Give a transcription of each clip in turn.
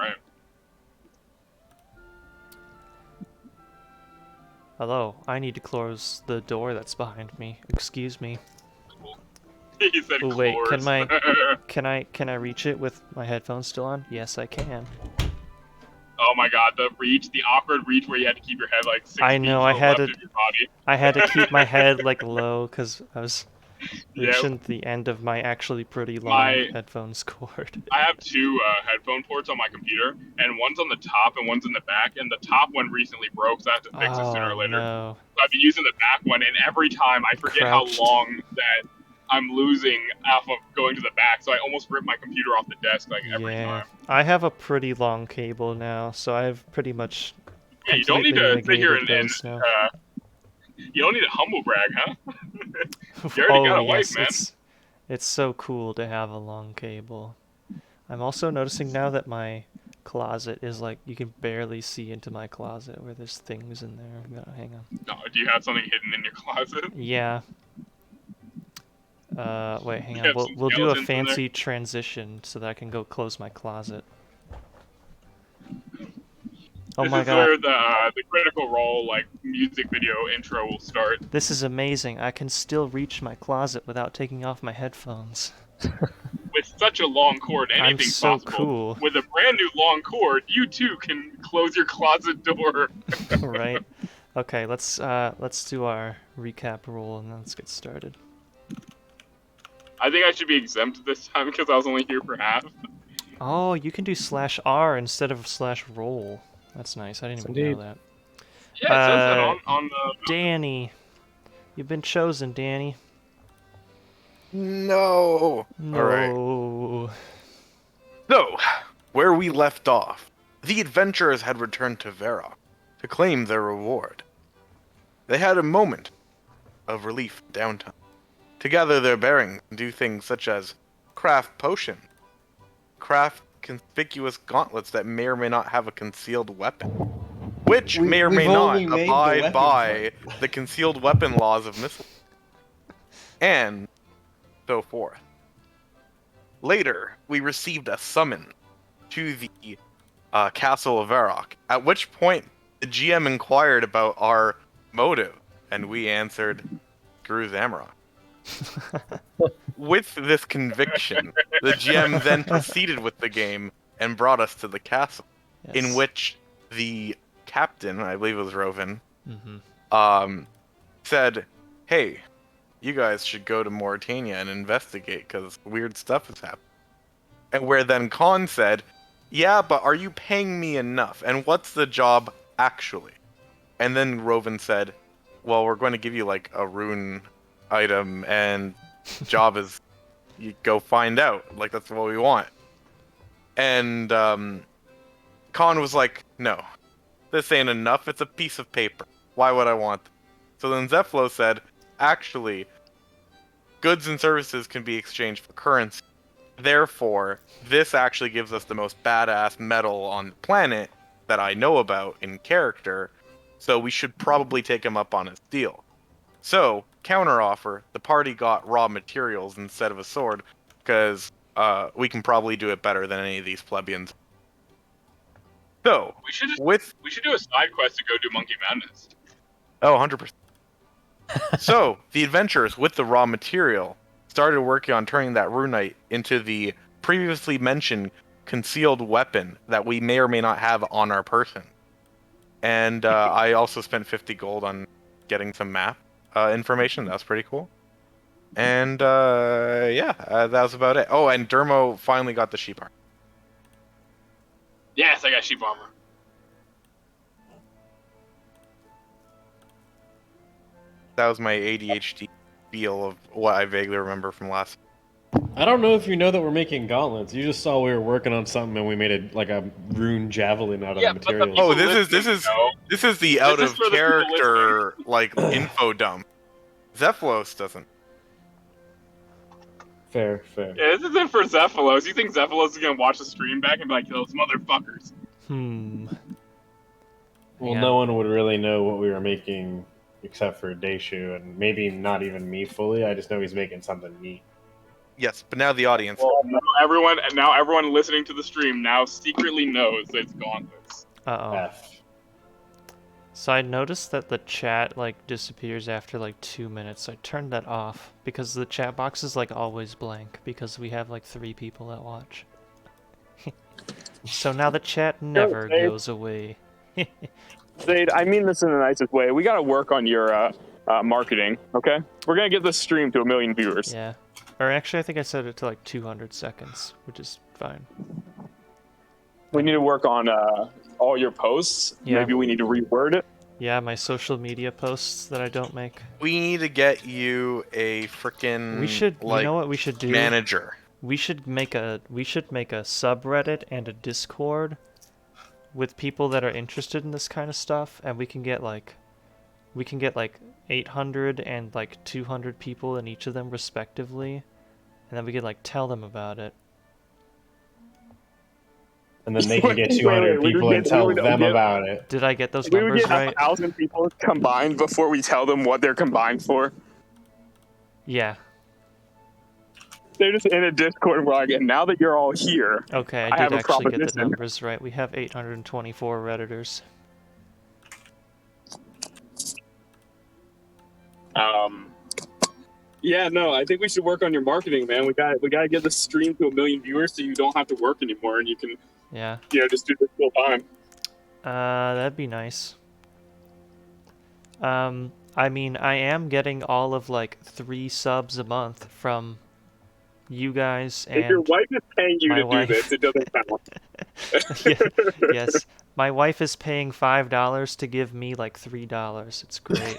right. Hello, I need to close the door that's behind me. Excuse me. He said Oh wait, chlores. can I reach it with my headphones still on? Yes, I can. Oh my god, the awkward reach where you had to keep your head like 6 I feet know, to the left of your body. I had to keep my head like low because I was Yep. reaching the end of my actually pretty long My headphones cord. I have two headphone ports on my computer, and one's on the top and one's in the back. And the top one recently broke, so I have to fix it sooner Oh or later. no. So I've been using the back one, and every time I forget how Crouched. long that I'm losing off of going to the back. So I almost rip my computer off the desk like every Yeah, time. I have a pretty long cable now, so I've pretty much Yeah, you don't need completely to sit here negated and those now. you don't need to humble brag, huh? You already Oh got a wife, yes, man. it's so cool to have a long cable. I'm also noticing now that my closet is like, you can barely see into my closet where there's things in there. Oh, hang on. No, do you have something hidden in your closet? Yeah. Wait, Do hang you on. have some We'll do a skeletons in there? fancy transition so that I can go close my closet. Oh This my is god. where the Critical Role like music video intro will start. This is amazing. I can still reach my closet without taking off my headphones. With such a long cord, anything's so possible. cool. With a brand new long cord, you too can close your closet door. Right. Okay, let's do our recap roll and then let's get started. I think I should be exempt this time because I was only here for half. Oh, you can do /R instead of /roll. That's nice. I didn't even know that. Yeah, it says that on the... Danny. You've been chosen, Danny. No. No. All right. So, where we left off, the adventurers had returned to Varrock to claim their reward. They had a moment of relief and downtime to gather their bearings and do things such as craft potion, craft conspicuous gauntlets that may or may not have a concealed weapon, which may or may not abide by the concealed weapon laws of Missile, and so forth. Later, we received a summon to the castle of Varrock, at which point the GM inquired about our motive, and we answered, screw Zamrock. With this conviction, the GM then proceeded with the game and brought us to the castle, in which the captain, I believe it was Rovan, said, hey, you guys should go to Morytania and investigate because weird stuff is happening. And where then Khan said, yeah, but are you paying me enough? And what's the job actually? And then Rovan said, well, we're going to give you like a rune item and job is you go find out. Like, that's what we want. And Khan was like, no, this ain't enough. It's a piece of paper. Why would I want this? So then Zephylo said, actually, goods and services can be exchanged for currency. Therefore, this actually gives us the most badass metal on the planet that I know about in character, so we should probably take him up on his deal. So, counteroffer, the party got raw materials instead of a sword, because we can probably do it better than any of these plebeians. So, we should do a side quest to go do Monkey Madness. Oh, 100%. So, the adventurers, with the raw material, started working on turning that runite into the previously mentioned concealed weapon that we may or may not have on our person. And I also spent 50 gold on getting some map information. That was pretty cool. And that was about it. Oh, and Dermo finally got the sheep armor. Yes, I got sheep armor. That was my ADHD feel of what I vaguely remember from last. I don't know if you know that we're making gauntlets. You just saw we were working on something and we made a rune javelin out of the materials. Oh, this is the out of character like info dump. Zephylos doesn't. Fair. Yeah, this isn't for Zephylos. You think Zephylos is gonna watch the stream back and be like, those motherfuckers? Well, no one would really know what we were making except for Daishu, and maybe not even me fully. I just know he's making something neat. Yes, but now the audience. Well, now everyone listening to the stream now secretly knows that it's gauntlets. Uh-oh. F. So I noticed that the chat like disappears after like 2 minutes. I turned that off because the chat box is like always blank because we have like 3 people that watch. So now the chat never goes away. Zaid, I mean this in the nicest way. We got to work on your marketing, okay? We're going to get this stream to 1 million viewers. Yeah. Or actually, I think I set it to like 200 seconds, which is fine. We need to work on all your posts. Yeah. Maybe we need to reword it. Yeah, my social media posts that I don't make. We need to get you a freaking We should, like, you know what we should do? manager. We should make a subreddit and a Discord with people that are interested in this kind of stuff, and we can get like 800 and like 200 people in each of them respectively, and then we could like tell them about it. And then they can get 200 people and tell them about it. Did I get those We would numbers get right? 1,000 people combined before we tell them what they're combined for. Yeah. They're just in a Discord and we're like, and now that you're all here, Okay, I I have did a actually get the proposition. numbers right. We have 824 Redditors. Yeah, no, I think we should work on your marketing, man. We got to get the stream to 1 million viewers so you don't have to work anymore and you can, Yeah. just do this full time. That'd be nice. I mean, I am getting all of like 3 subs a month from you guys and If your wife is paying you my to wife. do this, it doesn't count. Yeah, yes. My wife is paying $5 to give me like $3. It's great.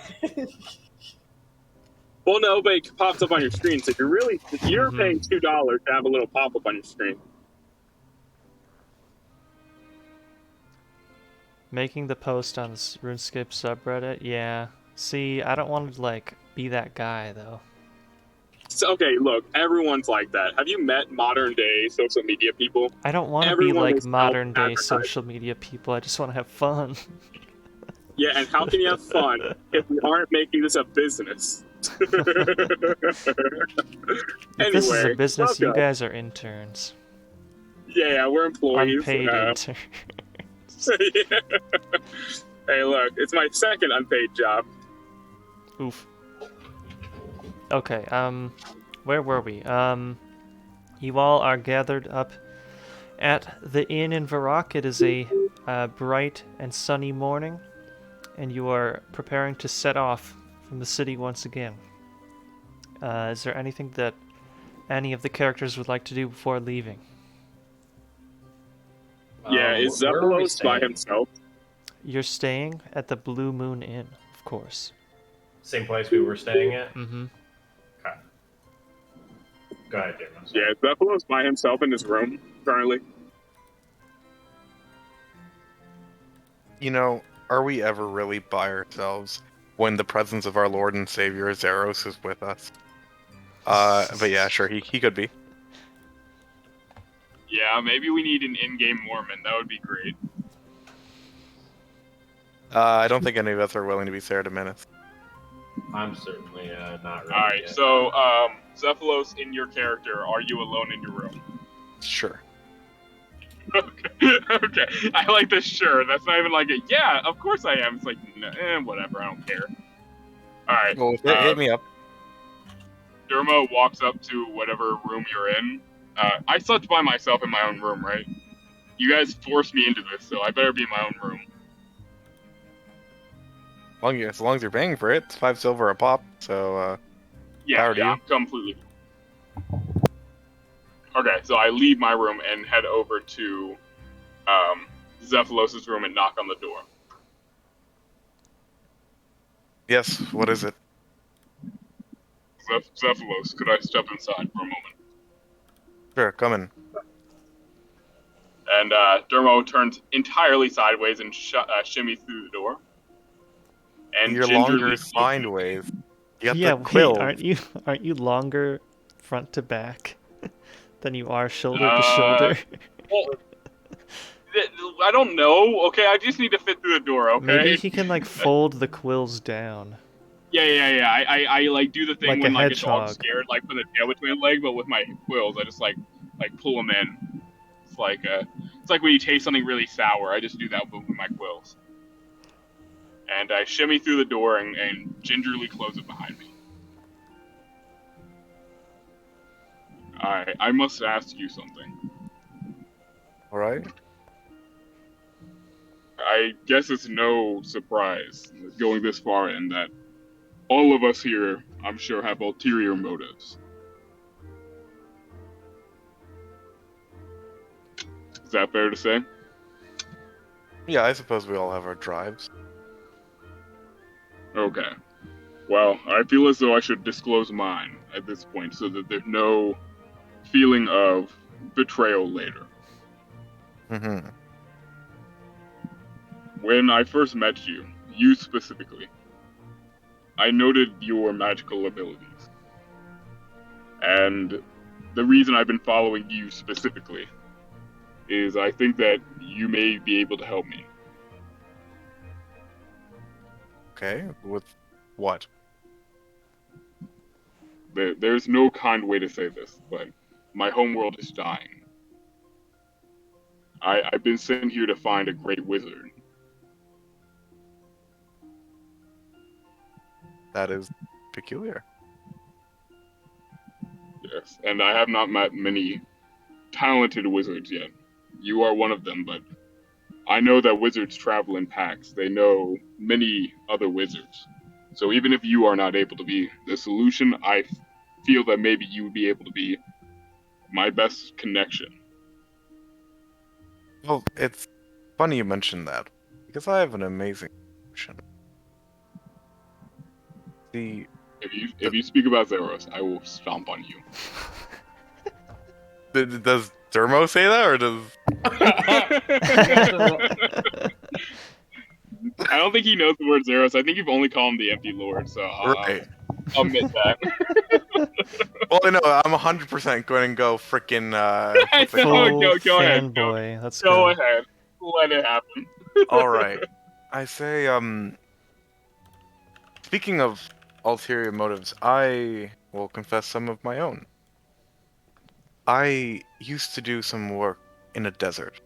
Well, no, but it pops up on your screen. So if you're paying $2 to have a little pop up on your screen. Making the post on this RuneScape subreddit, yeah. See, I don't want to like be that guy though. So, okay, look, everyone's like that. Have you met modern day social media people? I don't want to be Everyone like is modern day self-advertising. social media people. I just want to have fun. Yeah, and how can you have fun if we aren't making this a business? If this is a business, you guys are interns. Yeah, we're employees. Unpaid interns. Yeah. Hey, look, it's my second unpaid job. Oof. Okay, where were we? You all are gathered up at the inn in Varrock. It is a bright and sunny morning, and you are preparing to set off from the city once again. Is there anything that any of the characters would like to do before leaving? Yeah, is Where are we Zephylos by staying? himself? You're staying at the Blue Moon Inn, of course. Same place we were staying at? Mm-hmm. Okay. Go ahead, Damon. Yeah, is Zephylos by himself in his room currently? You know, are we ever really by ourselves when the presence of our Lord and Savior Zeros is with us? But yeah, sure, he could be. Yeah, maybe we need an in-game Mormon. That would be great. I don't think any of us are willing to be Sarah to Menace. I'm certainly not ready Alright, yet. so, Zephylos, in your character, are you alone in your room? Sure. Okay. Okay. I like this sure. That's not even like a, yeah, of course I am. It's like, whatever, I don't care. Alright. Well, hit me up. Dermo walks up to whatever room you're in. I slept by myself in my own room, right? You guys forced me into this, so I better be in my own room. As long as you're paying for it, it's 5 silver a pop. So Yeah, Power to you. I'm completely. Okay, so I leave my room and head over to Zephylos' room and knock on the door. yes, what is it? Zephylos, could I step inside for a moment? Sure, come in. And Dermo turns entirely sideways and shimmies through the door. And You're gingerly longer slowly- sideways. You got Yeah, the wait, quill. aren't you longer front to back than you are shoulder to shoulder? Well, I don't know. Okay, I just need to fit through the door. Okay. Maybe he can like fold the quills down. Yeah. I like do the thing Like a when like a dog's hedgehog. scared, like put the tail between the leg, but with my quills, I just like pull them in. It's like when you taste something really sour. I just do that with my quills. And I shimmy through the door and gingerly close it behind me. I must ask you something. All right. I guess it's no surprise going this far in that all of us here, I'm sure, have ulterior motives. Is that fair to say? Yeah, I suppose we all have our drives. Okay. Well, I feel as though I should disclose mine at this point so that there's no feeling of betrayal later. Mm-hmm. When I first met you, you specifically, I noted your magical abilities. And the reason I've been following you specifically is I think that you may be able to help me. Okay, with what? There's no kind way to say this, but my homeworld is dying. I've been sent here to find a great wizard. That is peculiar. Yes, and I have not met many talented wizards yet. You are one of them, but I know that wizards travel in packs. They know many other wizards. So even if you are not able to be the solution, I feel that maybe you would be able to be my best connection. Well, it's funny you mentioned that, because I have an amazing solution. The If you speak about Zeros, I will stomp on you. does Dermo say that, or does? I don't think he knows the word Zeros. I think you've only called him the Empty Lord, so Right. I'll admit that. Well, no, I'm 100% going to go frickin' what's it Full called? Go ahead, fanboy. Let's Go go. ahead. Let it happen. All right. I say, speaking of ulterior motives, I will confess some of my own. I used to do some work in a desert,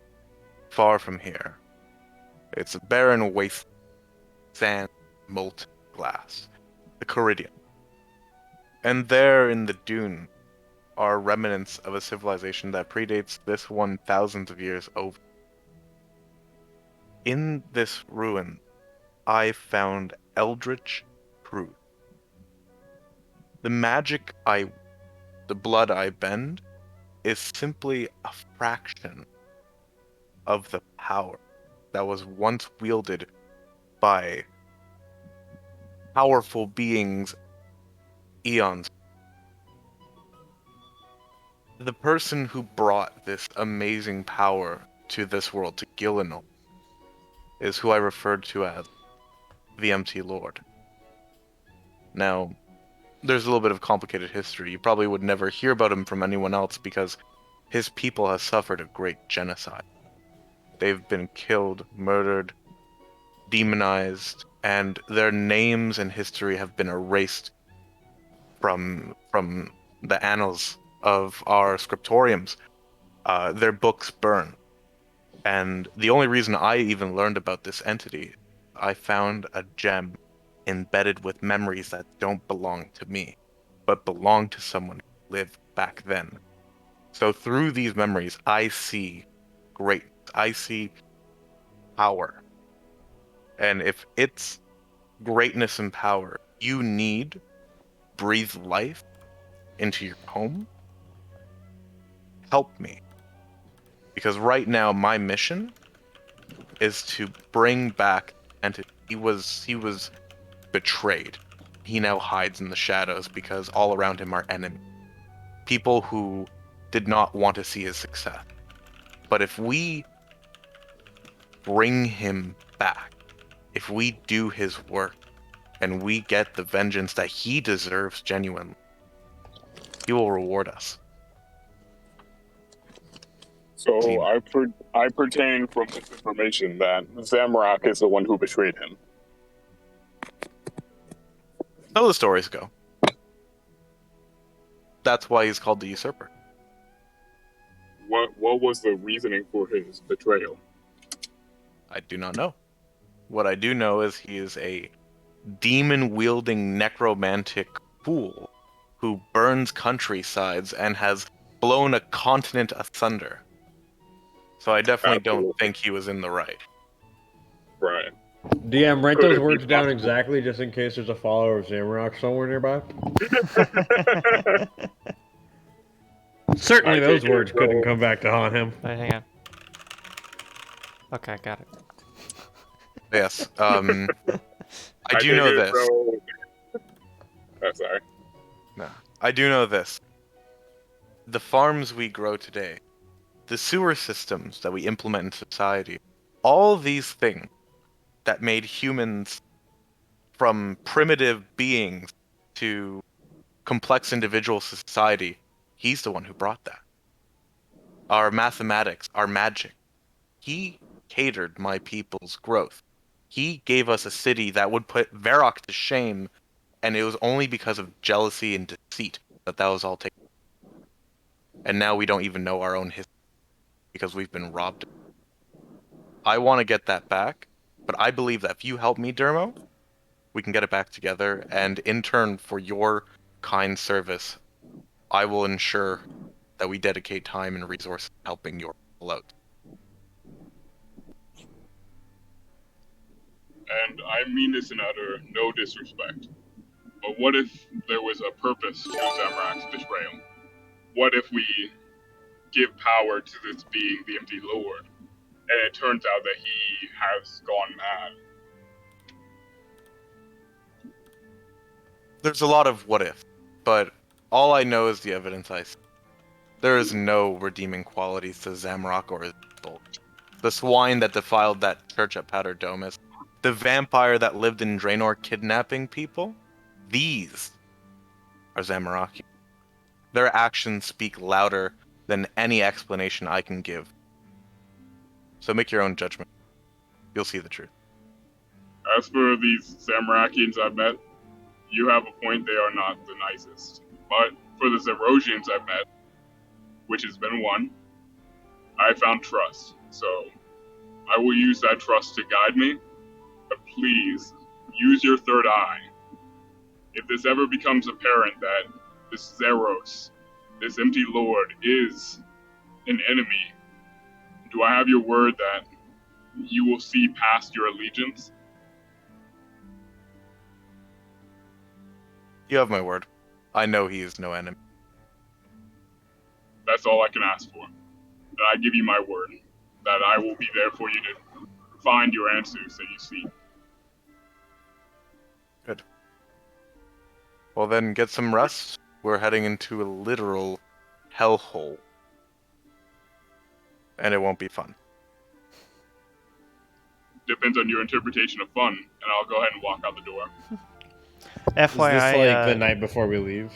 far from here. It's a barren waste, sand, molten glass, the Caridian. And there in the dune are remnants of a civilization that predates this one thousands of years over. In this ruin, I found eldritch truth. The the blood I bend, is simply a fraction of the power that was once wielded by powerful beings eons. The person who brought this amazing power to this world, to Gillinal, is who I referred to as the Empty Lord. Now, there's a little bit of complicated history. You probably would never hear about him from anyone else because his people have suffered a great genocide. They've been killed, murdered, demonized, and their names and history have been erased from the annals of our scriptoriums. Their books burn. And the only reason I even learned about this entity, I found a gem embedded with memories that don't belong to me, but belong to someone who lived back then. So through these memories, I see greatness. I see power. And if it's greatness and power you need, breathe life into your home, help me. Because right now my mission is to bring back entity. He was betrayed. He now hides in the shadows because all around him are enemies. People who did not want to see his success. But if we bring him back, if we do his work, and we get the vengeance that he deserves genuinely, he will reward us. So I pertain from this information that Zamrock is the one who betrayed him. So the stories go. That's why he's called the usurper. What was the reasoning for his betrayal? I do not know. What I do know is he is a demon-wielding necromantic fool who burns countrysides and has blown a continent asunder. So I definitely don't think he was in the right. Right. DM, write Could those it be words down possible? exactly, just in case there's a follower of Zamrock somewhere nearby. Certainly, I those take it words as couldn't well. come back to haunt him. Wait, hang on. Okay, got it. Yes. I do take know it this. as well. Oh, sorry. No. I do know this. The farms we grow today, the sewer systems that we implement in society, all these things that made humans from primitive beings to complex individual society, he's the one who brought that. Our mathematics, our magic. He catered my people's growth. He gave us a city that would put Varrock to shame, and it was only because of jealousy and deceit that was all taken. And now we don't even know our own history because we've been robbed. I want to get that back, but I believe that if you help me, Dermo, we can get it back together, and in turn for your kind service, I will ensure that we dedicate time and resources helping your people out. And I mean this in utter no disrespect. But what if there was a purpose to Zamrak's betrayal? What if we give power to this being, the Empty Lord, and it turns out that he has gone mad? There's a lot of what if, but all I know is the evidence I see. There is no redeeming qualities to Zamrock or his people. The swine that defiled that church at Paterdomus, the vampire that lived in Draenor kidnapping people, these are Zamorakian. Their actions speak louder than any explanation I can give. So make your own judgment. You'll see the truth. As for these Zamrakians I've met, you have a point, they are not the nicest. But for the Zerosians I've met, which has been one, I found trust. So I will use that trust to guide me, but please, use your third eye. If this ever becomes apparent that this Zeros, this Empty Lord, is an enemy, do I have your word that you will see past your allegiance? You have my word. I know he is no enemy. That's all I can ask for. And I give you my word that I will be there for you to find your answers that you seek. Good. Well then, get some rest. We're heading into a literal hellhole. And it won't be fun. Depends on your interpretation of fun, and I'll go ahead and walk out the door. FYI, Is this like the night before we leave?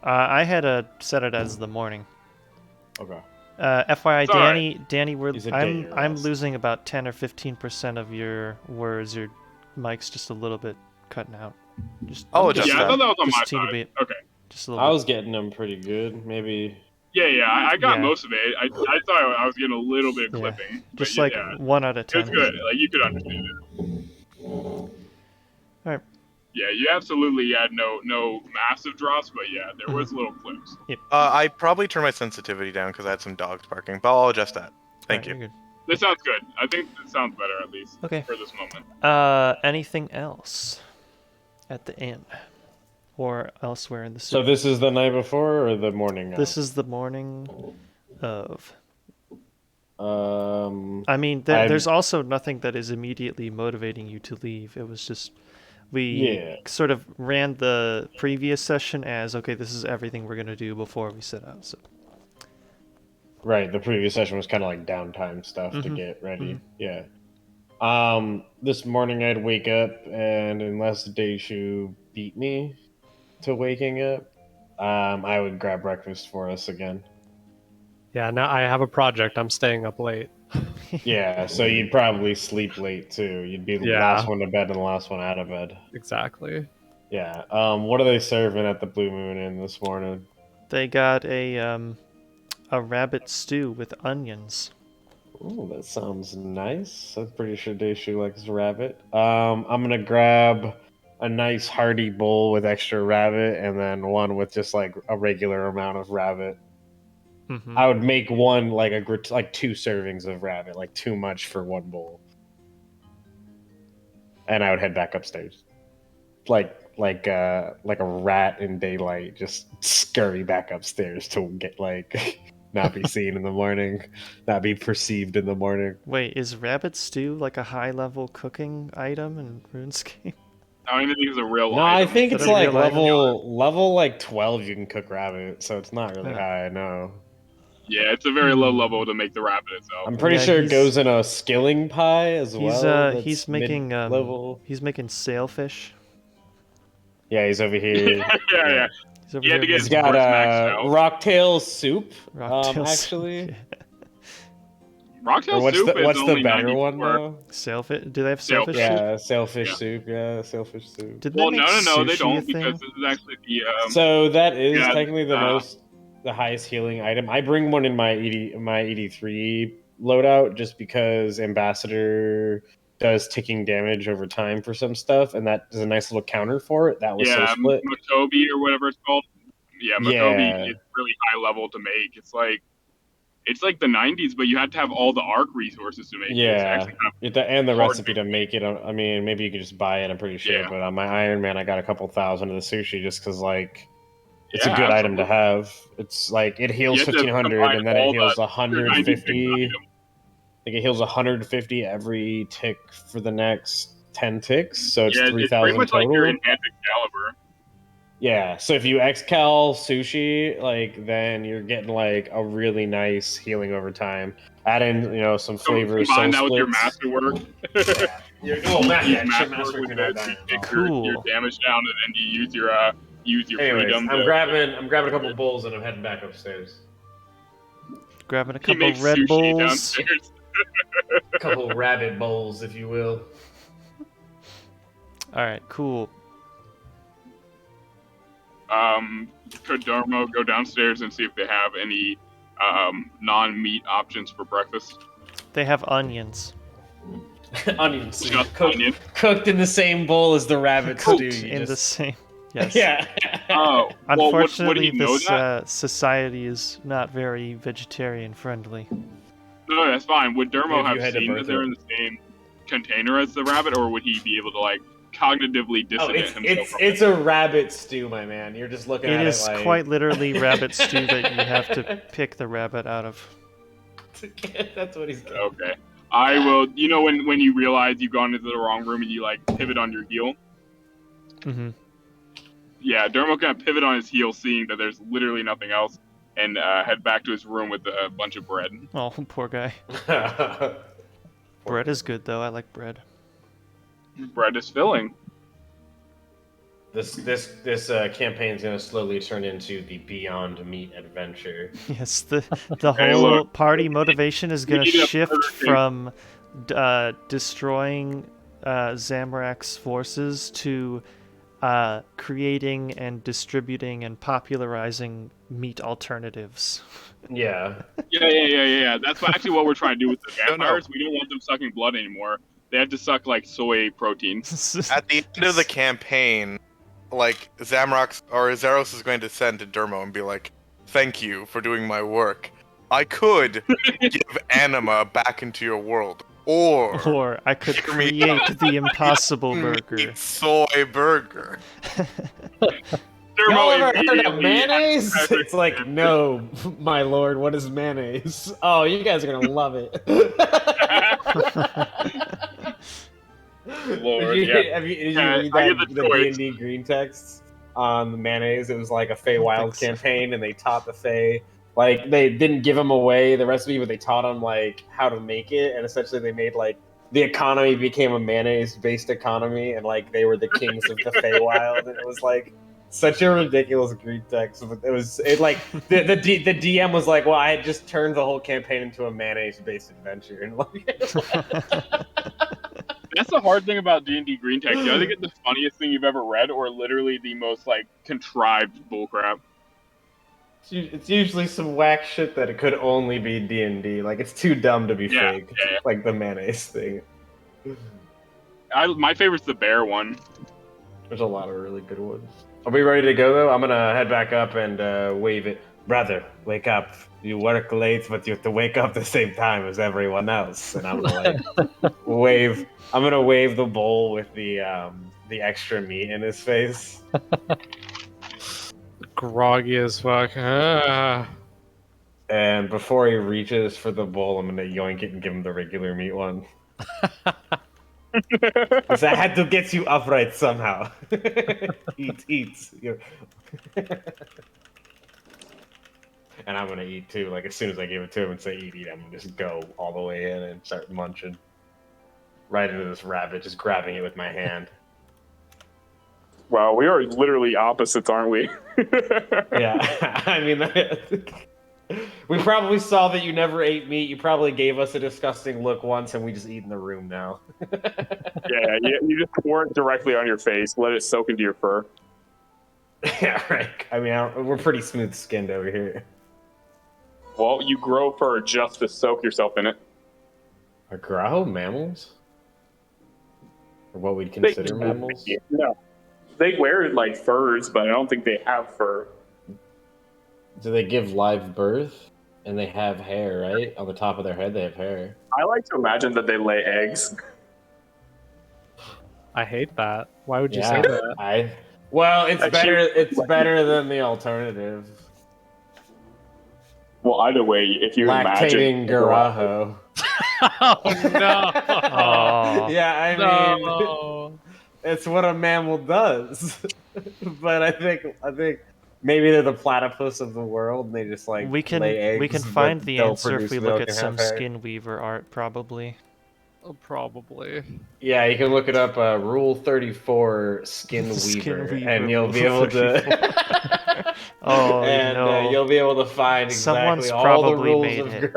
I had set it as the morning. Okay. FYI, It's all Danny, He's a day or I'm less. losing about 10 or 15% of your words. Your mic's just a little bit cutting out. Just I'll adjust Yeah, I thought that was on just my a teeny side. bit. Okay. Just a little I bit. was getting them pretty good. Maybe. Yeah, I got Yeah. most of it. I thought I was getting a little bit of Yeah. clipping. Just but like yeah, 1 out of it was 10. good. Like, you could understand it. Alright. Yeah, you absolutely had no massive drops, but yeah, there was little clips. I probably turned my sensitivity down because I had some dogs barking, but I'll adjust that. Thank you. You're good. This sounds good. I think it sounds better, at least, Okay. for this moment. Anything else at the inn or elsewhere in the So city? this is the night before or the morning? Of? This is the morning of. Um. I mean, I'm- there's also nothing that is immediately motivating you to leave. It was just we sort of ran the previous session as, okay, this is everything we're going to do before we set out. So Right. The previous session was kind of like downtime stuff to get ready. Yeah. This morning I'd wake up, and unless Deishu beat me to waking up, I would grab breakfast for us again. Yeah, now I have a project. I'm staying up late. Yeah, so you'd probably sleep late too. You'd be the Yeah. last one to bed and the last one out of bed. Exactly. Yeah. What are they serving at the Blue Moon Inn this morning? They got a rabbit stew with onions. Ooh, that sounds nice. I'm pretty sure Daishu likes rabbit. I'm gonna grab a nice hearty bowl with extra rabbit, and then one with just like a regular amount of rabbit. Mm-hmm. I would make one like like 2 servings of rabbit, like too much for one bowl. And I would head back upstairs, like a rat in daylight, just scurry back upstairs to get like not be seen in the morning, not be perceived in the morning. Wait, is rabbit stew like a high-level cooking item in RuneScape? I don't even think it's a real No, item. I think Is it's that a like real item? level like 12 you can cook rabbit, so it's not really Huh. high, no. Yeah, it's a very low level to make the rabbit itself. I'm pretty Yeah, sure it he's- goes in a skilling pie as well. He's that's making mid-level. he's making sailfish. Yeah, he's over here. yeah. He's over He had to here get He's his making got horse maxed out. rocktail soup. rocktail soup. Actually, Rocktail or what's soup the is what's the only better 94. one though? Sailfish. Do they have Sailfish. sailfish soup? Yeah, sailfish Yeah. soup. Yeah, sailfish soup. Did Well, they no, make they sushi don't, a because thing? this is actually the So that is yeah, technically the highest healing item. I bring one in my 83 loadout just because Ambassador does ticking damage over time for some stuff, and that is a nice little counter for it. That was so split. Motobi or whatever it's called. Yeah, Motobi Yeah. is really high level to make. It's like the 90s, but you had to have all the arc resources to make it. It's Yeah, actually kind and the hard recipe to make it. I mean, maybe you could just buy it. I'm pretty sure. Yeah. But on my Iron Man, I got a couple thousand of the sushi just because, like, it's Yeah, a good item to absolutely. have. It's like it heals You have to 1,500, combine and then all it heals the 150. 96 I think it heals 150 every tick for the next 10 ticks, so it's Yeah, it's pretty 3,000 much total. like your enhanced Excalibur. Yeah, so if you excal sushi, like then you're getting like a really nice healing over time. Add in, some flavor. Combine that soul with your splits. masterwork. Yeah. Use masterwork with it. You take your damage down, and then you use your Anyways, freedom. I'm grabbing a couple bowls and I'm heading back upstairs. Grabbing a He couple makes Red sushi Bulls. downstairs. A couple rabbit bowls, if you will. All right, cool. Could Dharma go downstairs and see if they have any non-meat options for breakfast? They have onions. Onion soup. Just Cooked, onion. cooked in the same bowl as the rabbit stew. Cooked in the same. Yes. Yeah. Oh, well, would Unfortunately, he know this that? Society is not very vegetarian friendly. No, that's fine. Would Dermo If you have had to seen that birth they're it. in the same container as the rabbit, or would he be able to like cognitively Oh, dissonate himself? from it's a rabbit stew, my man. You're just looking It at is it like quite literally rabbit stew that you have to pick the rabbit out of. That's what he's it? doing. Okay. I will. You know when you realize you've gone into the wrong room and you like pivot on your heel. Mm-hmm. Yeah, Dermo can pivot on his heel, seeing that there's literally nothing else, and head back to his room with a bunch of bread. Oh, poor guy. Bread is good though. I like bread. Bread is filling. This campaign is going to slowly turn into the Beyond Meat adventure. Yes, the Hey, whole look. party motivation is going to need a shift Burger King. from destroying Zamorak's forces to creating and distributing and popularizing meat alternatives. Yeah. Yeah. That's actually what we're trying to do with the No, no. vampires. We don't want them sucking blood anymore. They have to suck like soy protein. At the end of the campaign, like Zaros is going to send to Dermo and be like, "Thank you for doing my work. I could give anima back into your world, Or I could Hear me create out. the impossible burger. meat soy burger." Y'all ever heard of immediately- mayonnaise? It's like, no, my lord, what is mayonnaise? Oh, you guys are going to love it. Lord, did you, yeah. have you, did you Yeah, read I that, get the the choice. D&D green texts on the mayonnaise? It was like a Feywild so. campaign, and they taught the Fey, like, they didn't give them away the recipe, but they taught them, like, how to make it, and essentially they made, like, the economy became a mayonnaise-based economy, and, like, they were the kings of the Feywild, and it was, like, such a ridiculous green text. But the DM was like, well, I had just turned the whole campaign into a mayonnaise-based adventure, and like, That's the hard thing about D&D green text. You either get the funniest thing you've ever read, or literally the most like contrived bullcrap. It's usually some whack shit that it could only be D&D. Like, it's too dumb to be fake. Yeah. Like the mayonnaise thing. My favorite's the bear one. There's a lot of really good ones. Are we ready to go, though? I'm gonna head back up and wave it. Brother, wake up. You work late, but you have to wake up the same time as everyone else. And I'm gonna wave. I'm gonna wave the bowl with the extra meat in his face. Groggy as fuck. Ah. And before he reaches for the bowl, I'm gonna yoink it and give him the regular meat one. Because I had to get you upright somehow. Eat. And I'm gonna eat too. Like, as soon as I give it to him and say eat, I'm gonna just go all the way in and start munching. Right into this rabbit, just grabbing it with my hand. Wow, we are literally opposites, aren't we? Yeah, I mean, we probably saw that you never ate meat. You probably gave us a disgusting look once, and we just eat in the room now. Yeah, you just pour it directly on your face, let it soak into your fur. Yeah, right. I mean, we're pretty smooth-skinned over here. Well, you grow fur just to soak yourself in it. Are growl mammals? Or what we'd consider mammals? No. They wear, like, furs, but I don't think they have fur. Do they give live birth? And they have hair, right? On the top of their head, they have hair. I like to imagine that they lay eggs. I hate that. Why would you say that? Well, it's Actually, better. It's better than the alternative. Well, either way, if you Lactating imagine... Garaho. Oh, no. Oh. Yeah, I mean, No. it's what a mammal does. But I think maybe they're the platypus of the world, and they just like We can lay eggs. we can but find the don't answer if produce we milk look at and some have hair. skin weaver art, probably. Probably. Yeah, you can look it up. Rule 34, skin weaver, Skin weaver, and you'll be Rule able to. Oh, and no. you'll be able to find exactly Someone's all the probably rules made of it.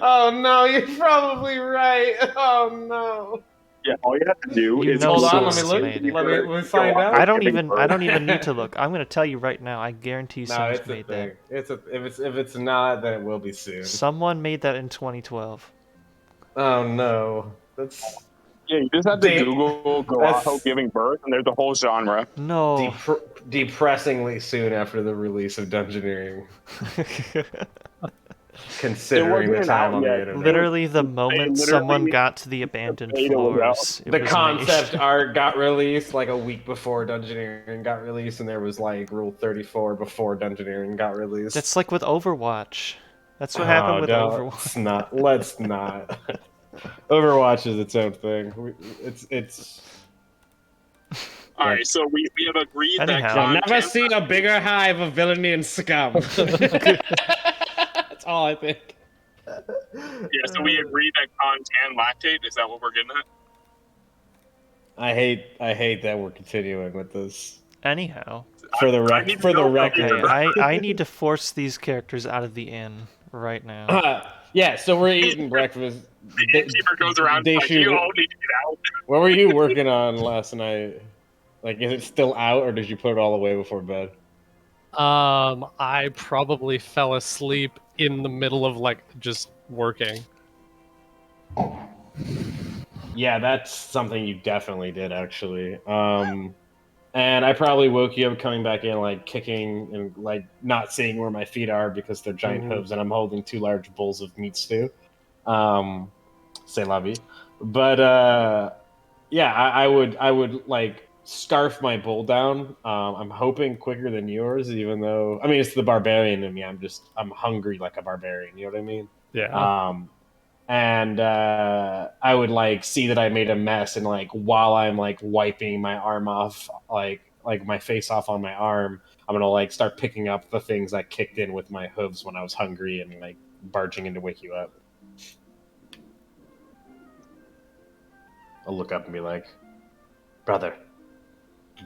Oh no, you're probably right. Oh no. Yeah, all you have to do You is... know Hold on, let me someone look. made it. Let me find out. I don't even need to look. I'm gonna tell you right now. I guarantee No, someone's it's a made thing. that. If it's not, then it will be soon. Someone made that in 2012. Oh no, that's Yeah, you just have to Damn. Google That's- Garaho giving birth, and there's a whole genre. No. depressingly soon after the release of Dungeoneering. It Considering the wasn't time out on the yet. internet. Literally the moment someone literally got to the abandoned made it floors, it The was concept made. art got released like a week before Dungeoneering got released, and there was like Rule 34 before Dungeoneering got released. That's like with Overwatch. That's what happened with no, Overwatch. Let's not. Overwatch is its own thing. It's. All right, so we have agreed Anyhow. that I've never content... seen a bigger hive of villainy and scum. That's all I think. Yeah, so we agreed that con can lactate. Is that what we're getting at? I hate that we're continuing with this. Anyhow, For the I need to for the know about record. okay, I need to force these characters out of the inn right now. Yeah, so we're eating breakfast. The innkeeper goes around like, Daishu, you all need to get out. what were you working on last night? Like, is it still out, or did you put it all away before bed? I probably fell asleep in the middle of like just working. Yeah, that's something you definitely did, actually. And I probably woke you up coming back in, like, kicking and, like, not seeing where my feet are because they're giant hooves, and I'm holding 2 large bowls of meat stew. C'est la vie. But, yeah, I would, like, scarf my bowl down. I'm hoping quicker than yours, even though... I mean, it's the barbarian in me. I'm hungry like a barbarian, you know what I mean? Yeah. And I would like see that I made a mess, and like while I'm like wiping my arm off, like my face off on my arm, I'm gonna like start picking up the things I kicked in with my hooves when I was hungry and like barging in to wake you up. I'll look up and be like, brother,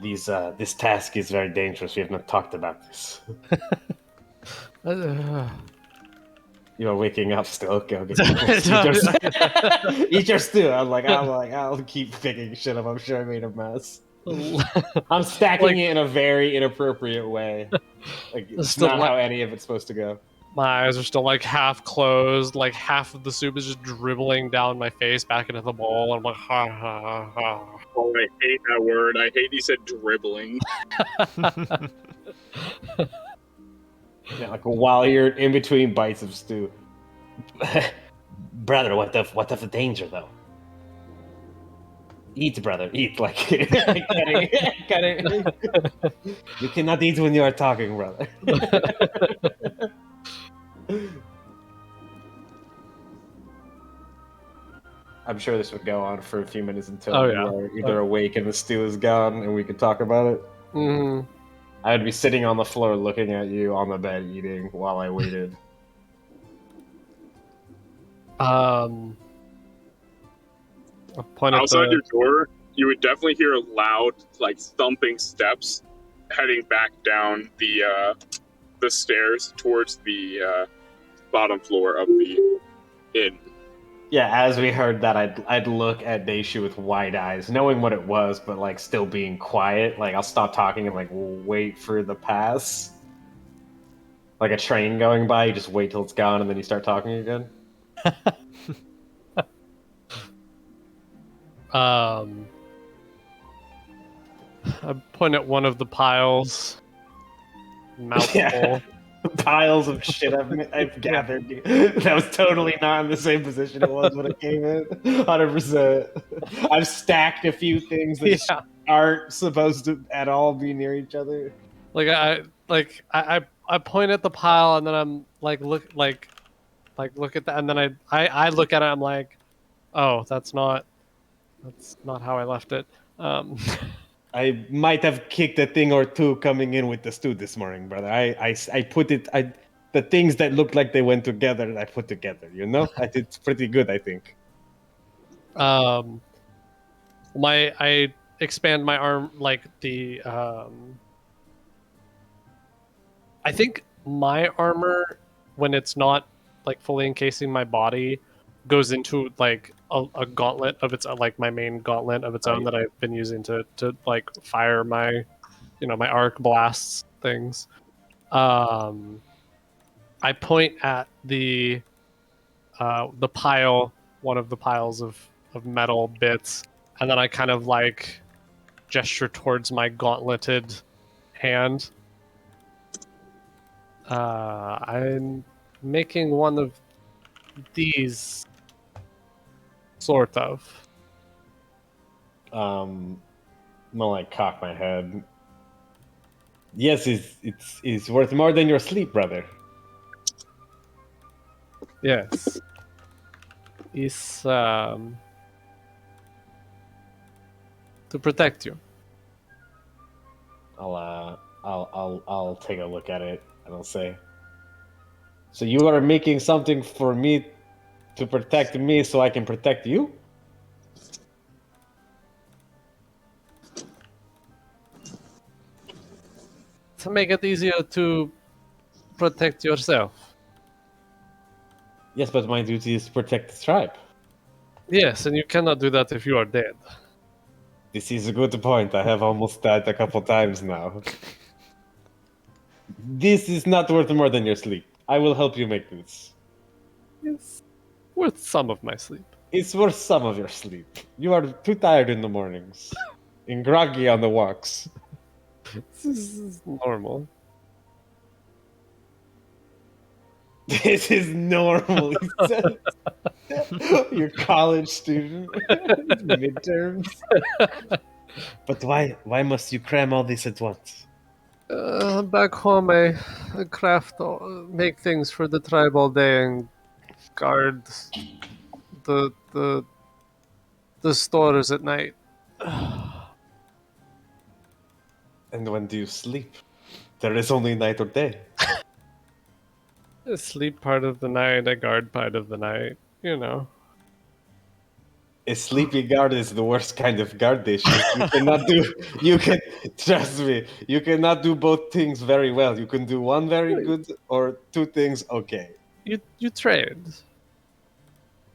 this task is very dangerous. We have not talked about this. You're waking up still. Go get eat your stew. I'll keep picking shit up. I'm sure I made a mess. I'm stacking it in a very inappropriate way. Like it's Still not how any of it's supposed to go. My eyes are still like half closed, like half of the soup is just dribbling down my face back into the bowl, and I'm like, ha ha ha. Oh, I hate that word. I hate he said dribbling. Yeah, like while you're in between bites of stew. Brother, what of the danger though? Eat, brother, eat. Like, kidding. You cannot eat when you are talking, brother. I'm sure this would go on for a few minutes until you are either awake and the stew is gone and we can talk about it. Mm-hmm. I would be sitting on the floor looking at you on the bed eating while I waited. Outside your door, you would definitely hear loud, like thumping steps heading back down the stairs towards the bottom floor of the inn. Yeah, as we heard that, I'd look at Daishu with wide eyes, knowing what it was, but like still being quiet. Like I'll stop talking and like wait for the pass. Like a train going by, you just wait till it's gone and then you start talking again. I point at one of the piles. Mouthful. Yeah. Piles of shit I've gathered. That was totally not in the same position it was when it came in. 100%. I've stacked a few things that aren't supposed to at all be near each other. I point at the pile and then I'm look at that, and then I look at it. I'm like, oh, that's not how I left it. I might have kicked a thing or two coming in with the stew this morning, brother. I put it. The things that looked like they went together, I put together. You know, I did pretty good, I think. I expand my arm like the. I think my armor, when it's not like fully encasing my body, goes into like a gauntlet of its like my main gauntlet of its own that I've been using to like fire my my arc blasts things. I point at the pile, one of the piles of metal bits, and then I kind of like gesture towards my gauntleted hand. I'm making one of these. Sort of. I'm gonna like cock my head. Yes, it's worth more than your sleep, brother. Yes. It's to protect you. I'll take a look at it and I'll say. So you are making something for me to protect me so I can protect you? To make it easier to protect yourself. Yes, but my duty is to protect the tribe. Yes, and you cannot do that if you are dead. This is a good point. I have almost died a couple times now. This is not worth more than your sleep. I will help you make this. It's worth some of my sleep. It's worth some of your sleep. You are too tired in the mornings. And groggy on the walks. This is normal. This is normal, he said. You're a college student. Midterms. But why must you cram all this at once? Back home, I craft, make things for the tribe all day and guard the stores at night. And when do you sleep? There is only night or day. I sleep part of the night, I guard part of the night, you know. A sleepy guard is the worst kind of guard dish. Trust me, you cannot do both things very well. You can do one very good or two things okay. you trade.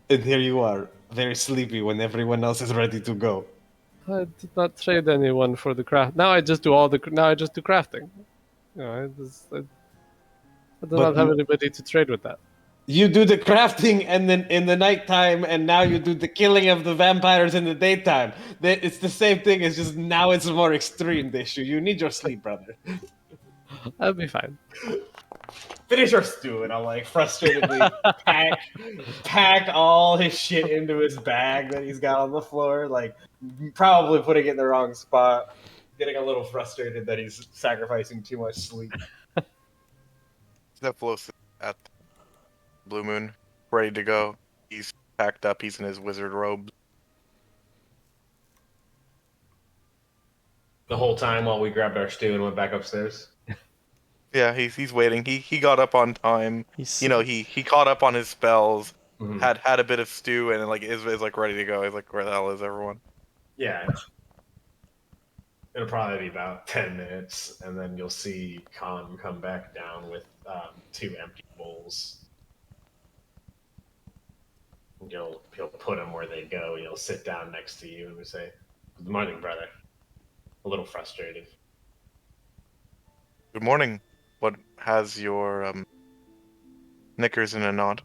And here you are, very sleepy when everyone else is ready to go. I did not trade anyone for the craft. Now I just do crafting. You know, I do not have anybody to trade with that. You do the crafting and then in the nighttime, and now you do the killing of the vampires in the daytime. It's the same thing. It's just now it's more extreme. The issue. You need your sleep, brother. I'll be fine. Finish your stew, and I'll like frustratedly pack all his shit into his bag that he's got on the floor, like probably putting it in the wrong spot. Getting a little frustrated that he's sacrificing too much sleep. Zephylos at Blue Moon, ready to go. He's packed up. He's in his wizard robe. The whole time while we grabbed our stew and went back upstairs. Yeah, he's waiting. He got up on time. He's He caught up on his spells. Mhm. Had a bit of stew and like is like ready to go. He's like, where the hell is everyone? Yeah. It'll probably be about 10 minutes, and then you'll see Khan come back down with 2 empty bowls. He'll put them where they go. He'll sit down next to you and we say, "Good morning, brother." A little frustrated. Good morning. What has your knickers in a knot?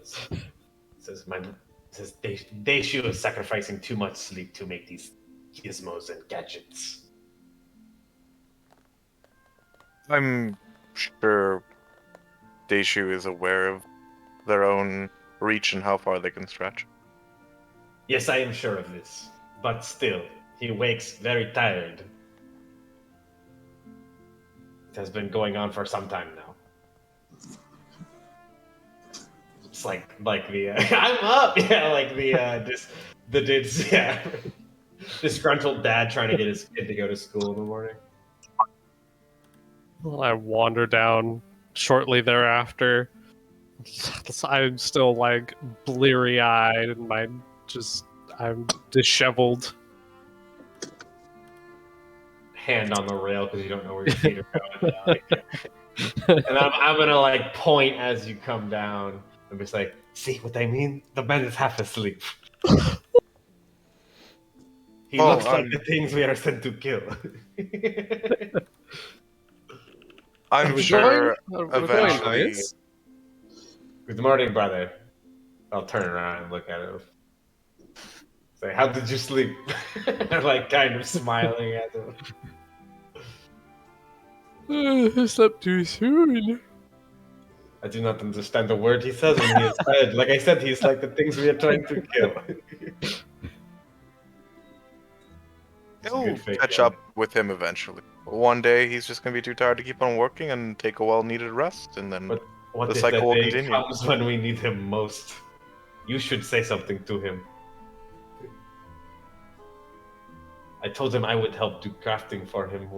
Says Deishu is sacrificing too much sleep to make these gizmos and gadgets. I'm sure Deishu is aware of their own reach and how far they can stretch. Yes, I am sure of this. But still, he wakes very tired. It has been going on for some time now. It's like the I'm up, yeah, like the disgruntled dad trying to get his kid to go to school in the morning. Well, I wander down shortly thereafter. I'm still like bleary-eyed and I'm disheveled. Hand on the rail because you don't know where your feet are going. And I'm gonna like point as you come down and be like, "See what I mean? The man is half asleep. He looks like the things we are sent to kill." I'm sure We're eventually. going, guys. Good morning, brother. I'll turn around and look at him. Say, "How did you sleep?" Like kind of smiling at him. I slept too soon. I do not understand the word he says in his head. Like I said, he's like the things we are trying to kill. He'll good fake catch guy. up with him eventually. One day he's just gonna be too tired to keep on working and take a well-needed rest, and then But what the if cycle that will day continue. comes when we need him most? You should say something to him. I told him I would help do crafting for him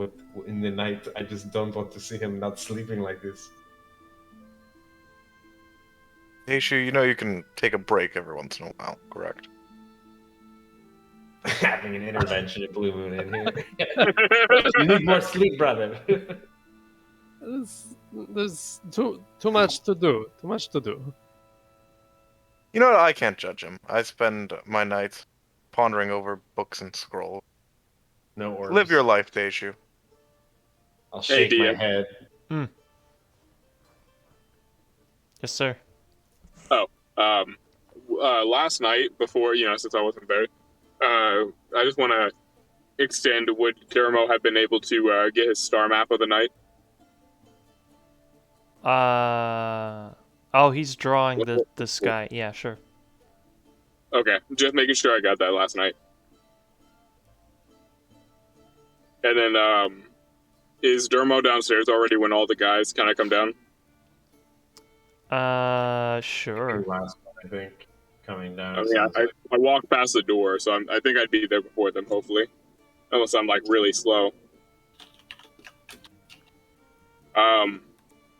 in the night. I just don't want to see him not sleeping like this. Deishu, you know you can take a break every once in a while, correct? Having an intervention at Blue Moon in here. You need more sleep, brother. There's too much to do. Too much to do. You know what? I can't judge him. I spend my nights pondering over books and scrolls. No orbs. Live your life, Deishu. I'll shake my DM. head. Yes, sir. Last night, before, since I wasn't there, I just want to extend, would Dermo have been able to get his star map of the night? Oh, he's drawing the sky. Yeah, sure. Okay, just making sure I got that last night. And then, is Dermo downstairs already when all the guys kind of come down? Sure. Last one, I think, coming down. I mean, I walked past the door, so I think I'd be there before them, hopefully. Unless I'm, like, really slow.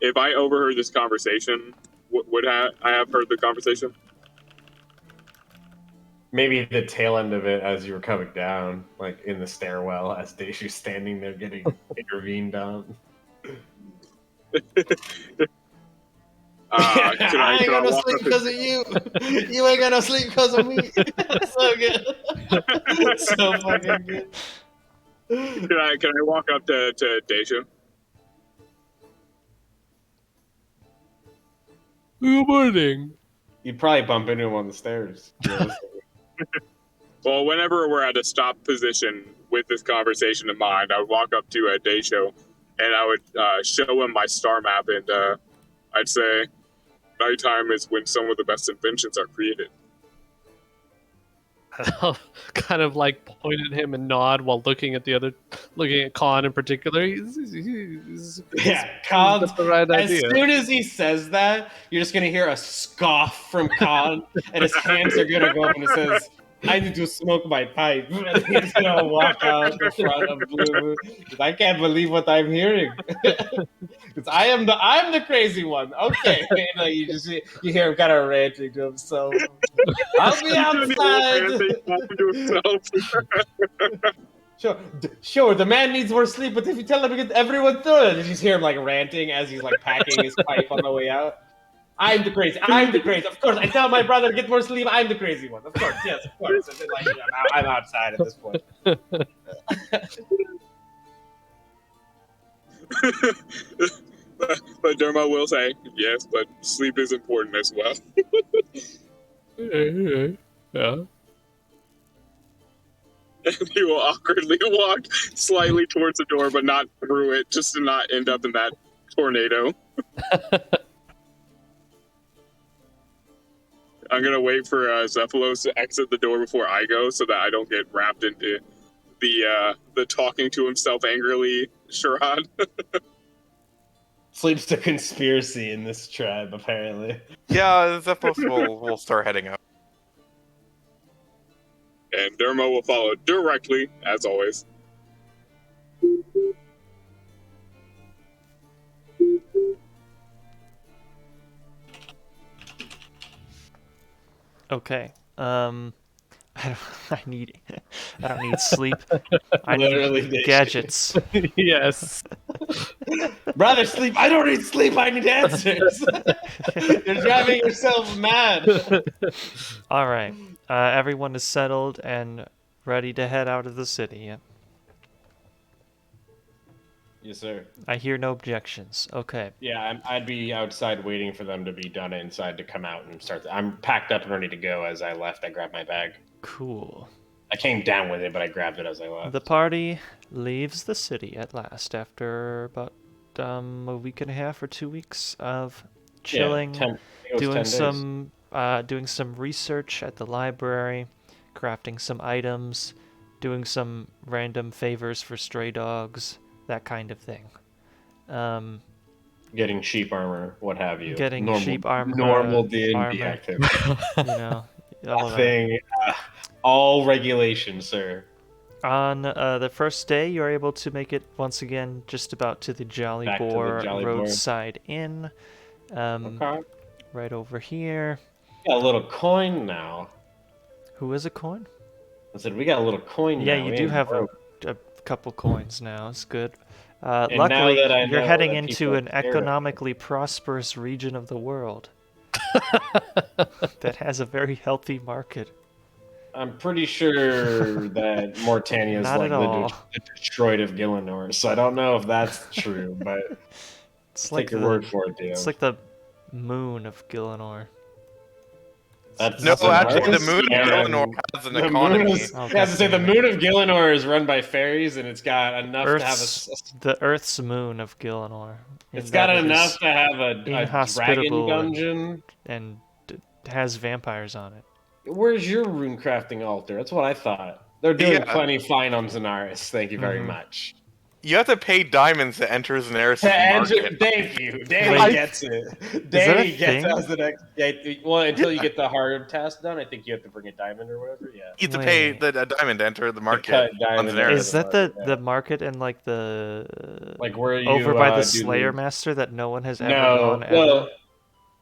If I overheard this conversation, would I have heard the conversation? Maybe the tail end of it as you were coming down, like in the stairwell, as Deishu's standing there getting intervened on. I ain't gonna sleep because of you. You ain't gonna sleep because of me. So good. So fucking good. Can I walk up to Deja? Good morning. You'd probably bump into him on the stairs. Well, whenever we're at a stop position with this conversation in mind, I would walk up to Deja and I would show him my star map, and I'd say, nighttime is when some of the best inventions are created. I'll kind of like point at him and nod while looking at Khan in particular. Yeah, Khan. That's the right As idea. soon as he says that, you're just gonna hear a scoff from Khan, and his hands are gonna go up and it says, "I need to smoke my pipe." And he's gonna walk out the front of Blue Moon. I can't believe what I'm hearing. Because I'm the crazy one. Okay, you hear him kind of ranting to himself. I'll be outside. Sure, the man needs more sleep, but if you tell him to get everyone through it, you just hear him like ranting as he's like packing his pipe on the way out. I'm the crazy. Of course, I tell my brother to get more sleep. I'm the crazy one. Of course, yes, of course. And then, like, I'm outside at this point. But Dermot will say, yes, but sleep is important as well. Yeah. And he will awkwardly walk slightly towards the door, but not through it, just to not end up in that tornado. I'm going to wait for Zephylos to exit the door before I go so that I don't get wrapped into the talking to himself angrily charade. Sleep's the conspiracy in this tribe, apparently. Yeah, Zephylos will start heading out. And Dermo will follow directly, as always. Okay. I don't need sleep. I Literally need gadgets. Yes. Brother, sleep. I don't need sleep. I need answers. You're driving yourself mad. All right. Everyone is settled and ready to head out of the city. Yes, sir. I hear no objections. Okay. Yeah, I'd be outside waiting for them to be done inside to come out and start. I'm packed up and ready to go. As I left, I grabbed my bag. Cool. I came down with it, but I grabbed it as I left. The party leaves the city at last after about a week and a half or 2 weeks of chilling, doing some research at the library, crafting some items, doing some random favors for stray dogs, that kind of thing. Getting sheep armor, what have you. Getting sheep armor, normal D&D activity. You know, all of that. Nothing. All regulations, sir. On the first day, you're able to make it once again just about to the Jolly Boar roadside inn. Okay. Right over here. Got a little coin now. Who is a coin? I said we got a little coin now. Yeah, you do have a couple coins now. It's good. And Luckily, now that you're heading that into an economically prosperous region of the world that has a very healthy market. I'm pretty sure that Morytania is Not like at all. the Detroit of Gillinor, so I don't know if that's true, but It's take your word for it, Dio. It's like the moon of Gillinor. No, actually, the moon of Gillinor has an economy. The moon of Gillinor is run by fairies, and it's got enough to have the Earth's moon of Gillinor. It's got enough to have a dragon dungeon, and has vampires on it. Where's your rune crafting altar? That's what I thought. They're doing plenty fine on Zenaris. Thank you very much. You have to pay diamonds to enter Zenaris' market. Thank you. Danny gets it. Danny gets us the next. Well, until you get the hard task done, I think you have to bring a diamond or whatever. Yeah. You have to pay a diamond to enter the market on Zenaris. Is that the market and like the where you over by the Slayer Master that no one has ever gone? Well,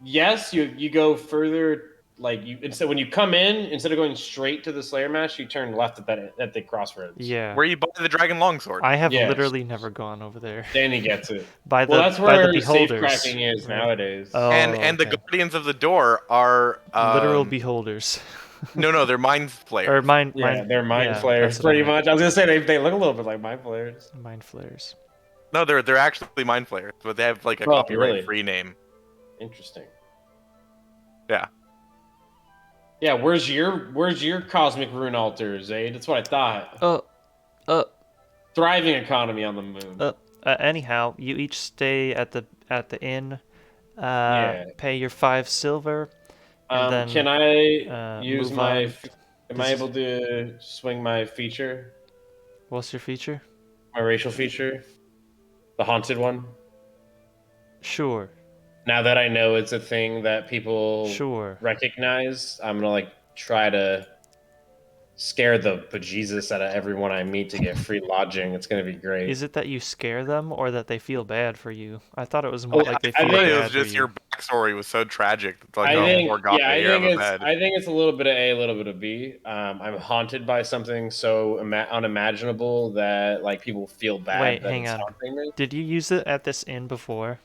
yes, you go further like you instead when you come in, instead of going straight to the Slayer Mash, you turn left at the crossroads. Yeah. Where you buy the dragon longsword. I have Yes. literally never gone over there. Danny gets it. By the Well, that's by the where safe beholders. cracking is right? nowadays. Oh, And the okay. guardians of the door are Literal beholders. no, they're mind flayers. Or mind. Yeah, they're mind yeah, flayers, that's what I pretty meant. much. I was gonna say they look a little bit like mind flayers. Mind flayers. No, they're actually mind flayers, but they have like a Oh, copyright-free name. Interesting. Yeah. Yeah, where's your cosmic rune altar, Zayd? That's what I thought. Thriving economy on the moon. Anyhow, you each stay at the inn. Yeah. Pay your 5 silver. And then, can I use move my? on. Am I able to swing my feature? What's your feature? My racial feature, the haunted one. Sure. Now that I know it's a thing that people Sure. recognize, I'm gonna like try to scare the bejesus out of everyone I meet to get free lodging. It's gonna be great. Is it that you scare them or that they feel bad for you? I thought it was more like they I feel think bad it was for just you. your backstory was so tragic. It's like, I oh, think, poor guy, yeah, I here think on it's the bed. I think it's a little bit of A, a little bit of B. I'm haunted by something so unimaginable that like people feel bad. Wait, that hang it's on. haunting me. Did you use it at this inn before?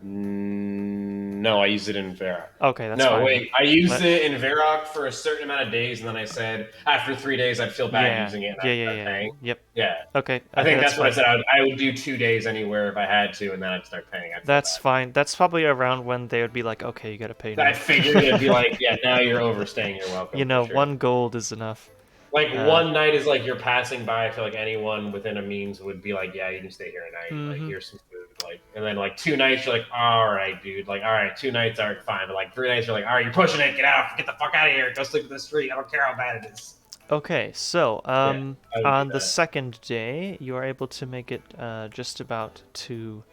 No, I used it in Varrock. Okay, that's No, fine. wait. I used Let- it in Varrock for a certain amount of days, and then I said after 3 days I'd feel bad Yeah, using it. And yeah, I'd yeah, start yeah. paying. Yep. Yeah. Okay. I think that's what I fine. said. I would do 2 days anywhere if I had to, and then I'd start paying. I'd feel That's bad. fine. That's probably around when they would be like, okay, you gotta pay now. I figured it'd be like, yeah, now you're overstaying. You're welcome. You know, for sure. 1 gold is enough. Like one night is like you're passing by. I feel like anyone within a means would be like, yeah, you can stay here a night. Like Mhm. here's some food. Like, and then like 2 nights you're like, all right, dude. Like, all right, 2 nights are fine. But like 3 nights you're like, all right, you're pushing it. Get out. Get the fuck out of here. Go sleep in the street. I don't care how bad it is. Okay, so I would on do the that. second day, you are able to make it just about to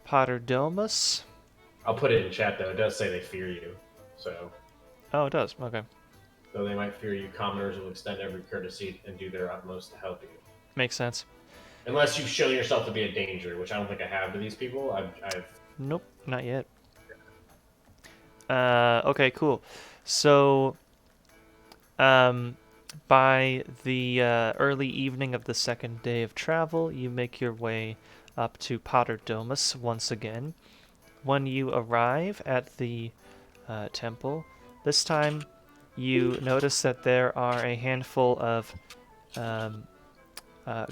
Potterdomus. I'll put it in chat though. It does say they fear you, so Oh, it does. Okay, though they might fear you, commoners will extend every courtesy and do their utmost to help you. makes sense. Unless you show yourself to be a danger, which I don't think I have to these people. I've Nope, not yet. Okay, cool. So, by the early evening of the second day of travel, you make your way up to Potterdomus once again. When you arrive at the temple, this time you notice that there are a handful of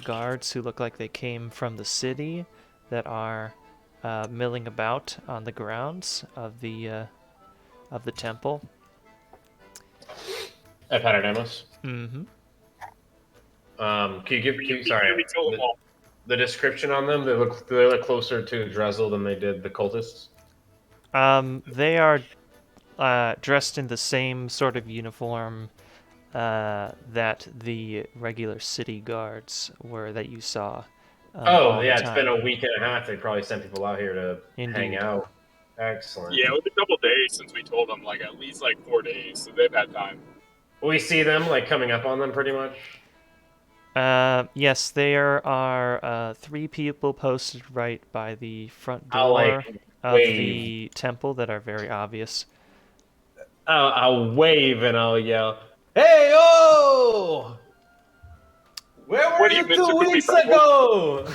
guards who look like they came from the city that are milling about on the grounds of the temple. at Paternomus. Mm-hmm. Can you give? Sorry, We kill them all. the description on them. They look closer to Drezel than they did the cultists. They are dressed in the same sort of uniform that the regular city guards were that you saw. Oh all the yeah, it's time. been a week and a half. They probably sent people out here to hang Indeed. out. Excellent. Yeah, it was a couple days since we told them, like at least like 4 days, so they've had time. We see them like coming up on them pretty much. Yes, there are 3 people posted right by the front door I'll like of wave. the temple that are very obvious. I'll wave and I'll yell, "Hey, oh! Where were What do you you mean 2 to weeks be ago?"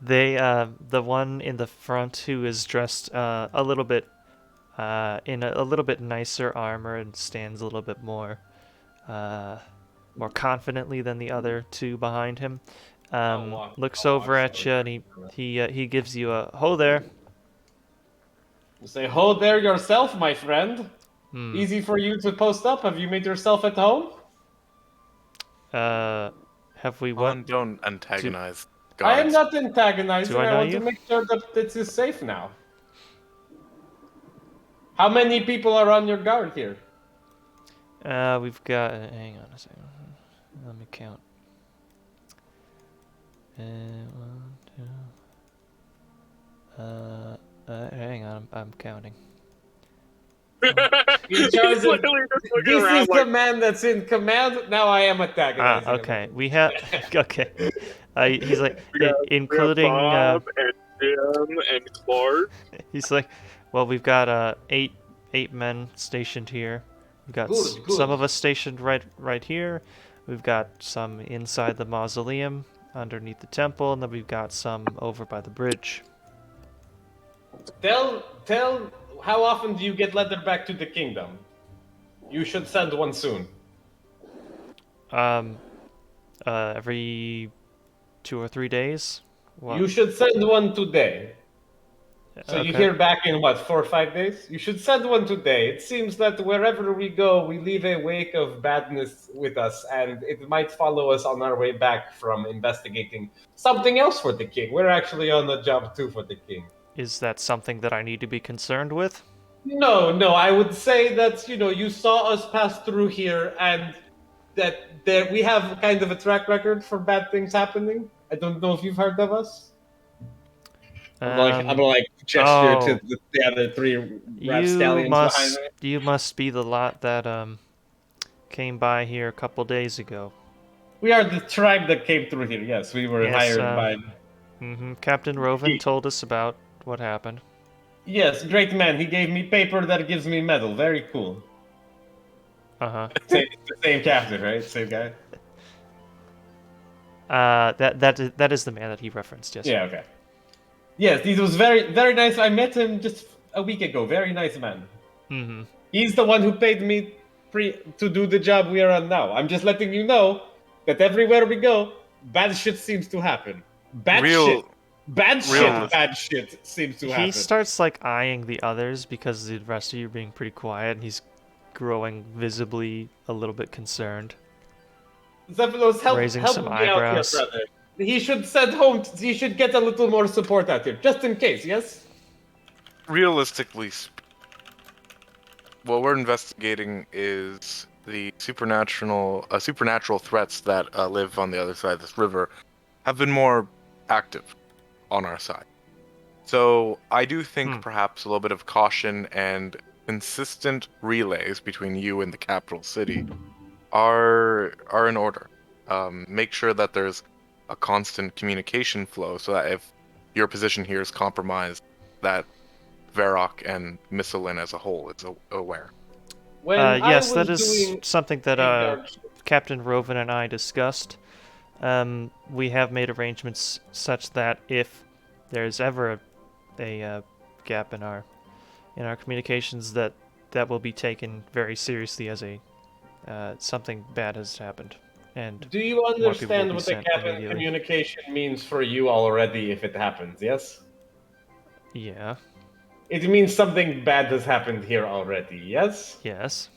The one in the front who is dressed a little bit in a little bit nicer armor and stands a little bit more confidently than the other 2 behind him. Looks I'll over walk at you and he gives you a ho there. You say, "Hold there yourself, my friend. Hmm. Easy for you to post up. Have you made yourself at home?" Have we what? Don't antagonize I am guards. not antagonizing. Do I I know want you? to make sure that it is safe now. How many people are on your guard here? We've got. Hang on a second. Let me count. 1, 2. Hang on, I'm counting. In charge He's of- literally just looking This around is the man that's in command. Now I am antagonizing. him. Okay. We have. Okay. He's like, we have including. Bob and Jim and Clark. He's like, Well, we've got eight men stationed here. We've got Good, some good. of us stationed right here. We've got some inside the mausoleum, underneath the temple, and then we've got some over by the bridge. Tell, how often do you get letter back to the kingdom? You should send one soon. Every 2 or 3 days. What? You should send one today. So you Okay. hear back in what, 4 or 5 days? You should send one today. It seems that wherever we go, we leave a wake of badness with us, and it might follow us on our way back from investigating something else for the king. We're actually on the job too for the king. Is that something that I need to be concerned with? No, I would say that, you saw us pass through here, and that we have kind of a track record for bad things happening. I don't know if you've heard of us. I'm gonna gesture to the other 3 rapscallions behind me. You must be the lot that came by here a couple days ago. We are the tribe that came through here. Yes, we were hired by. Captain Roven told us about what happened. Yes, great man. He gave me paper that gives me medal. Very cool. It's the same captain, right? Same guy. That is the man that he referenced. Yes. Yeah. Okay. Yes, he was very, very nice. I met him just a week ago. Very nice man. Mm-hmm. He's the one who paid me to do the job we are on now. I'm just letting you know that everywhere we go, bad shit seems to happen. Bad shit seems to happen. He starts eyeing the others because the rest of you are being pretty quiet, and he's growing visibly a little bit concerned. Zephylos, raising help some me eyebrows. out here, brother. He should send home. He should get a little more support out here, just in case. Yes. Realistically, what we're investigating is the supernatural threats that live on the other side of this river have been more active on our side. So I do think perhaps a little bit of caution and consistent relays between you and the capital city are in order. Make sure that there's a constant communication flow so that if your position here is compromised, that Varrock and Misselin as a whole is aware. Yes, that is something that Captain Roven and I discussed. We have made arrangements such that if there's ever a gap in our communications, that will be taken very seriously as something bad has happened. And do you understand what the gap in communication means for you already if it happens? Yes. Yeah. It means something bad has happened here already. Yes. Yes.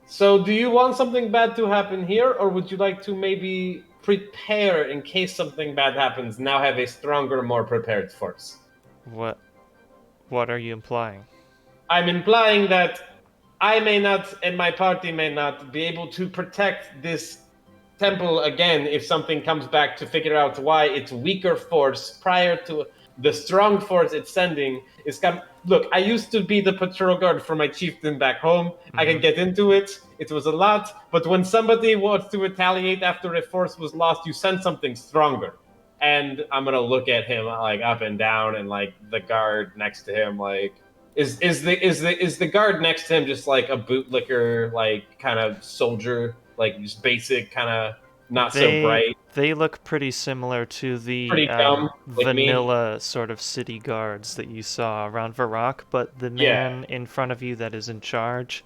So, do you want something bad to happen here, or would you like to maybe prepare in case something bad happens? Now have a stronger, more prepared force. What are you implying? I'm implying that I may not, and my party may not, be able to protect this temple again if something comes back to figure out why its weaker force prior to the strong force it's sending is come. Look, I used to be the patrol guard for my chieftain back home. I can get into it. It was a lot. But when somebody wants to retaliate after a force was lost, you send something stronger. And I'm going to look at him up and down, and the guard next to him, is the guard next to him just a bootlicker, kind of soldier, just basic, kind of not so bright? They look pretty similar to the vanilla sort of city guards that you saw around Varrock, but the man in front of you that is in charge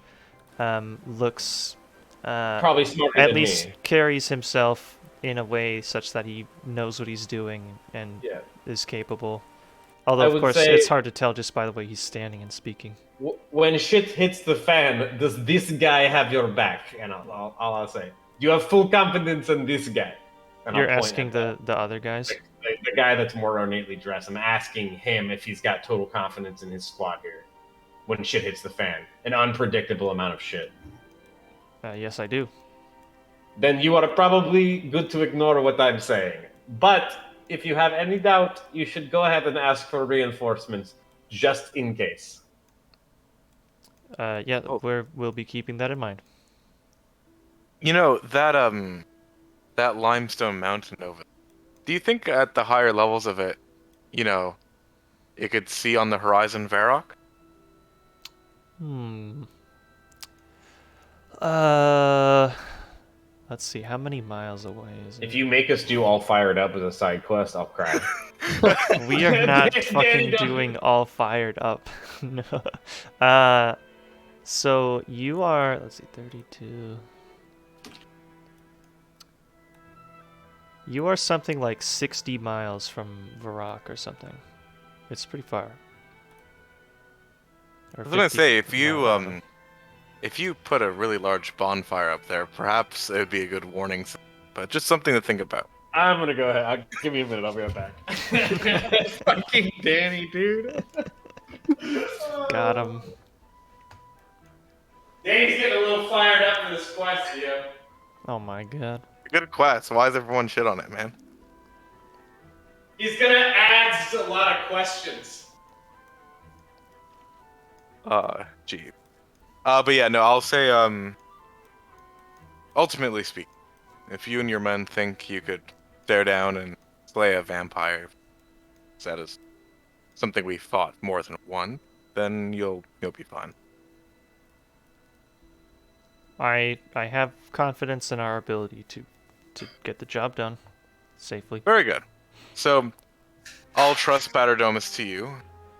looks probably smarter at than least me. Carries himself in a way such that he knows what he's doing and is capable. Although, of course, it's hard to tell just by the way he's standing and speaking. When shit hits the fan, does this guy have your back? And I'll say, you have full confidence in this guy. And you're asking the other guys? The guy that's more ornately dressed. I'm asking him if he's got total confidence in his squad here. When shit hits the fan. An unpredictable amount of shit. Yes, I do. Then you are probably good to ignore what I'm saying. But if you have any doubt, you should go ahead and ask for reinforcements, just in case. We'll be keeping that in mind. You know, that limestone mountain over there, do you think at the higher levels of it, it could see on the horizon Varrock? Let's see. How many miles away is it? If you make us do all fired up as a side quest, I'll cry. We are not Danny fucking doesn't- doing all fired up. No. So you are, let's see, 32. You are something like 60 miles from Varrock or something. It's pretty far. I was gonna 50 say, no, if you put a really large bonfire up there, perhaps it would be a good warning sign. But just something to think about. I'm gonna go ahead. Give me a minute. I'll be right back. Fucking Danny, dude. got him. Danny's getting a little fired up for this quest, yo. Oh my god. Good quest. Why is everyone shit on it, man? He's gonna add a lot of questions. Gee. But yeah, no, I'll say, ultimately speaking, if you and your men think you could stare down and slay a vampire, that is something we fought more than one, then you'll be fine. I have confidence in our ability to get the job done safely. Very good. So, I'll trust Batterdomus to you.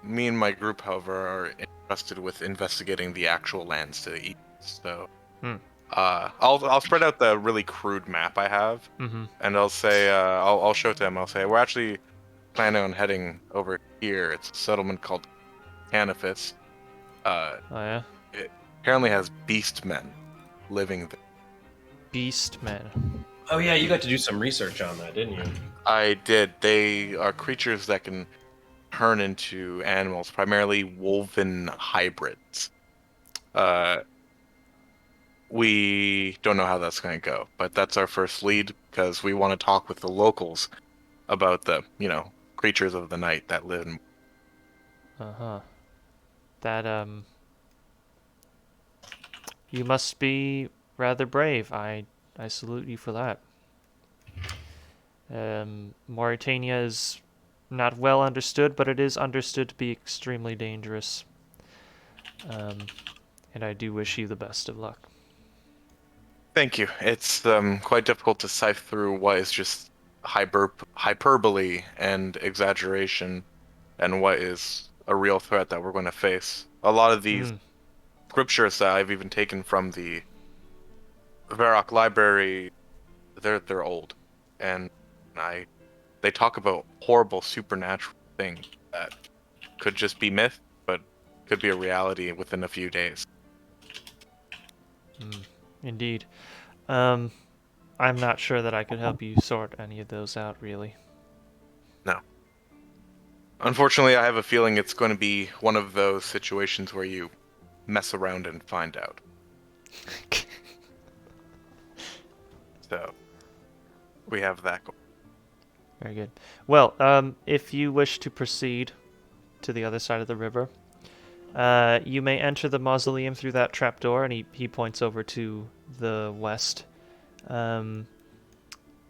Me and my group, however, are entrusted with investigating the actual lands to the east. So, I'll spread out the really crude map I have, and I'll say I'll show it to him. I'll say we're actually planning on heading over here. It's a settlement called Canifis. Oh yeah? It apparently has beast men living there. Beast men. Oh yeah, you got to do some research on that, didn't you? I did. They are creatures that can turn into animals, primarily wolven hybrids. We don't know how that's going to go, but that's our first lead because we want to talk with the locals about the, creatures of the night that live in. That you must be rather brave. I salute you for that. Morytania is not well understood, but it is understood to be extremely dangerous. And I do wish you the best of luck. Thank you. It's quite difficult to sift through what is just hyperbole and exaggeration and what is a real threat that we're going to face. A lot of these scriptures that I've even taken from the Varrock library, they're old, and they talk about horrible supernatural things that could just be myth, but could be a reality within a few days. Indeed. I'm not sure that I could help you sort any of those out, really. No. Unfortunately, I have a feeling it's going to be one of those situations where you mess around and find out. So, we have that going. Very good. Well, if you wish to proceed to the other side of the river, you may enter the mausoleum through that trapdoor, and he points over to the west,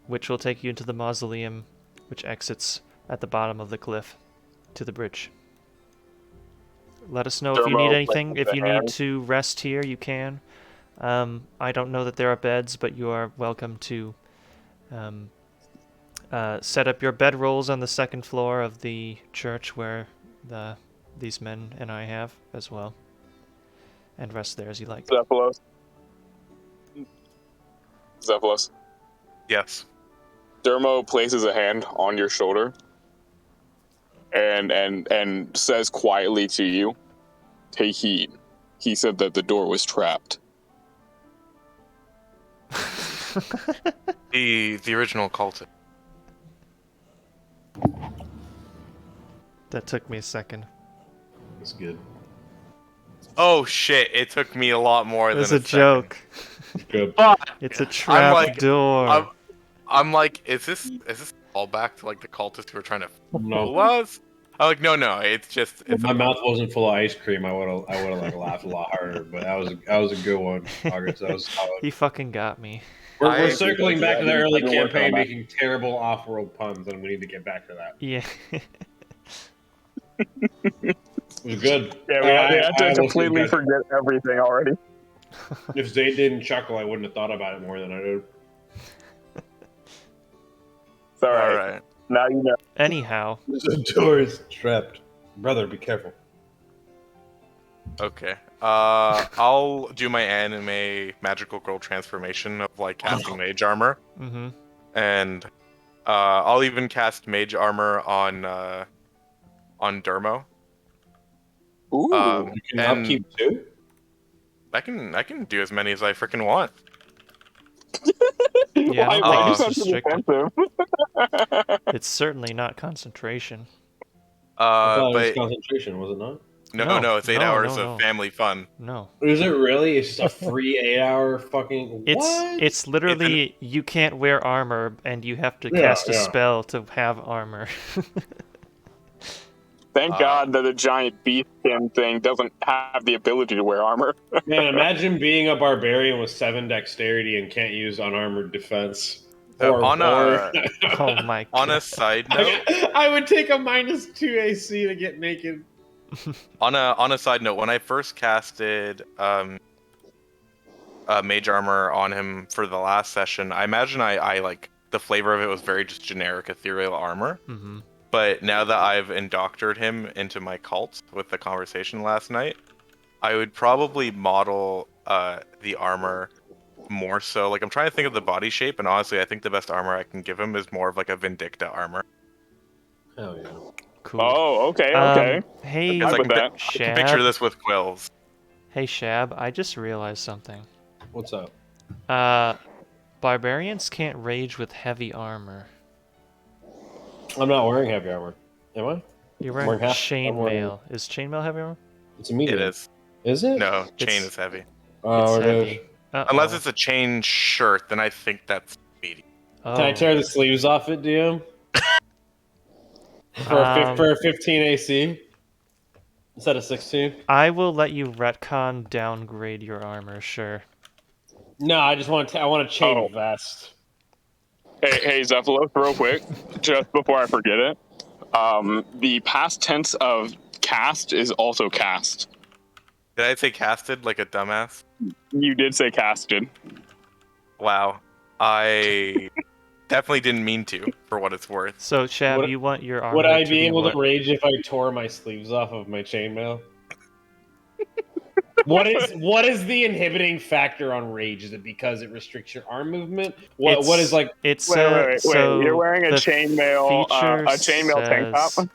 which will take you into the mausoleum, which exits at the bottom of the cliff to the bridge. Let us know if you need anything. If you need to rest here, you can. I don't know that there are beds, but you are welcome to set up your bedrolls on the second floor of the church where these men and I have as well, and rest there as you like. Zephylos. Yes. Dermo places a hand on your shoulder and says quietly to you, "Take heed. He said that the door was trapped." The original cultist. That took me a second. That's good. Oh shit! It took me a lot more than It's a a joke. Good. It's a trap door. I'm like, is this all back to like the cultists who were trying to No. fool us? I'm like, no, it's just. If my mouth wasn't full of ice cream, I would have like laughed a lot harder. But that was a good one, August. That was solid. He fucking got me. We're circling back to the early I've been working campaign, on that. making terrible off-world puns, and we need to get back to that. Yeah. It was good. Yeah, we had to I almost completely got- forget everything already. If Zayd didn't chuckle, I wouldn't have thought about it more than I did. It's all All right. right. Now you know. Anyhow, The door is trapped. Brother, be careful. Okay. I'll do my anime magical girl transformation of like casting mage armor, mm-hmm. and I'll even cast mage armor on Dermo. Ooh. You can And upkeep too? I can do as many as I freaking want. Yeah, I don't Why think is it's that so restricted. defensive? It's certainly not concentration. I thought it was But concentration, was it not? no, it's 8 no, hours no, of no. family fun. No. Is it really? It's just a free 8-hour fucking what? It's literally you can't wear armor and you have to Yeah, cast a yeah. spell to have armor. Thank God that the giant beast skin thing doesn't have the ability to wear armor. Man, imagine being a barbarian with 7 dexterity and can't use unarmored defense. So Or on Oh my a god. side note, I would take a -2 AC to get naked. on a side note, when I first casted mage armor on him for the last session, I imagine I like the flavor of it was very just generic ethereal armor. Mm-hmm. But now that I've indoctored him into my cult with the conversation last night, I would probably model the armor more so. Like I'm trying to think of the body shape, and honestly, I think the best armor I can give him is more of like a Vindicta armor. Hell yeah. Cool. Oh, okay. Hey, Fine I with can, that. I can picture Shab. this with quills. Hey, Shab. I just realized something. What's up? Barbarians can't rage with heavy armor. I'm not wearing heavy armor. Am I? You're I'm wearing wearing half- I'm chainmail. Is chainmail heavy armor? It's a medium. It is. Is it? No, chain It's- is heavy. Oh, it's it heavy. is. Unless it's a chain shirt, then I think that's medium. Oh. Can I tear the sleeves off it, DM? For a 15 AC? Instead of 16? I will let you retcon downgrade your armor, sure. No, I just want to. I want a chain Oh. vest. Hey, Zephylos, real quick, just before I forget it. The past tense of cast is also cast. Did I say casted like a dumbass? You did say casted. Wow. I definitely didn't mean to, for what it's worth. So, Shab, Would- you want your armor Would I to be able what? to rage if I tore my sleeves off of my chainmail? What is the inhibiting factor on rage? Is it because it restricts your arm movement? What is like? It's Wait. so You're wearing a the chainmail, feature tank top. says-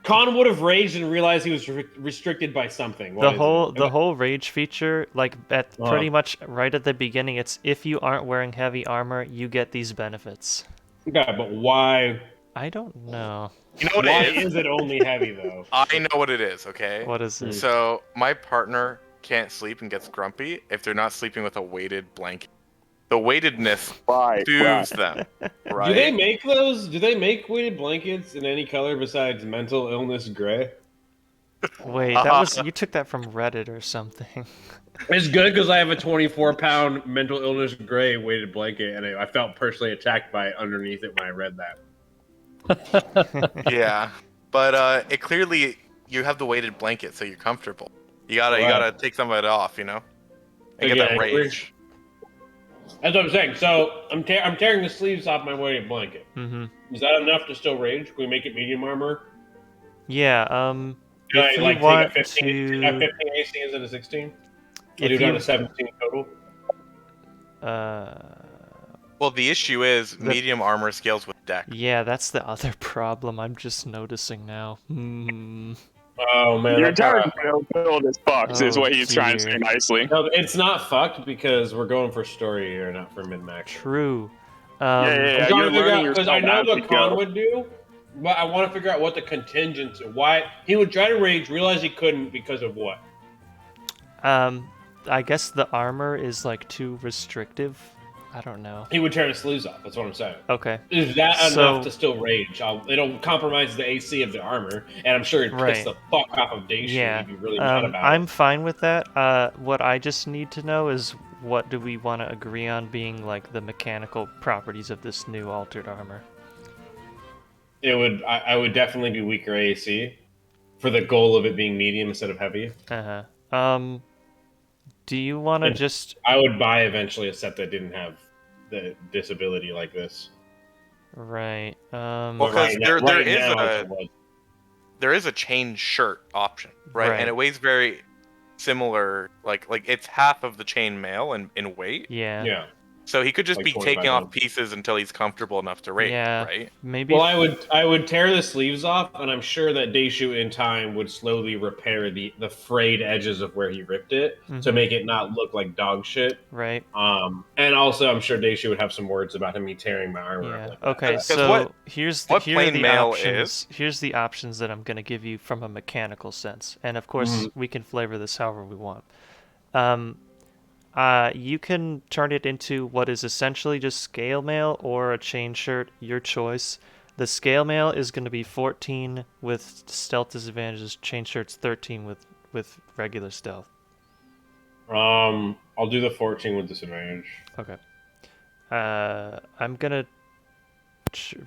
Khan would have raged and realized he was restricted by something. What The is it? whole rage feature, like at Uh-huh. pretty much right at the beginning, it's if you aren't wearing heavy armor, you get these benefits. Okay, but why? I don't know. You know what Why it is? is it only heavy though? I know what it is, okay? What is it? So, my partner can't sleep and gets grumpy if they're not sleeping with a weighted blanket. The weightedness Right. soothes them, right? Do they make those? Do they make weighted blankets in any color besides mental illness gray? Wait, that was you took that from Reddit or something. It's good because I have a 24-pound mental illness gray weighted blanket, and I felt personally attacked by it underneath it when I read that. Yeah, but it clearly you have the weighted blanket, so you're comfortable. You gotta take some of it off, you know, and get Yeah, that I agree. rage. That's what I'm saying. So I'm tearing the sleeves off my weighted blanket. Mm-hmm. Is that enough to still rage? Can we make it medium armor? Yeah. Can If I you like want take a 15? to- 15 AC instead of 16? If Do down you- to 17 total. Well, the issue is The- medium armor scales with deck. Yeah, that's the other problem. I'm just noticing now. Hmm. Oh man, Your that kinda- entire build is fucked, is Oh, what he's trying to say dear. nicely. No, it's not fucked because we're going for story here, not for min max. True. Yeah, I'm you're trying to figure learning out because I yourself know as what you Khan go. would do, but I want to figure out what the contingency. Why he would try to rage, realize he couldn't because of what? I guess the armor is like too restrictive. I don't know. He would tear his sleeves off. That's what I'm saying. Okay. Is that So- enough to still rage? It'll compromise the AC of the armor, and I'm sure it'd piss Right. the fuck off of Daishu. Yeah. He'd be really mad about I'm it. fine with that. What I just need to know is what do we want to agree on being like the mechanical properties of this new altered armor? It would. I would definitely be weaker AC. for the goal of it being medium instead of heavy. Do you want to And just... I would buy eventually a set that didn't have the disability like this. Right. Well, But because right there now, is it was. there is a chain shirt option, right? Right. And it weighs very similar, like it's half of the chain mail in weight. Yeah. Yeah. So he could just Like be 25 taking off pounds. pieces until he's comfortable enough to raid, Yeah. right? Maybe... Well, I would tear the sleeves off, and I'm sure that Daishu in time would slowly repair the frayed edges of where he ripped it to make it not look like dog shit. Right. And also I'm sure Daishu would have some words about me tearing my armor Yeah. up like that. Okay, 'Cause so here are plain the mail options. Here's the options that I'm going to give you from a mechanical sense. And of course, we can flavor this however we want. You can turn it into what is essentially just scale mail or a chain shirt, your choice. The scale mail is going to be 14 with stealth disadvantages, chain shirt's 13 with regular stealth. I'll do the 14 with disadvantage. Okay. I'm going to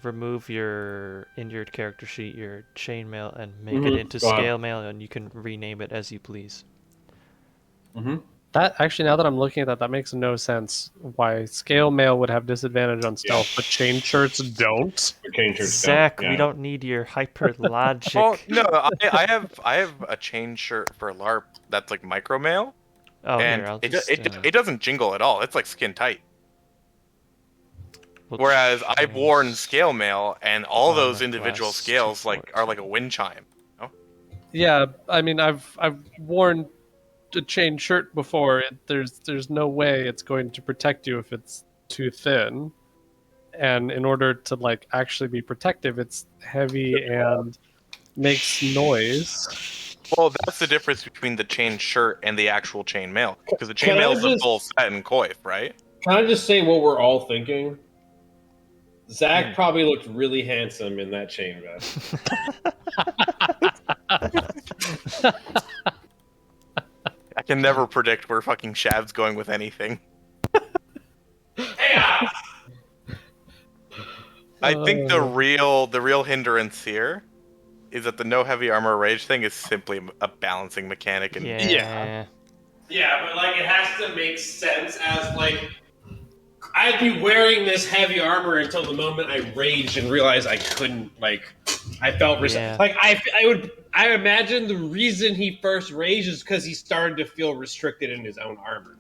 remove your in your character sheet your chainmail and make it into Go ahead. scale mail, and you can rename it as you please. That actually, now that I'm looking at that, that makes no sense. Why scale mail would have disadvantage on stealth, but chain shirts don't? Or chain shirts Zach, don't, yeah. we don't need your hyper logic. Oh no, I have a chain shirt for LARP that's like micro mail, Oh, and here, I'll it just, it doesn't jingle at all. It's like skin tight. we'll Whereas I've change worn scale mail, and all armor those individual class to scales are 14. like a wind chime. Yeah, I mean, I've worn a chain shirt before. There's no way it's going to protect you if it's too thin. And in order to like actually be protective, it's heavy and makes noise. Well, that's the difference between the chain shirt and the actual chain mail, because the chain Can I mail is the just- full set and coif, right? Can I just say what we're all thinking? Zach probably looked really handsome in that chain vest. I can never predict where fucking Shav's going with anything. I think the real hindrance here is that the no heavy armor rage thing is simply a balancing mechanic. And Yeah. Yeah, but like it has to make sense as like I'd be wearing this heavy armor until the moment I raged and realized I couldn't. Like I felt Yeah. like I imagine the reason he first raged is because he started to feel restricted in his own armor,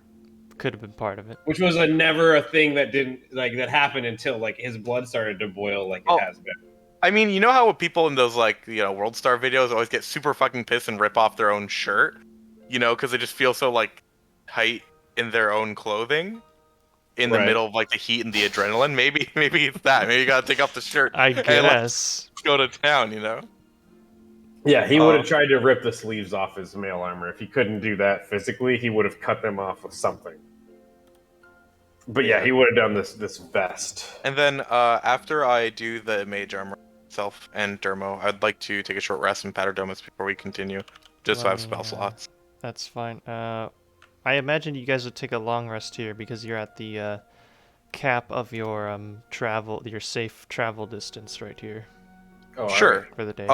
Could have been part of it. which was never a thing that didn't like that happened until like his blood started to boil like it has been. I mean, you know how people in those World Star videos always get super fucking pissed and rip off their own shirt, because they just feel so like tight in their own clothing in the middle of like the heat and the adrenaline. Maybe it's that. Maybe you gotta take off the shirt. I and, like, guess. go to town. Yeah, he would have tried to rip the sleeves off his mail armor. If he couldn't do that physically, he would have cut them off with something. But yeah, he would have done this vest. And then after I do the mage armor itself and dermo, I'd like to take a short rest and Paterdomus before we continue, just so I have spell slots. That's fine. I imagine you guys would take a long rest here because you're at the cap of your your safe travel distance right here Oh, Sure. for the day.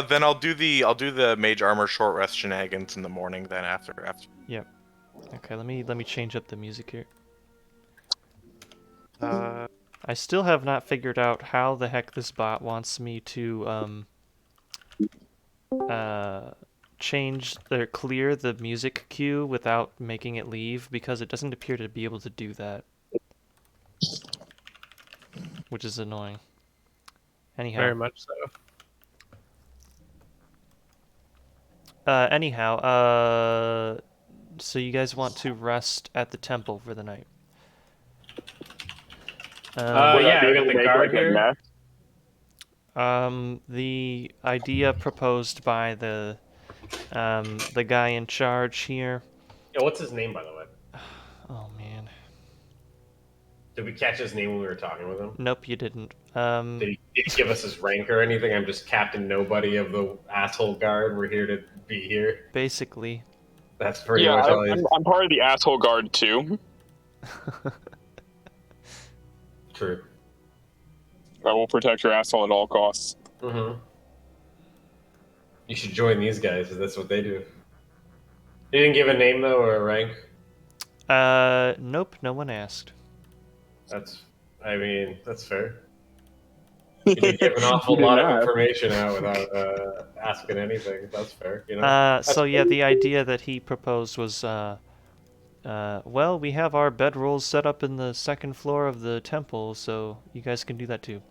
Then I'll do the mage armor short rest shenanigans in the morning. Then after. Yep. Okay, let me change up the music here. I still have not figured out how the heck this bot wants me to change or clear the music cue without making it leave, because it doesn't appear to be able to do that, which is annoying. Anyhow. Very much so. So you guys want to rest at the temple for the night? Yeah, we got the guard here. The idea proposed by the guy in charge here. Yeah, what's his name, by the way? Oh man. Did we catch his name when we were talking with him? Nope, you didn't. Did he give us his rank or anything? I'm just Captain Nobody of the asshole guard. We're here to be here. Basically. That's pretty much all he is. I'm part of the asshole guard too. True. I will protect your asshole at all costs. Mm-hmm. You should join these guys, 'cause that's what they do. They didn't give a name, though, or a rank? Nope, no one asked. That's fair. You did give an awful You did lot of not. information out without asking anything. That's fair, you know? So yeah, the idea that he proposed was, well, we have our bedrolls set up in the second floor of the temple, so you guys can do that too.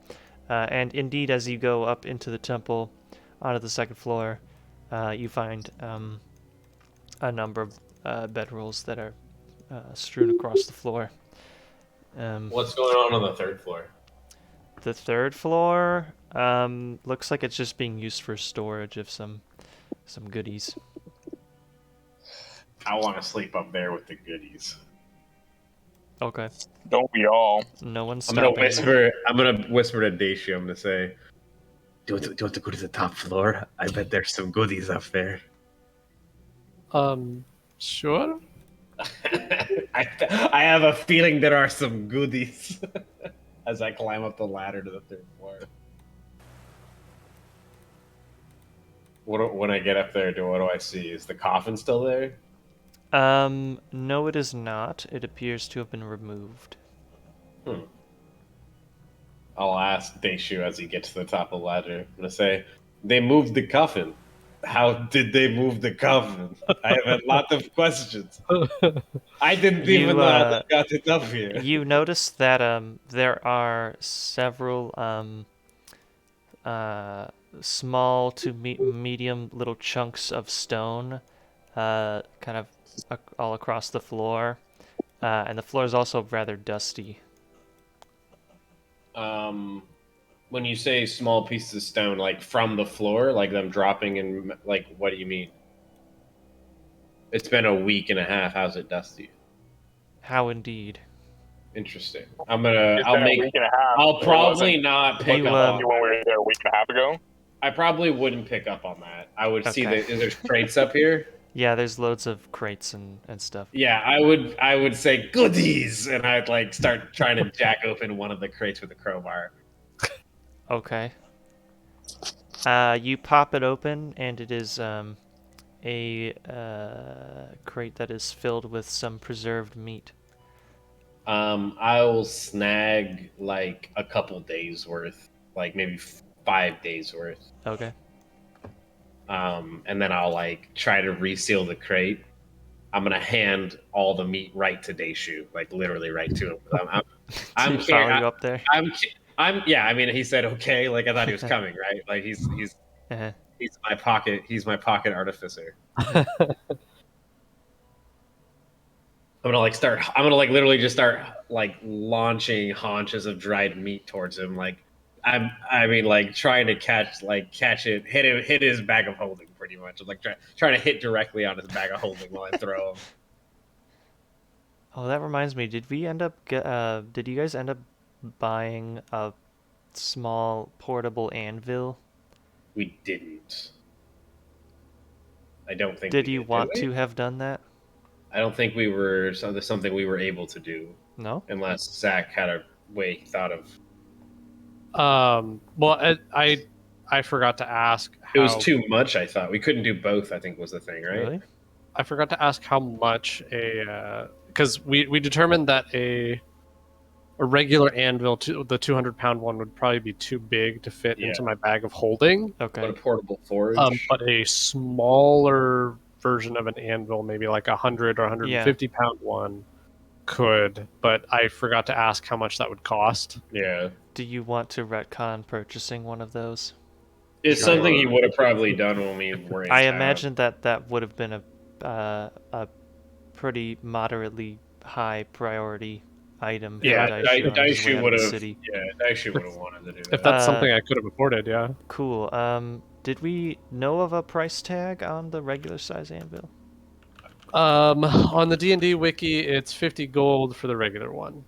And indeed, as you go up into the temple, onto the second floor, you find a number of bedrolls that are strewn across the floor. What's going on the third floor? The third floor looks like it's just being used for storage of some goodies. I want to sleep up there with the goodies. Okay. Don't we all? No one's I'm stopping gonna you. whisper. I'm gonna whisper to Daishu. I'm gonna say, "Do you want to go to the top floor? I bet there's some goodies up there." Sure. I have a feeling there are some goodies. As I climb up the ladder to the third floor. When I get up there, what do I see? Is the coffin still there? No, it is not. It appears to have been removed. I'll ask Daishu as he gets to the top of the ladder. I'm gonna say, "They moved the coffin. How did they move the coffin? I have a lot of questions. I didn't even know how they got it up here." You notice that there are several small to medium little chunks of stone kind of all across the floor, and the floor is also rather dusty. When you say small pieces of stone, like from the floor, like them dropping in, like, what do you mean? It's been a week and a half. How's it dusty? How indeed. Interesting. It's been a week and a half. I'll It probably wasn't not pick You, up on. when we were there a week and a half ago. I probably wouldn't pick up on that. I would see Okay. that there's crates up here. Yeah, there's loads of crates and stuff. Yeah, I would say goodies, and I'd like start trying to jack open one of the crates with a crowbar. Okay. You pop it open, and it is a crate that is filled with some preserved meat. I will snag like a couple days worth, like maybe 5 days worth. Okay. And then I'll like try to reseal the crate. I'm gonna hand all the meat right to Daishu, like literally right to him. I'm To follow you up there. Yeah. I mean, he said okay. Like I thought he was coming, right? Like he's Uh-huh. he's my pocket. He's my pocket artificer. I'm gonna literally just start like launching haunches of dried meat towards him. Like I mean like trying to catch it, hit his bag of holding pretty much. I'm like trying to hit directly on his bag of holding while I throw him. Oh, that reminds me. Did you guys end up buying a small portable anvil? We didn't. I don't think. Did we you did, want did we? to have done that? I don't think we were. So there's something we were able to do, No? unless Zach had a way he thought of. Well, I forgot to ask. It was how- too much. I thought we couldn't do both. I think was the thing, right? Really? I forgot to ask how much because we determined that a regular anvil, the 200-pound one, would probably be too big to fit Yeah. into my bag of holding. But Okay. a portable forge. But a smaller version of an anvil, maybe like 100 or 150-pound one, could. But I forgot to ask how much that would cost. Yeah, Do you want to retcon purchasing one of those? it's something he would have probably done when we were in I town. imagine that would have been a pretty moderately high priority item for Yeah, Daishu on his way Daishu out would of the have. city. Yeah, Daishu would have wanted to do If that. that's something I could have afforded, yeah. Cool. Did we know of a price tag on the regular size anvil? On the D&D wiki, it's 50 gold for the regular one.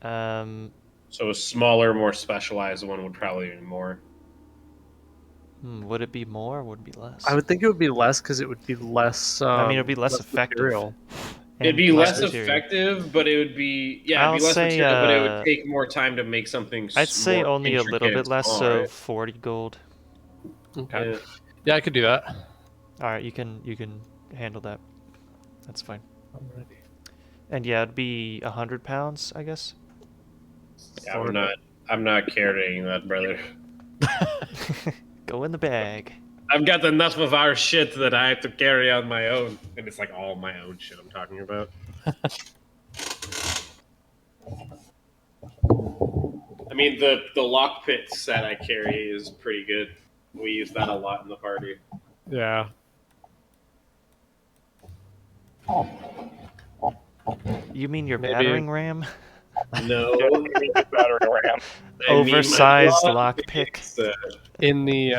So a smaller, more specialized one would probably be more. Would it be more or would it be less? I would think it would be less because it would be less. I mean, it would be less effective. material. and It'd be less material. effective, but it would be it'd I'll be less say, material, but it would take more time to make something. I'd say more only a little intricate bit and less, small, so right? 40 gold. Okay. Yeah, I could do that. All right, you can handle that. That's fine. Alrighty. And yeah, it'd be 100 pounds, I guess. Yeah, I'm not carrying that, brother. Go in the bag. I've got enough of our shit that I have to carry on my own. And it's like all my own shit I'm talking about. I mean, the lockpick set I carry is pretty good. We use that a lot in the party. Yeah. You mean your Maybe- battering ram? No, Battering ram. I mean my Oversized lockpick lockpick. set. In the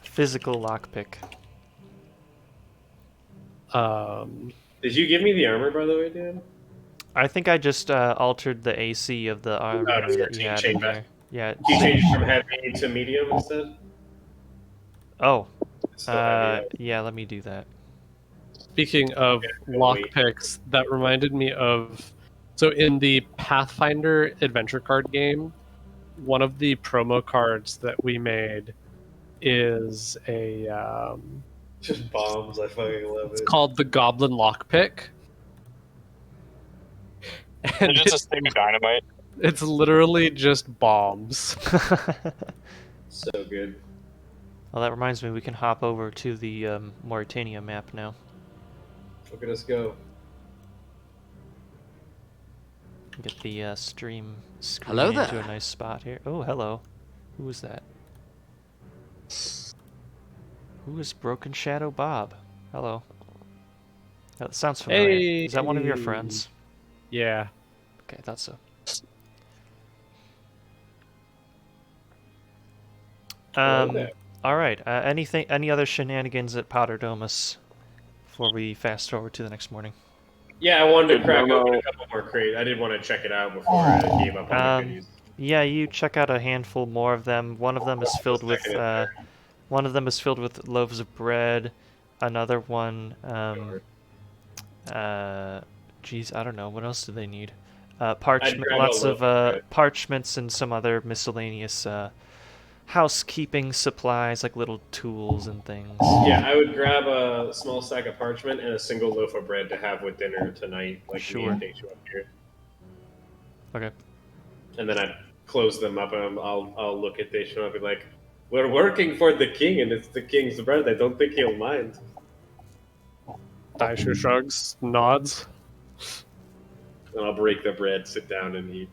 Physical lockpick. Did you give me the armor, by the way, Dan? I think I just altered the AC of the armor Oh, that you had in change that. there. Yeah. You changed from heavy to medium instead? Oh. It's still heavy, though. Yeah. Let me do that. Speaking of lockpicks, that reminded me of. So in the Pathfinder adventure card game, one of the promo cards that we made is a. Just bombs. I fucking love It's it. called the Goblin Lockpick. And It's just a stick of dynamite. it's literally just bombs. So good. Well, that reminds me, we can hop over to the Morytania map now. Look at us go. Get the stream Hello screen into there. a nice spot here. Oh, hello. Who was that? Who is Broken Shadow Bob? Hello. That sounds familiar. Is that one of your Hey. friends? Yeah. Okay, I thought so. there. All right. Any other shenanigans at Potterdomus before we fast forward to the next morning? Yeah, I wanted to Good crack memo. open a couple more crates. I did want to check it out before I gave up on the goodies. Yeah, you check out a handful more of them. One of them is filled with loaves of bread. Another one, geez, I don't know. What else do they need? Parchment, grab a lots loaf of of bread. parchments and some other miscellaneous housekeeping supplies like little tools and things. Yeah, I would grab a small stack of parchment and a single loaf of bread to have with dinner tonight, like Sure. me and Daishu up here. Okay. And then I'd close them up, and I'll look at Daishu and I'll be like, "We're working for the king, and it's the king's bread. I don't think he'll mind." Daishu shrugs, nods. And I'll break the bread, sit down, and eat.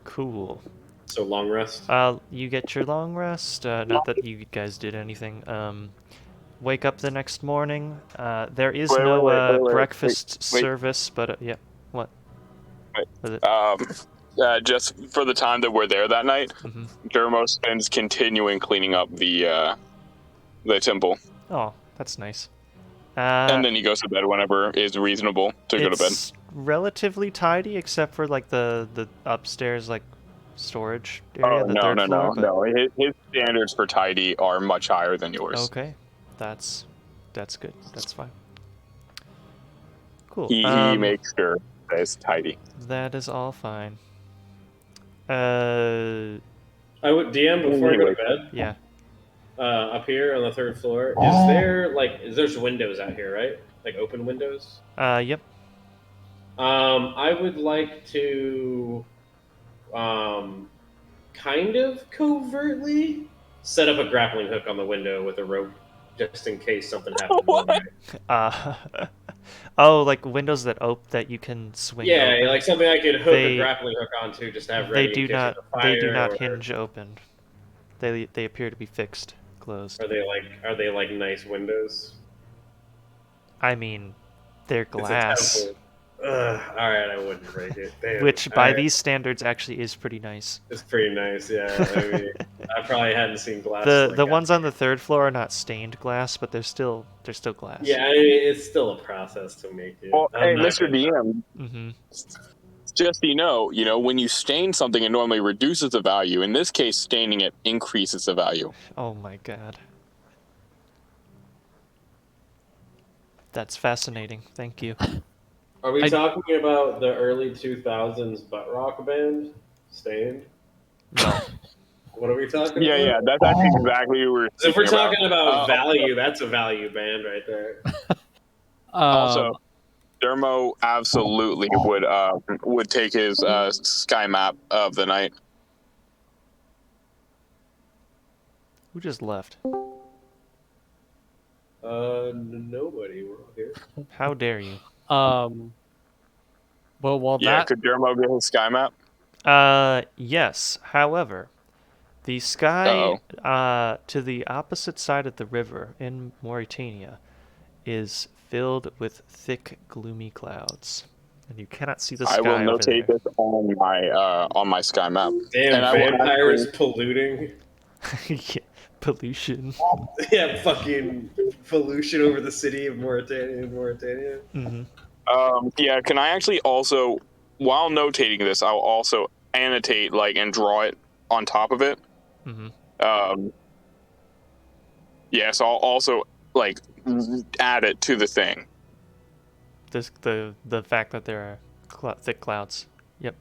Cool. So long rest. You get your long rest. Not that you guys did anything. Wake up the next morning. There is Wait, no wait, breakfast wait. service, but yeah. What? Wait. Was it? Just for the time that we're there that night, Mhm. Dermo spends continuing cleaning up the temple, Oh, that's nice. and then he goes to bed whenever is reasonable to go to bed. It's relatively tidy, except for like the upstairs like storage area, Oh the no, third no, floor. no, no! His standards for tidy are much higher than yours. Okay, that's good. That's fine. Cool. He makes sure that it's tidy. That is all fine. I would DM before I go to bed. Yeah. Up here on the third floor, there's windows out here, right? Like open windows. Yep. I would like to, kind of covertly set up a grappling hook on the window with a rope, just in case something happens. What? Oh, like windows that you can swing. Yeah, open. like something I could hook They- a grappling hook onto, just to have They ready. do in case not. there's a They do fire not or- hinge open. They appear to be fixed, closed. Are they like nice windows? I mean, they're It's a glass, temple. Ugh, all right, I wouldn't break it. Damn. which All by right. these standards actually is pretty nice. It's pretty nice, yeah. I mean, I probably hadn't seen glass. The like the that. ones on the third floor are not stained glass, but they're still glass. Yeah, I mean, it's still a process to make it. Well, I'm hey, not Mr. gonna- DM, Mm-hmm. just so you know, when you stain something, it normally reduces the value. In this case, staining it increases the value. Oh my god. That's fascinating. Thank you. Are we talking about the early 2000s butt rock band, Stained? No. What are we talking about? Yeah, that's actually exactly what we're If we're speaking about. talking about value, that's a value band right there. Also, Dermo absolutely would take his sky map of the night. Who just left? Nobody. We're all here. How dare you? well, while Yeah, could Dermo get his sky map? Yes. However, the sky to the opposite side of the river in Morytania is filled with thick, gloomy clouds, and you cannot see the sky I will over notate there. this on my sky map. Damn, And vampires polluting. Yeah, pollution. Yeah, fucking pollution over the city of Mauritania. Mm-hmm. Yeah, can I actually also, while notating this, I'll also annotate and draw it on top of it. Mm-hmm. Yeah, so I'll also add it to the thing. The fact that there are thick clouds. Yep.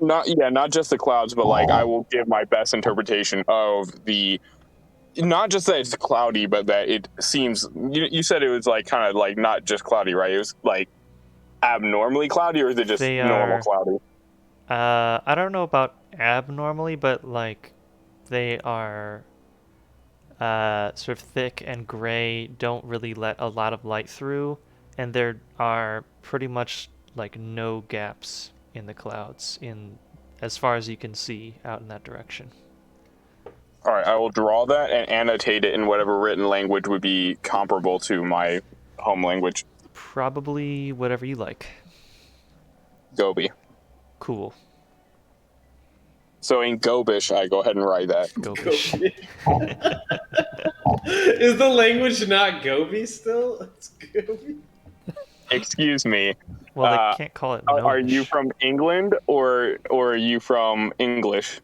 Not just the clouds, but I will give my best interpretation of the. Not just that it's cloudy, but that it seems. You said it was kind of not just cloudy, right? It was abnormally cloudy, or is it just normal cloudy? I don't know about abnormally, but they are sort of thick and gray, don't really let a lot of light through, and there are pretty much no gaps in the clouds as far as you can see out in that direction. All right, I will draw that and annotate it in whatever written language would be comparable to my home language. Probably whatever you like. Gobi. Cool. So in Gobish, I go ahead and write that. Gobish. Is the language not Gobi still? It's Gobi. Excuse me. Well, they can't call it Nobish. Are you from England or are you from English?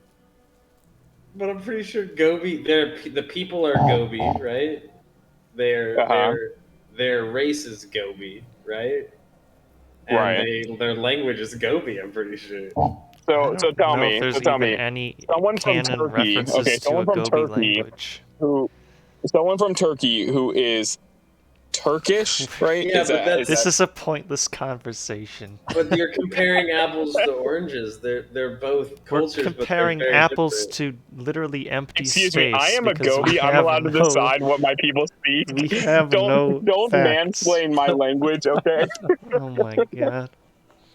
But I'm pretty sure Gobi. The people are Gobi, right? Their race is Gobi, right? And right. Their language is Gobi. I'm pretty sure. So tell me. If there's so tell even me. any Someone canon from Turkey. references to a Gobi language. Someone from Turkey who is Turkish, right? Yeah, this is a pointless conversation. But you're comparing apples to oranges. They're both cultures. We're comparing apples to literally empty space. Excuse me, I am a Gobi. I'm allowed to decide what my people speak. We have don't facts. Mansplain my language, okay? Oh my god.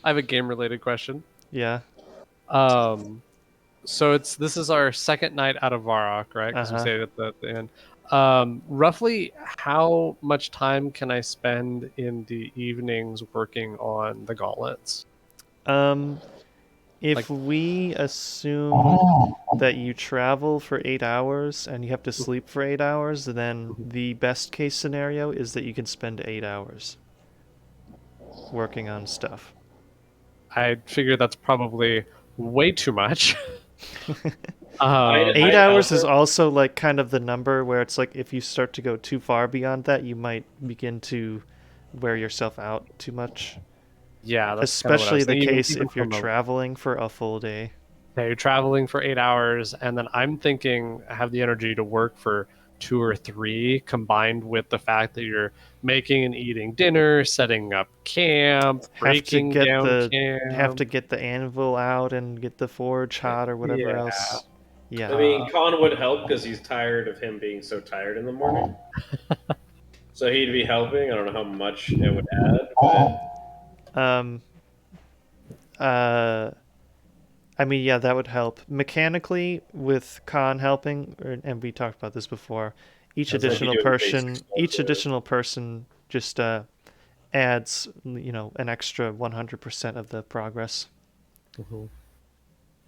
I have a game-related question. Yeah. So this is our second night out of Varrock, right? Because we stayed at the end. Roughly how much time can I spend in the evenings working on the gauntlets? If we assume that you travel for 8 hours and you have to sleep for 8 hours, then the best case scenario is that you can spend 8 hours working on stuff. I figure that's probably way too much. 8 hours is also kind of the number where it's if you start to go too far beyond that, you might begin to wear yourself out too much. Yeah, that's especially the case if you're traveling for a full day. Yeah, you're traveling for 8 hours, and then I'm thinking I have the energy to work for 2 or 3, combined with the fact that you're making and eating dinner, setting up camp, breaking down camp. Have to get the anvil out and get the forge hot or whatever else. Yeah. I mean, Khan would help because he's tired of him being so tired in the morning. So he'd be helping. I don't know how much it would add, but... I mean, yeah, that would help. Mechanically, with Khan helping, and we talked about this before, each additional person just adds, an extra 100% of the progress. Mm-hmm.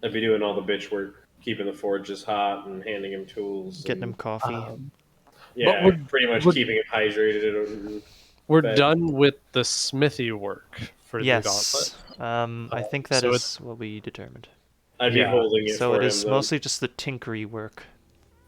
I'd be doing all the bitch work, keeping the forges hot and handing him tools. Getting him coffee. Yeah, we're pretty much keeping him hydrated. We're done with the smithy work for the gauntlet. I think that is what we determined. I'd be holding it so for it is him, mostly just the tinkery work.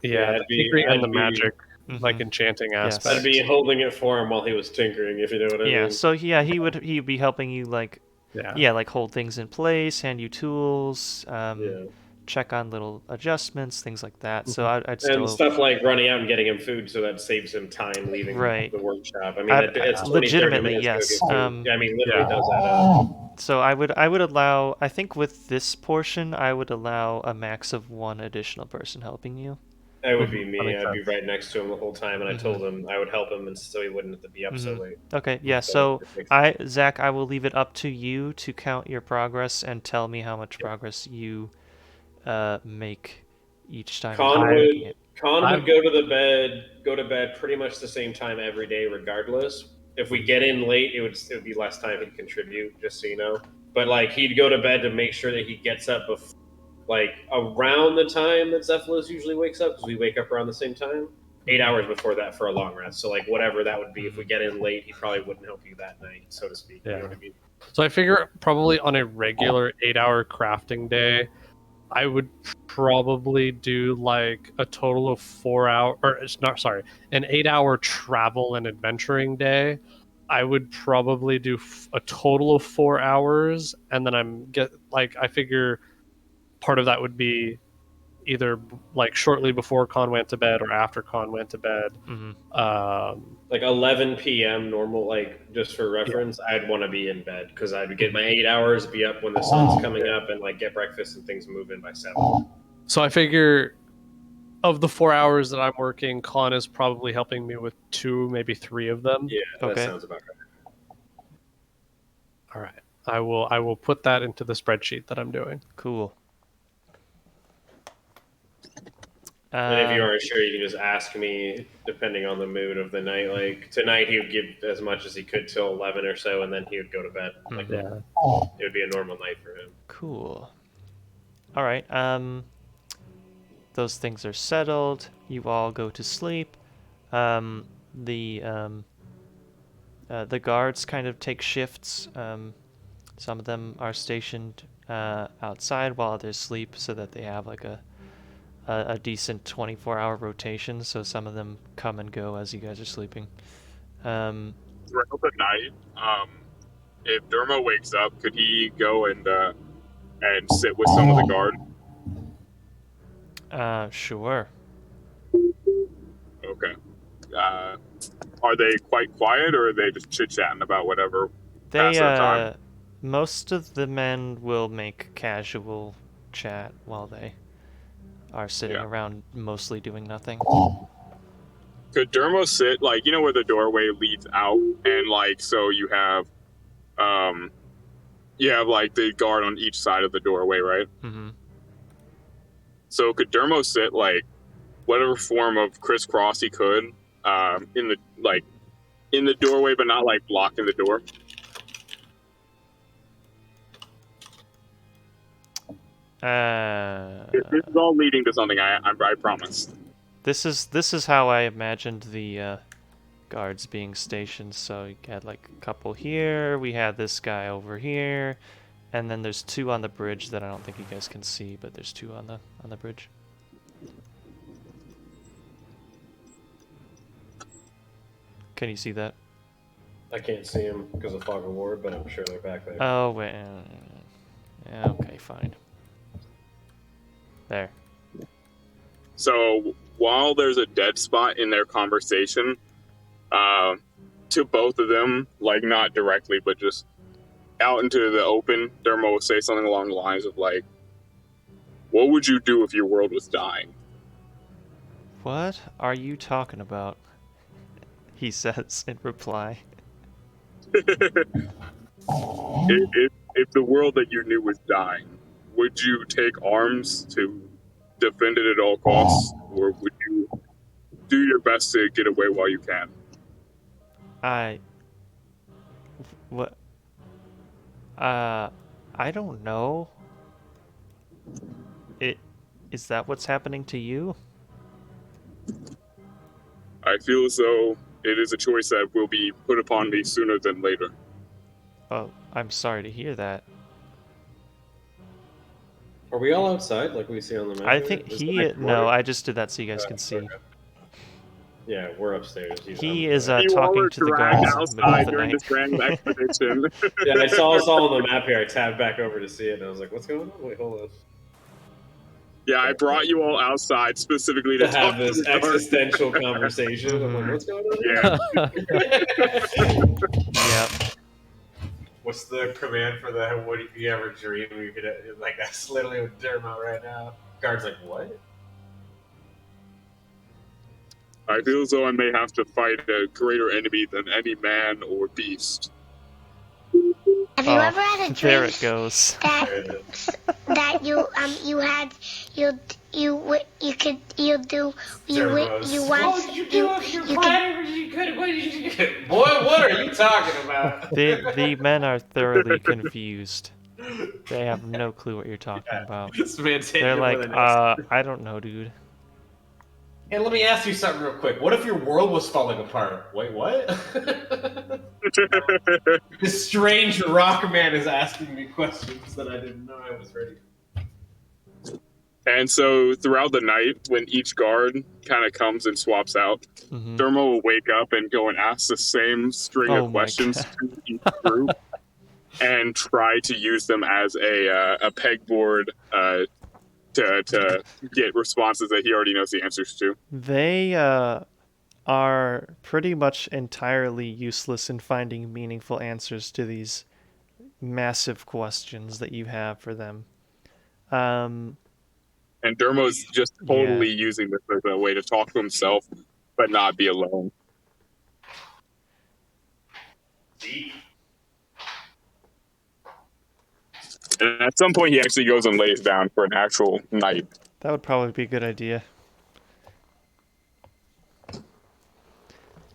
Yeah, the tinkery and the magic. like enchanting Yes. aspect. I'd be holding it for him while he was tinkering, if you know what I Yeah, mean. so he'd be helping you like Yeah. like hold things in place, hand you tools, Yeah. check on little adjustments, things like that. So I'd And still stuff like running out and getting him food, so that saves him time leaving Right. the workshop. I mean, it's 20, 30 legitimately, minutes to yes. go get food. I mean, literally Yeah. does that up. So I would allow, I think with this portion I would allow a max of one additional person helping you. That would be That me. makes I'd be sense. right next to him the whole time, and I told him I would help him, and so he wouldn't have to be up so late. Okay, yeah. So Zach, I will leave it up to you to count your progress and tell me how much progress you make each time. Con you're making it. would go to bed pretty much the same time every day, regardless. If we get in late, it would be less time he'd contribute, just so you know. But like he'd go to bed to make sure that he gets up like around the time that Cephalus usually wakes up, because we wake up around the same time. 8 hours before that for a long rest. So like whatever that would be, if we get in late, he probably wouldn't help you that night, so to speak. You know what I mean? So I figure probably on a regular 8-hour crafting day, I would probably do like a total of 4 hour, or it's not, sorry, an 8-hour travel and adventuring day. I would probably do a total of 4 hours, and then I figure part of that would be either like shortly before Con went to bed or after Con went to bed. Like 11 p.m. normal, like just for reference, I'd want to be in bed because I'd get my 8 hours, be up when the sun's coming up, and like get breakfast and things moving by 7. So I figure of the 4 hours that I'm working, Con is probably helping me with 2, maybe 3 of them. Yeah, that Okay. sounds about right. All right. I will put that into the spreadsheet that I'm doing. Cool. And if you aren't sure, you can just ask me, depending on the mood of the night. Like tonight, he would give as much as he could till 11 or so, and then he would go to bed. Like it would be a normal night for him. Cool. All right. Those things are settled. You all go to sleep. The guards kind of take shifts. Some of them are stationed outside while others sleep, so that they have like a decent 24-hour rotation. So some of them come and go as you guys are sleeping. Throughout the night, if Dermo wakes up, could he go and sit with some of the guard? Sure. Okay. Are they quite quiet, or are they just chit-chatting about whatever? Pass their time? Most of the men will make casual chat while they are sitting around mostly doing nothing. Could Dermo sit, like, you know where the doorway leads out, and like, so you have like the guard on each side of the doorway, right? Mm-hmm. So could Dermo sit like whatever form of crisscross he could in the doorway, but not like blocking the door? This is all leading to something. I promise. This is how I imagined the guards being stationed. So you had like a couple here. We had this guy over here, and then there's 2 on the bridge that I don't think you guys can see, but there's 2 on the bridge. Can you see that? I can't see him because of fog of war, but I'm sure they're back there. Oh wait. Yeah, okay, fine. There. So while there's a dead spot in their conversation, to both of them, like not directly, but just out into the open, Dermo will say something along the lines of like, "What would you do if your world was dying?" What are you talking about? He says in reply. If the world that you knew was dying, would you take arms to defend it at all costs, or would you do your best to get away while you can? What? I don't know. Is that what's happening to you? I feel as though it is a choice that will be put upon me sooner than later. Oh, I'm sorry to hear that. Are we all outside like we see on the map? I think no, I just did that so you guys can see. Okay. Yeah, we're upstairs. He is You all talking were to the dragged guards in the middle outside of the during night. this random expedition. Yeah, I saw us all on the map here. I tabbed back over to see it, and I was like, "What's going on? Wait, hold on." Yeah, I brought you all outside specifically To to have talk this to the guards. existential conversation. I'm like, Mhm. "What's going on?" Yeah. Yep. What's the command for the what if you ever dream you could like that's literally what Dermot right now. Guard's like, what? I feel as though I may have to fight a greater enemy than any man or beast. Have you ever had a dream There it goes. that you had you could you do you Dermot's, you what once would you do if you're you could fighting? You could. What did you do? Boy, what are you talking about? The men are thoroughly confused. They have no clue what you're talking about. This man's hitting They're him like, with an axe. I don't know, dude. Hey, let me ask you something real quick. What if your world was falling apart? Wait, what? This strange rock man is asking me questions that I didn't know I was ready for. And so throughout the night, when each guard kind of comes and swaps out, Mhm. Dermo will wake up and go and ask the same string Oh of my questions God. to each group and try to use them as a pegboard to get responses that he already knows the answers to. They are pretty much entirely useless in finding meaningful answers to these massive questions that you have for them. And Dermo's just totally using this as a way to talk to himself, but not be alone. And at some point, he actually goes and lays down for an actual night. That would probably be a good idea.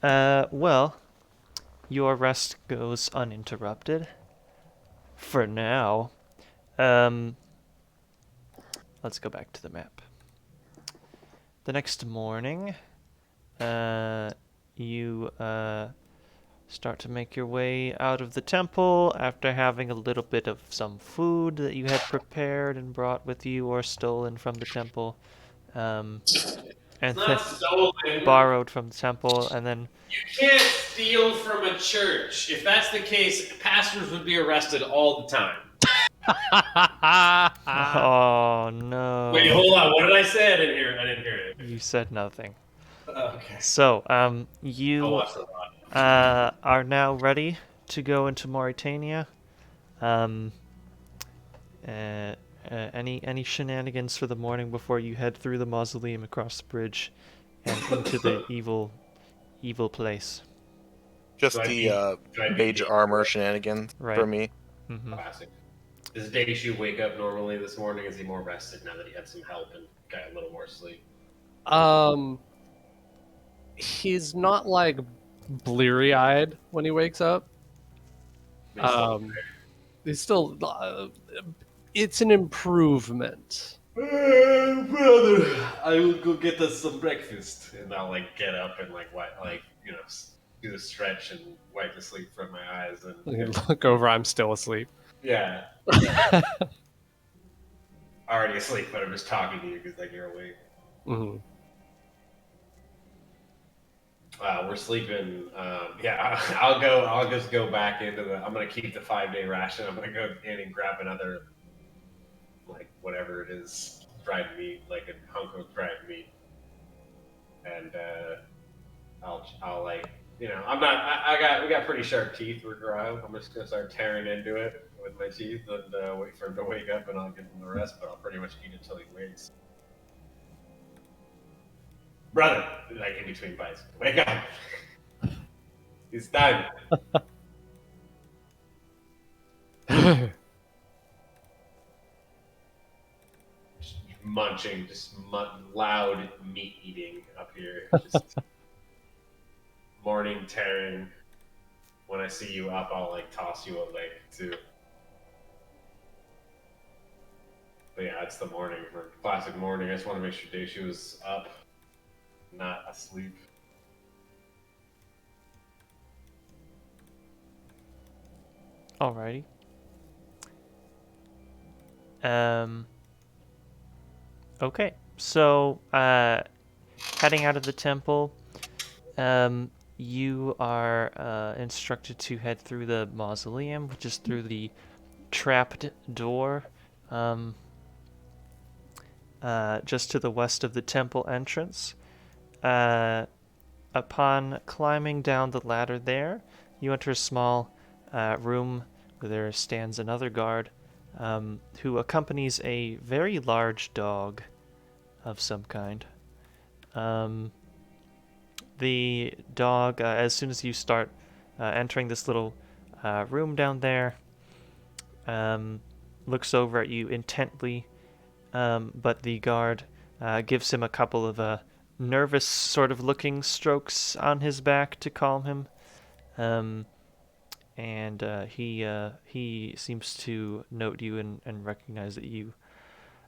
Well, your rest goes uninterrupted. For now. Let's go back to the map. The next morning, you start to make your way out of the temple after having a little bit of some food that you had prepared and brought with you or stolen from the temple. And then borrowed from the temple, and then You can't steal from a church. If that's the case, pastors would be arrested all the time. oh no. Wait, hold on. What did I say? I didn't hear it. You said nothing. Okay. So, I'll you watch the lot. are now ready to go into Morytania. Any shenanigans for the morning before you head through the mausoleum across the bridge and into the evil place? Just Do I the mage armor shenanigans Right. for me. Mm-hmm. Classic. Does Daishu wake up normally this morning? Is he more rested now that he had some help and got a little more sleep? He's not like bleary-eyed when he wakes up. He's still. It's an improvement. Brother, I will go get us some breakfast, and I'll like get up and do the stretch and wipe the sleep from my eyes and Look over. I'm still asleep. yeah. Already asleep, but I'm just talking to you because like you're awake. Mm-hmm. We're sleeping. I'll just go back into the. I'm gonna keep the 5-day ration. I'm gonna go in and grab another, like whatever it is, dried meat, like a hunk of dried meat, and I'll like I'm not. We got pretty sharp teeth. We're dry. I'm just gonna start tearing into it with my teeth and wait for him to wake up, and I'll give him the rest. But I'll pretty much eat until he wakes. Brother, like in between bites, wake up! It's time. Just munching, loud meat eating up here. Just morning tearing. When I see you up, I'll like toss you a leg too. But yeah, it's the morning for classic morning. I just want to make sure Daishu was up. Not asleep. Alrighty. Okay, so heading out of the temple, You are instructed to head through the mausoleum, which is through the trapped door, just to the west of the temple entrance. Upon climbing down the ladder there, you enter a small room where there stands another guard who accompanies a very large dog of some kind. The dog, as soon as you start entering this little room down there, looks over at you intently, but the guard gives him a couple of nervous sort of looking strokes on his back to calm him. And he seems to note you and recognize that you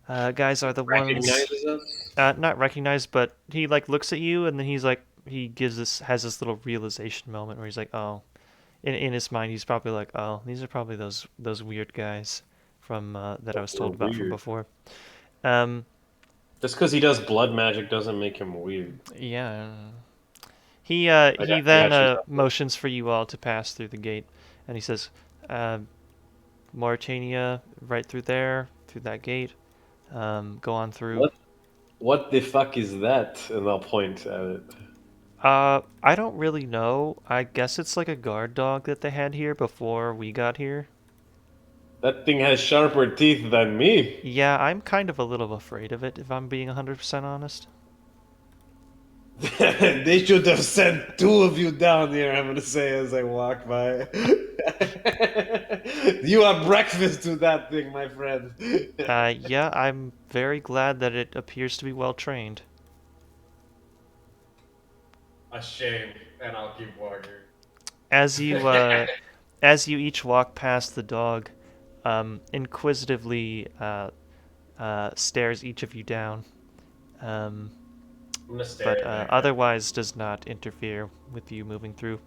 guys are the ones. Recognizes us? Not recognize, but he like looks at you and then he has this little realization moment where he's like, oh, in his mind he's probably like, oh, these are probably those weird guys from that I was told about from before. Just because he does blood magic doesn't make him weird. Yeah. He then motions for you all to pass through the gate, and he says, Morytania, right through there, through that gate. Go on through. What the fuck is that? And I'll point at it. I don't really know. I guess it's like a guard dog that they had here before we got here. That thing has sharper teeth than me. Yeah, I'm kind of a little afraid of it, if I'm being 100% honest. They should have sent two of you down here, I'm gonna say as I walk by. You are breakfast to that thing, my friend. Yeah, I'm very glad that it appears to be well trained. A shame, and I'll keep walking. As you each walk past the dog, inquisitively stares each of you down. I'm gonna stare But at otherwise does not interfere with you moving through.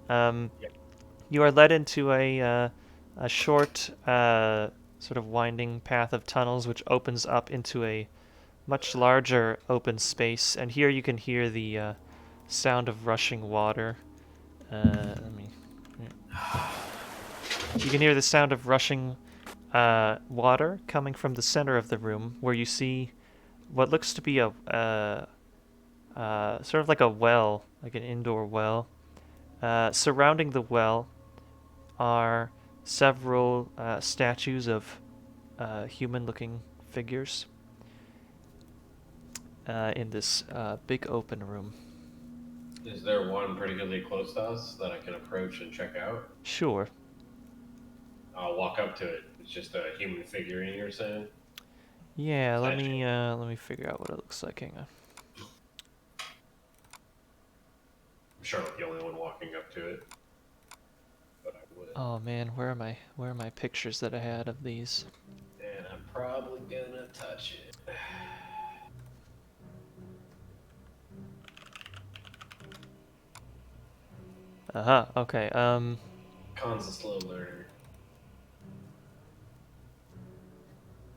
You are led into a short, sort of winding path of tunnels, which opens up into a much larger open space. And here you can hear the sound of rushing water. You can hear the sound of rushing water coming from the center of the room, where you see what looks to be a sort of like a well, like an indoor well. Surrounding the well are several statues of human-looking figures in this big open room. Is there one particularly close to us that I can approach and check out? Sure. I'll walk up to it. It's just a human figurine, you're saying? Yeah, let me figure out what it looks like. Hang on. I'm sure I'm not the only one walking up to it, but I would. Oh man, where are my pictures that I had of these? And I'm probably gonna touch it. Okay. Khan's a slow learner.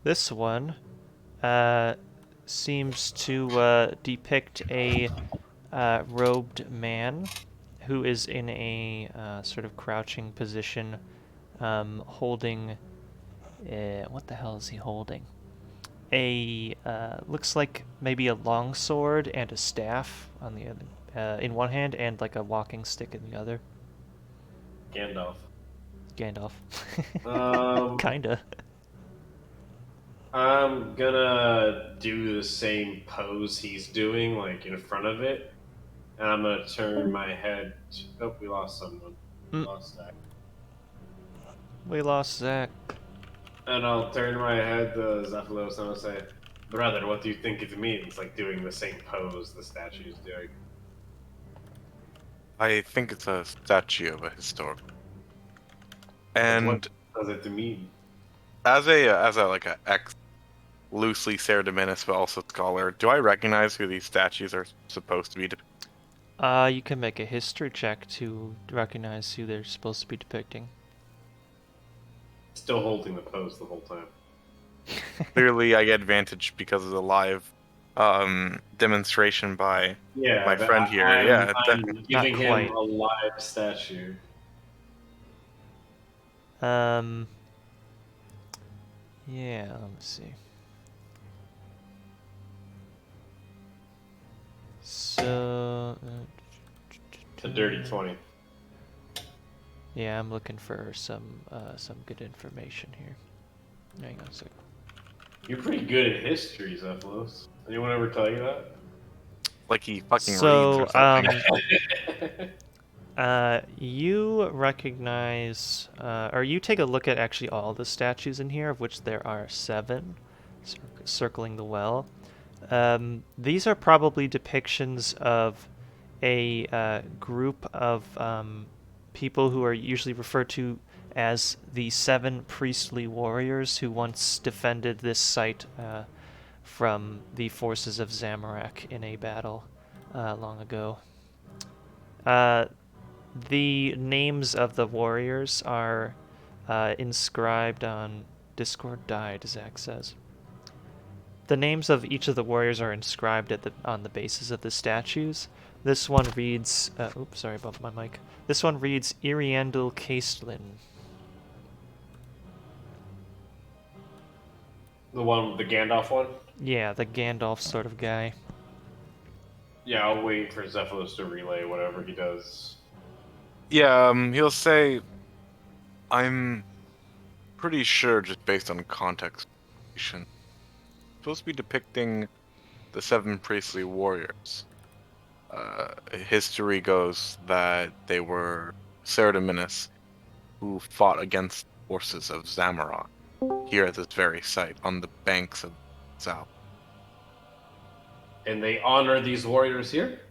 This one seems to depict a robed man who is in a sort of crouching position, holding... what the hell is he holding? Looks like maybe a long sword and a staff on the other, in one hand, and like a walking stick in the other. Gandalf. Kinda. I'm gonna do the same pose he's doing, like in front of it. And I'm gonna turn my head. Oh, we lost someone. Lost Zach. We lost Zach. And I'll turn my head to Zephylos and I'll say, "Brother, what do you think it means, like doing the same pose the statue's doing?" I think it's a statue of a historic. And what does it mean? as a like a ex loosely Saradominus but also scholar, do I recognize who these statues are supposed to be depicting? You can make a history check to recognize who they're supposed to be depicting. Still holding the pose the whole time. Clearly I get advantage because of the live demonstration by Yeah, my but friend here. I'm, Yeah, I'm giving him quite. a live statue. Yeah, let me see. So, It's a dirty 20. yeah, I'm looking for some good information here. Hang on a sec. You're pretty good at history, Zephylos. Anyone ever tell you that? like he fucking So, reads or something. you recognize, or you take a look at actually all the statues in here, of which there are 7, circling the well. These are probably depictions of a group of people who are usually referred to as the 7 priestly warriors who once defended this site from the forces of Zamorak in a battle long ago. The names of the warriors are inscribed on Discord died, Zach says. The names of each of the warriors are inscribed on the bases of the statues. This one reads... oops, sorry about my mic. This one reads Iriandel Caistlin. The one with the Gandalf one? Yeah, the Gandalf sort of guy. Yeah, I'll wait for Zephylos to relay whatever he does. Yeah, he'll say, I'm pretty sure, just based on context, supposed to be depicting the 7 priestly warriors. History goes that they were Cerdominus who fought against the forces of Zamorak here at this very site on the banks of the south. And they honor these warriors here?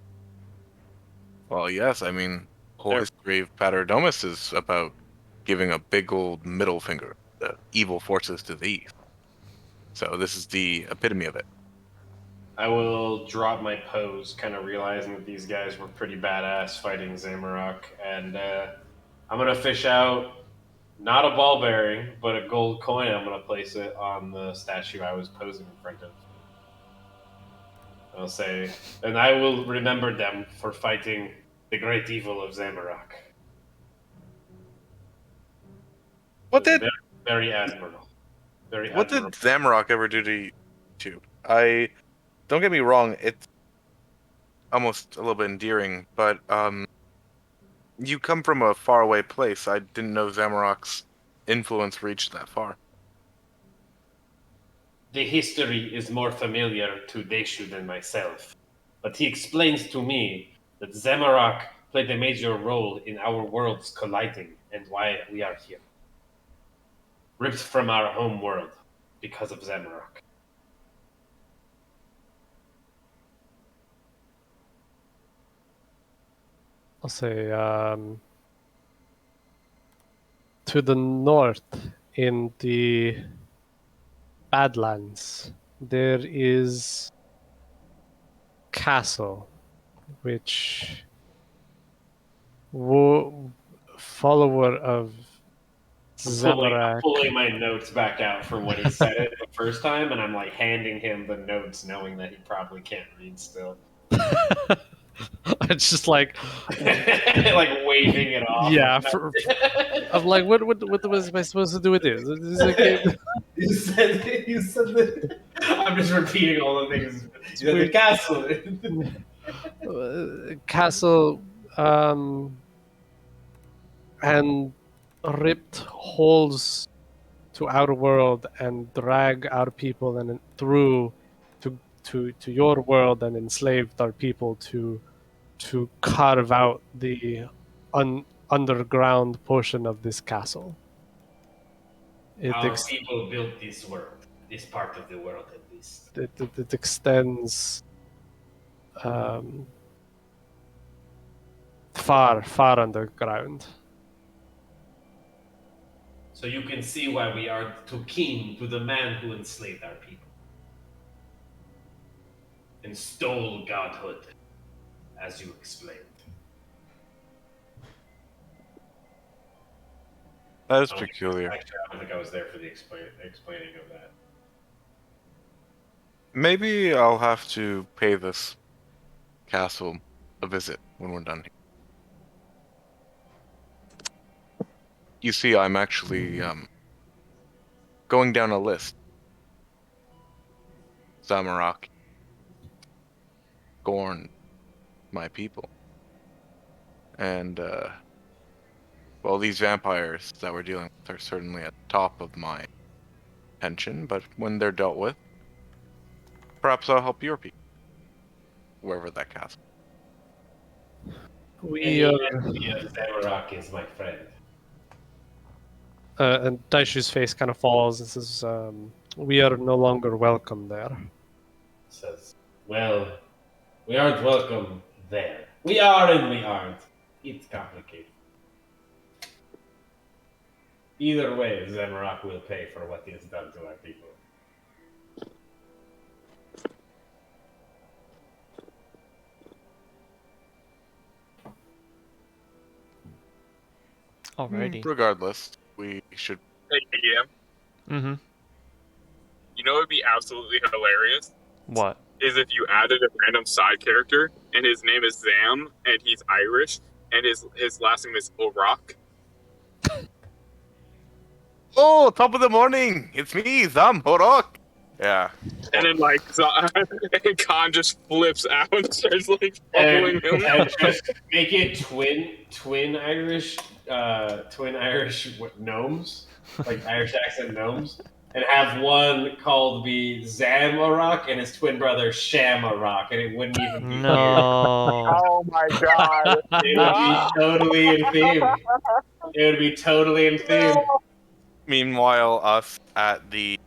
Well, yes, I mean, the whole history of Paterdomus is about giving a big old middle finger to the evil forces to the east. So this is the epitome of it. I will drop my pose, kind of realizing that these guys were pretty badass fighting Zamorak, and I'm gonna fish out not a ball bearing, but a gold coin. I'm gonna place it on the statue I was posing in front of. I'll say, and I will remember them for fighting the great evil of Zamorak. What did Very, very admirable. Very what admirable. did Zamorak ever do to you? I don't get me wrong, it's almost a little bit endearing, but you come from a faraway place. I didn't know Zamorak's influence reached that far. The history is more familiar to Deshu than myself, but he explains to me that Zamorak played a major role in our worlds colliding and why we are here. Ripped from our home world because of Zamorak. I'll say to the north in the Badlands, there is castle, which follower of I'm Zamorak. pulling my notes back out from when he said it the first time, and I'm like handing him the notes, knowing that he probably can't read still. It's just like like waving it off. yeah. I'm like, what was I supposed to do with this? This is a game. You said that. I'm just repeating all the things. You said the castle. Castle, and ripped holes to our world and drag our people and through to your world and enslaved our people to carve out the underground portion of this castle. Our people built this world, this part of the world at least. It extends far underground. So you can see why we are too keen to the man who enslaved our people and stole godhood, as you explained. That is peculiar. Actually, I don't think I was there for the explaining of that. Maybe I'll have to pay this castle a visit when we're done here. You see, I'm actually going down a list. Zamorak, Gorn, my people. And, well, these vampires that we're dealing with are certainly at the top of my attention, but when they're dealt with, perhaps I'll help your people. Wherever that castle. We Zamorak is my friend. and Daishu's face kind of falls and says, "We are no longer welcome there." Says, well, we aren't welcome there. We are and we aren't. It's complicated. Either way, Zamorak will pay for what he has done to our people. Alrighty. Regardless, we should. Hey, DM. Mm-hmm. You know what would be absolutely hilarious? What? Is if you added a random side character, and his name is Zam, and he's Irish, and his last name is O'Rock. Oh, top of the morning! It's me, Zam Horok! Yeah. And then, like, and Khan just flips out and starts, like, following him. And just make it twin Irish gnomes, like Irish accent gnomes, and have one called be Zamorak and his twin brother Shamrock, and it wouldn't even be No. Oh my god. It would be totally in theme. It would be totally in theme. Meanwhile, us at the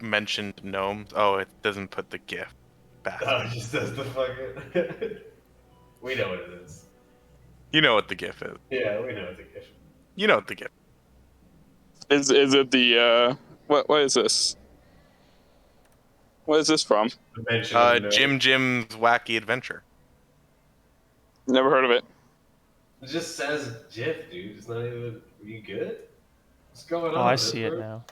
mentioned gnomes. Oh, it doesn't put the GIF back. Oh, it just does the fucking. We know what it is. You know what the GIF is. Yeah, we know what the gift. You know what the GIF Is it the, what is this? What is this from? Jim's Wacky Adventure. Never heard of it. It just says GIF, dude. It's not even. Are you good? What's going on? Oh, I see it now.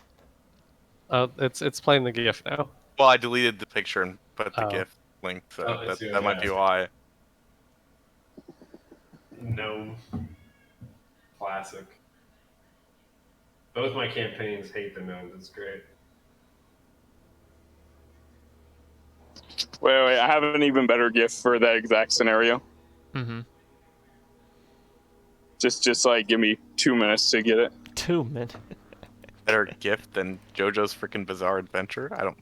It's playing the GIF now. Well, I deleted the picture and put the Oh. GIF link, so Oh, that might be why. No. Classic. Both my campaigns hate the gnomes. It's great. Wait, I have an even better GIF for that exact scenario. Mm-hmm. Just like, give me 2 minutes to get it. 2 minutes. Better GIF than JoJo's freaking Bizarre Adventure? I don't.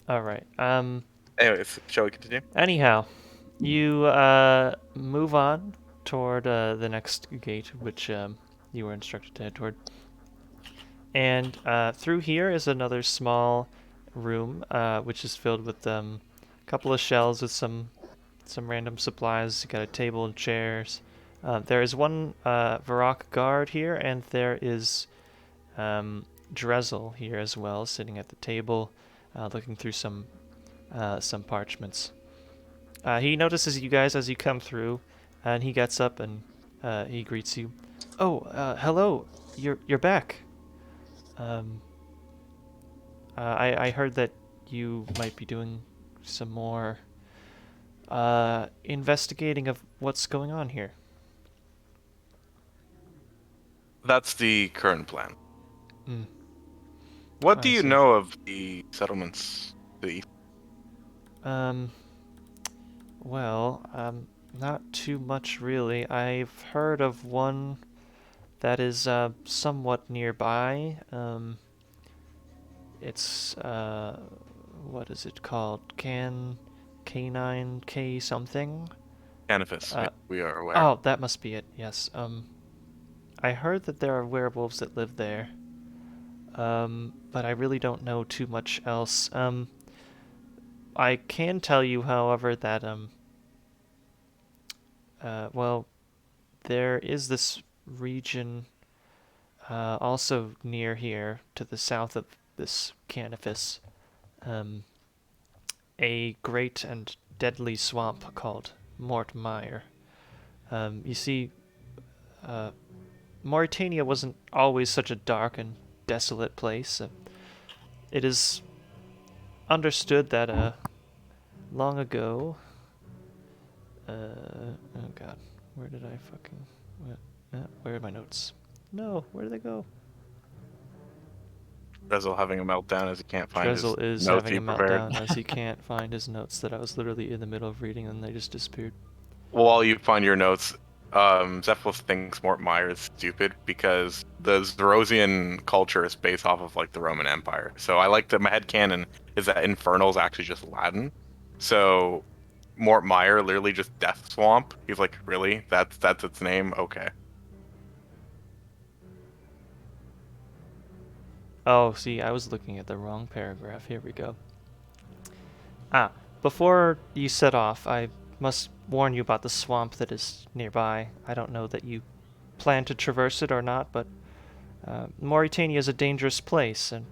Alright. Anyways, shall we continue? Anyhow, you move on toward the next gate, which you were instructed to head toward. And through here is another small room, which is filled with a couple of shelves with some random supplies. You got a table and chairs. There is one Varrock guard here, and there is Drezel here as well, sitting at the table, looking through some parchments. He notices you guys as you come through, and he gets up and he greets you. Oh, hello. You're back. I heard that you might be doing some more investigating of what's going on here. That's the current plan. Mm. What do I you see. know of the settlements? Well, not too much really. I've heard of one that is somewhat nearby. It's what is it called? Canine K something? Canifis, we are aware. Oh, that must be it. Yes. I heard that there are werewolves that live there. But I really don't know too much else. I can tell you, however, that well, there is this region also near here to the south of this Canifis, a great and deadly swamp called Morytania. You see, Morytania wasn't always such a dark and desolate place. It is understood that long ago. Oh god, where did I fucking? Where are my notes? No, where did they go? Drezel having a meltdown as he can't find his Drezel is notes having he a prepared. meltdown as he can't find his notes that I was literally in the middle of reading and they just disappeared. Well, while you find your notes, Zephylos thinks Mort Meyer is stupid because the Zerosian culture is based off of like the Roman Empire. So I like that my headcanon is that Infernal is actually just Latin. So Mort Meyer literally just Death Swamp. He's like, really? That's its name? Okay. Oh, see, I was looking at the wrong paragraph. Here we go. Before you set off, I must warn you about the swamp that is nearby. I don't know that you plan to traverse it or not, but Morytania is a dangerous place, and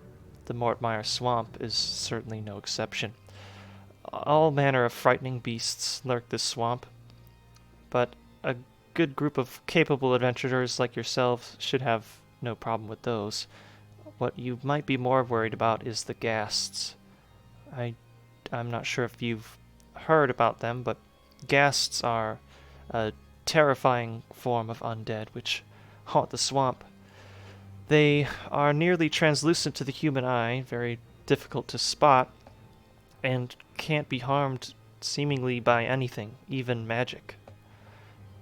the Mortmire Swamp is certainly no exception. All manner of frightening beasts lurk this swamp, but a good group of capable adventurers like yourselves should have no problem with those. What you might be more worried about is the ghasts. I'm not sure if you've heard about them, but ghasts are a terrifying form of undead which haunt the swamp. They are nearly translucent to the human eye, very difficult to spot, and can't be harmed seemingly by anything, even magic.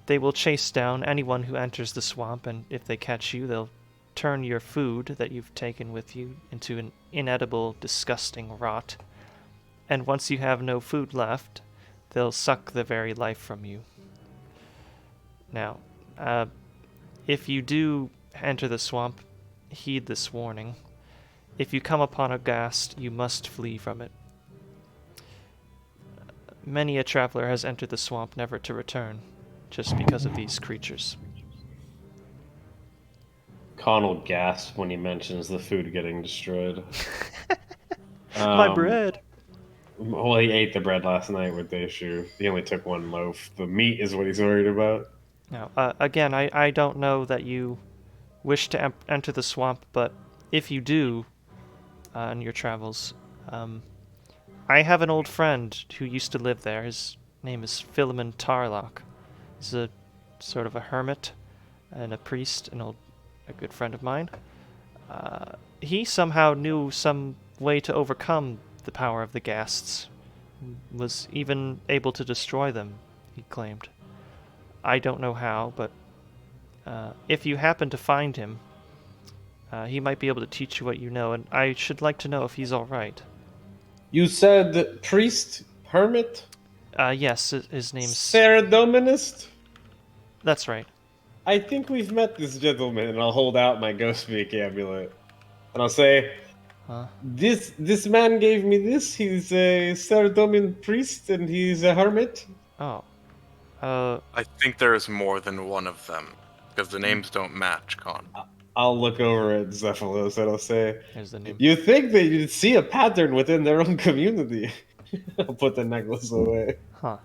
They will chase down anyone who enters the swamp, and if they catch you, they'll turn your food that you've taken with you into an inedible, disgusting rot. And once you have no food left, they'll suck the very life from you. Now, if you do enter the swamp, heed this warning. If you come upon a ghast, you must flee from it. Many a traveler has entered the swamp never to return, just because of these creatures. Connell gasps when he mentions the food getting destroyed. My bread! Well, he ate the bread last night with Daishu. He only took one loaf. The meat is what he's worried about. Now, again, I don't know that you wish to enter the swamp, but if you do, on your travels, I have an old friend who used to live there. His name is Philemon Tarlock. He's a sort of a hermit and a priest, a good friend of mine. He somehow knew some way to overcome the power of the ghasts, was even able to destroy them, he claimed. I don't know how, but if you happen to find him, he might be able to teach you what you know, and I should like to know if he's alright. You said priest, hermit? Yes, his name's... Saradominist? That's right. I think we've met this gentleman, and I'll hold out my ghost speak amulet. And I'll say, this man gave me this. He's a Saradomin priest, and he's a hermit. Oh. I think there is more than one of them, because the names don't match, Con. I'll look over at Zephylos and I'll say, Here's the name. you think that you'd see a pattern within their own community. I'll put the necklace away. Huh.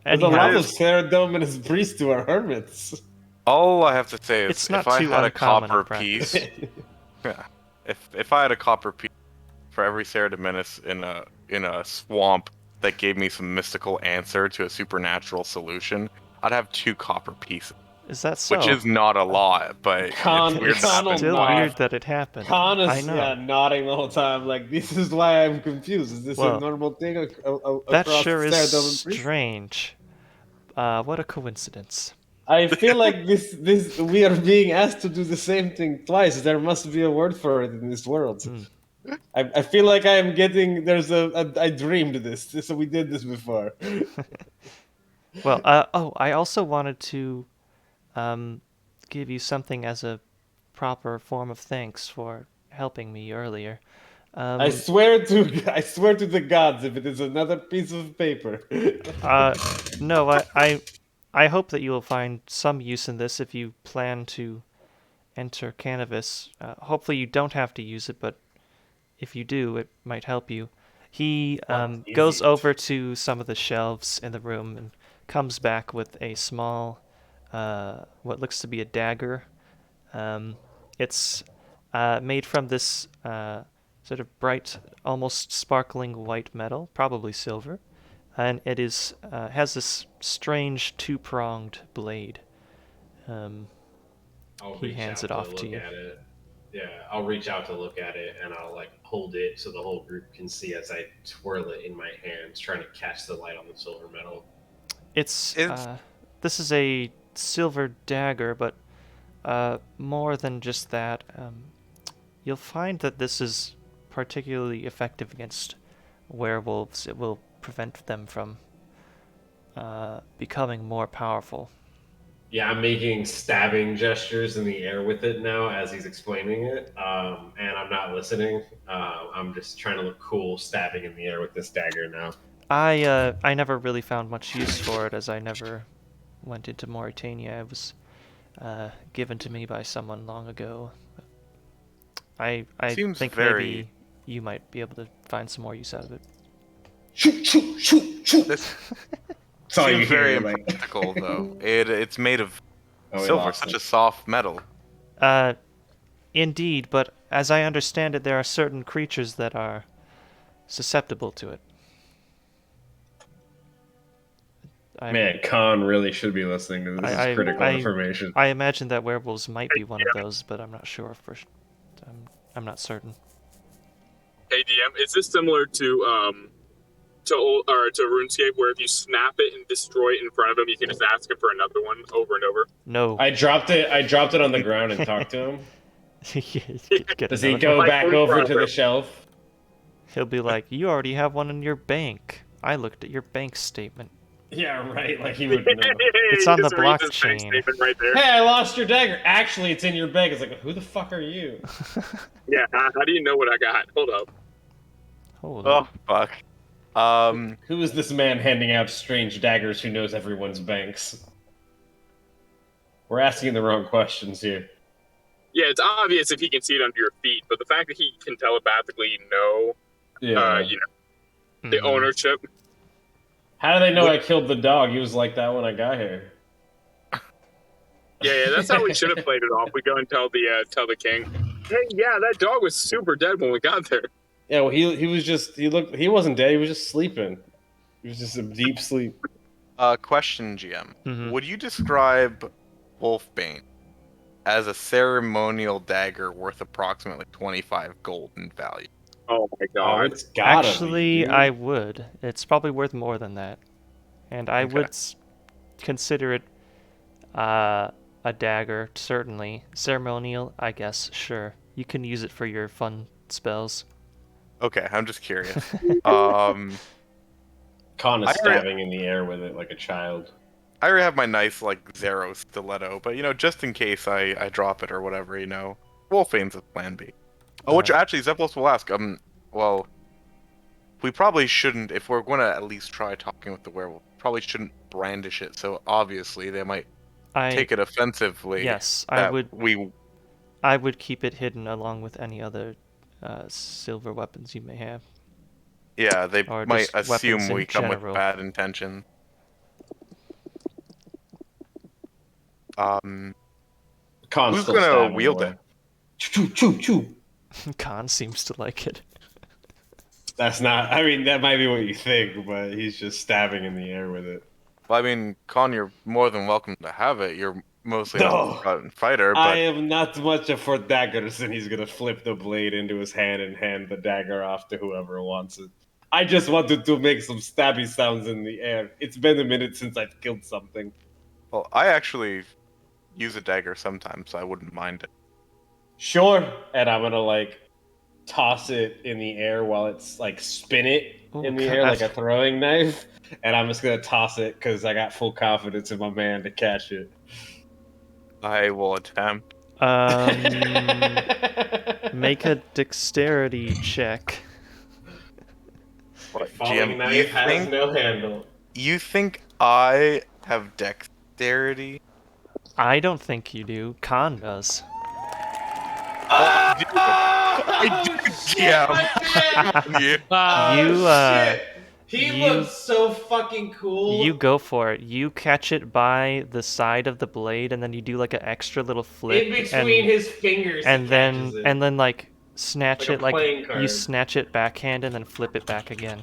There's a lot of Saradominus priests who are hermits. All I have to say is, it's not if I too had a uncommon copper piece, yeah, if I had a copper piece for every Saradominus in a swamp that gave me some mystical answer to a supernatural solution, I'd have 2 copper pieces. Is that so? Which is not a lot, but it's weird. It's still weird that it happened. Con is I know. nodding the whole time, like, this is why I'm confused. Is this a normal thing that sure is strange. What a coincidence. I feel like this we are being asked to do the same thing twice. There must be a word for it in this world. I feel like I am getting I dreamed this, so we did this before. Well, I also wanted to give you something as a proper form of thanks for helping me earlier. I swear to the gods, if it is another piece of paper. No, I hope that you will find some use in this if you plan to enter cannabis. Hopefully you don't have to use it, but if you do, it might help you. He goes over to some of the shelves in the room and comes back with a small, what looks to be a dagger. It's made from this sort of bright, almost sparkling white metal, probably silver, and it is has this strange two-pronged blade. He hands it off to you. At it. Yeah, I'll reach out to look at it, and I'll like hold it so the whole group can see as I twirl it in my hands, trying to catch the light on the silver metal. This is a silver dagger, but more than just that. You'll find that this is particularly effective against werewolves. It will prevent them from becoming more powerful. Yeah, I'm making stabbing gestures in the air with it now as he's explaining it, and I'm not listening. I'm just trying to look cool stabbing in the air with this dagger now. I never really found much use for it, as I never went into Morytania. It was given to me by someone long ago. I think maybe you might be able to find some more use out of it. Shoot! This seems very hear, like... impractical, though. It's made of silver, such a soft metal. Indeed, but as I understand it, there are certain creatures that are susceptible to it. Man, Khan really should be listening to this. This is critical information. I imagine that werewolves might be one of those, but I'm not sure. I'm not certain. Hey DM, is this similar to RuneScape, where if you snap it and destroy it in front of him, you can just ask him for another one over and over? No. I dropped it on the ground and talked to him. Does he go back over to the shelf? He'll be like, "You already have one in your bank. I looked at your bank statement." Yeah, right. Like he would know. It's on the blockchain. Right there. Hey, I lost your dagger. Actually, it's in your bag. It's like, who the fuck are you? Yeah, how do you know what I got? Hold up. Oh, fuck. Who is this man handing out strange daggers who knows everyone's banks? We're asking the wrong questions here. Yeah, it's obvious if he can see it under your feet, but the fact that he can telepathically know, the ownership. How do they know I killed the dog? He was like that when I got here. Yeah, that's how we should have played it off. We go and tell the king, "Hey, yeah, that dog was super dead when we got there." Yeah, well, he wasn't dead. He was just sleeping. He was just in deep sleep. Question, GM. Would you describe Wolfbane as a ceremonial dagger worth approximately 25 gold in value? Oh my god. It's gotta Actually, be, I would. It's probably worth more than that. And I would consider it a dagger, certainly. Ceremonial, I guess, sure. You can use it for your fun spells. Okay, I'm just curious. Khan is stabbing in the air with it like a child. I already have my nice, Zero stiletto, but, just in case I drop it or whatever, Wolfbane's a plan B. Oh, which actually, Zeplos will ask, well, we probably shouldn't, if we're going to at least try talking with the werewolf, probably shouldn't brandish it, so obviously they might take it offensively. Yes, I would keep it hidden along with any other silver weapons you may have. Yeah, they or might assume we come general. with bad intentions. Khan's who's still gonna wield away. it? Choo. Khan seems to like it. That's not. I mean, that might be what you think, but he's just stabbing in the air with it. Well, I mean, Khan, you're more than welcome to have it. You're mostly a fighter, but I am not much for daggers, and he's gonna flip the blade into his hand and hand the dagger off to whoever wants it. I just wanted to make some stabby sounds in the air. It's been a minute since I've killed something. Well, I actually use a dagger sometimes, so I wouldn't mind it. Sure. And I'm gonna toss it in the air while it's spin it in the air like a throwing knife. And I'm just gonna toss it because I got full confidence in my man to catch it. I will attempt. Make a dexterity check. What, Falling GM, knife has no handle. You think I have dexterity? I don't think you do. Khan does. I do, GM. He looks so fucking cool. You go for it. You catch it by the side of the blade, and then you do an extra little flip in between his fingers. and then snatch Like a it like playing you card. snatch it backhand and then flip it back again.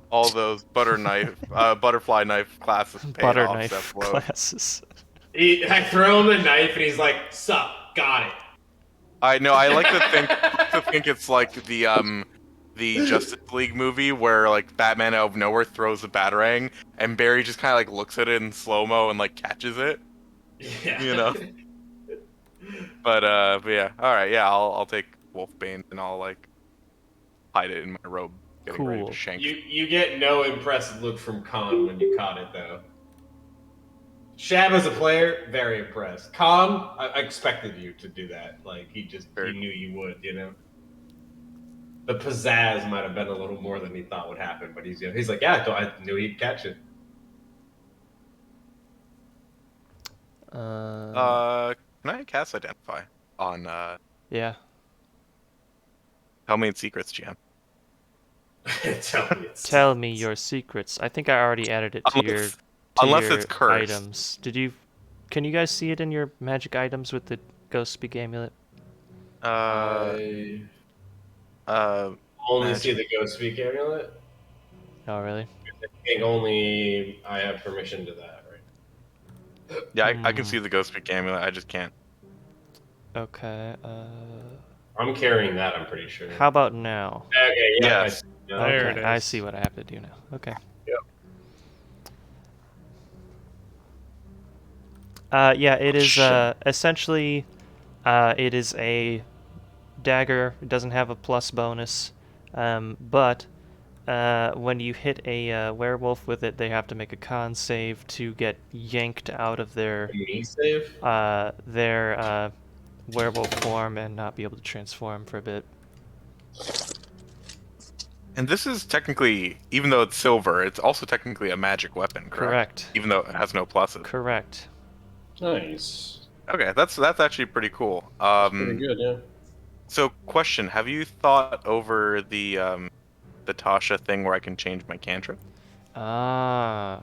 All those butterfly knife classes paid Butter off. knife Seth Lowe. classes. I throw him the knife, and he's like, "Sup, got it." I know. I like to think it's like the Justice League movie where like Batman out of nowhere throws a batarang and Barry just kind of like looks at it in slow mo and like catches it. Yeah. You know. But yeah. All right. Yeah. I'll take Wolfbane and I'll like hide it in my robe, getting ready Cool. to shank. You get no impressed look from Khan when you caught it, though. Shab, as a player, very impressed. Khan, I expected you to do that. Like, he knew you would, you know? The pizzazz might have been a little more than he thought would happen, but he's like, yeah, I knew he'd catch it. Can I cast Identify on Yeah. Tell Me Its Secrets, GM? Tell me your secrets. I think I already added it to Unless your it's cursed. items. Can you guys see it in your magic items with the Ghost Speak Amulet? I only see the Ghost Speak Amulet. Oh, really? I think only I have permission to that, right? Yeah, I can see the Ghost Speak Amulet, I just can't. Okay, I'm carrying that, I'm pretty sure. how about now? Okay, yeah. Yes. There Okay, it I is. see what I have to do now. Okay. Yeah, it is essentially it is a dagger. It doesn't have a plus bonus, but when you hit a werewolf with it, they have to make a con save to get yanked out of their werewolf form and not be able to transform for a bit. And this is technically, even though it's silver, it's also technically a magic weapon, correct? Correct. Even though it has no pluses. Correct. Nice. Okay, that's actually pretty cool. Pretty good, yeah. So, question: have you thought over the Tasha thing where I can change my cantrip? Because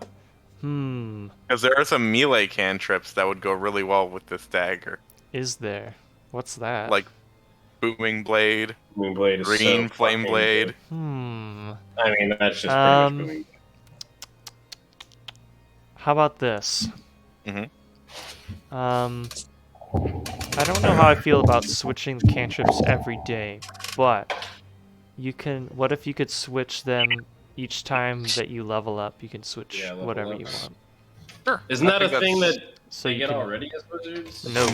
Because there are some melee cantrips that would go really well with this dagger. Is there? What's that? Like Booming Blade, Booming Blade is Green so Flame fucking Blade. good. I mean, that's just pretty much Booming. How about this? Mhm. I don't know how I feel about switching the cantrips every day, but you can. What if you could switch them each time that you level up? You can switch whatever you want. Sure. Isn't that a thing that So they you get can- already as wizards? No.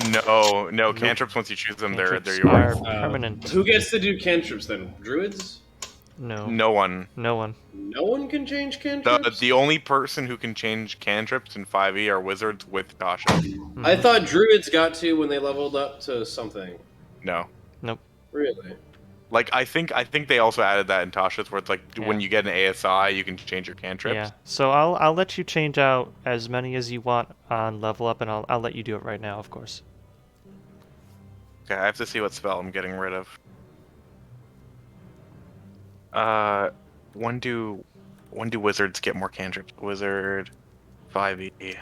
Cantrips, once you choose them, they're Cantrips yours. are permanent. Who gets to do cantrips then? Druids? No. No one. No one. No one can change cantrips? The only person who can change cantrips in 5e are wizards with Tasha. I thought druids got to when they leveled up to something. No. Nope. Really? Like I think they also added that in Tasha's where it's like when Yeah. you get an ASI, you can change your cantrips. Yeah. So I'll let you change out as many as you want on level up, and I'll let you do it right now, of course. Okay, I have to see what spell I'm getting rid of. When do wizards get more cantrips? Wizard 5e.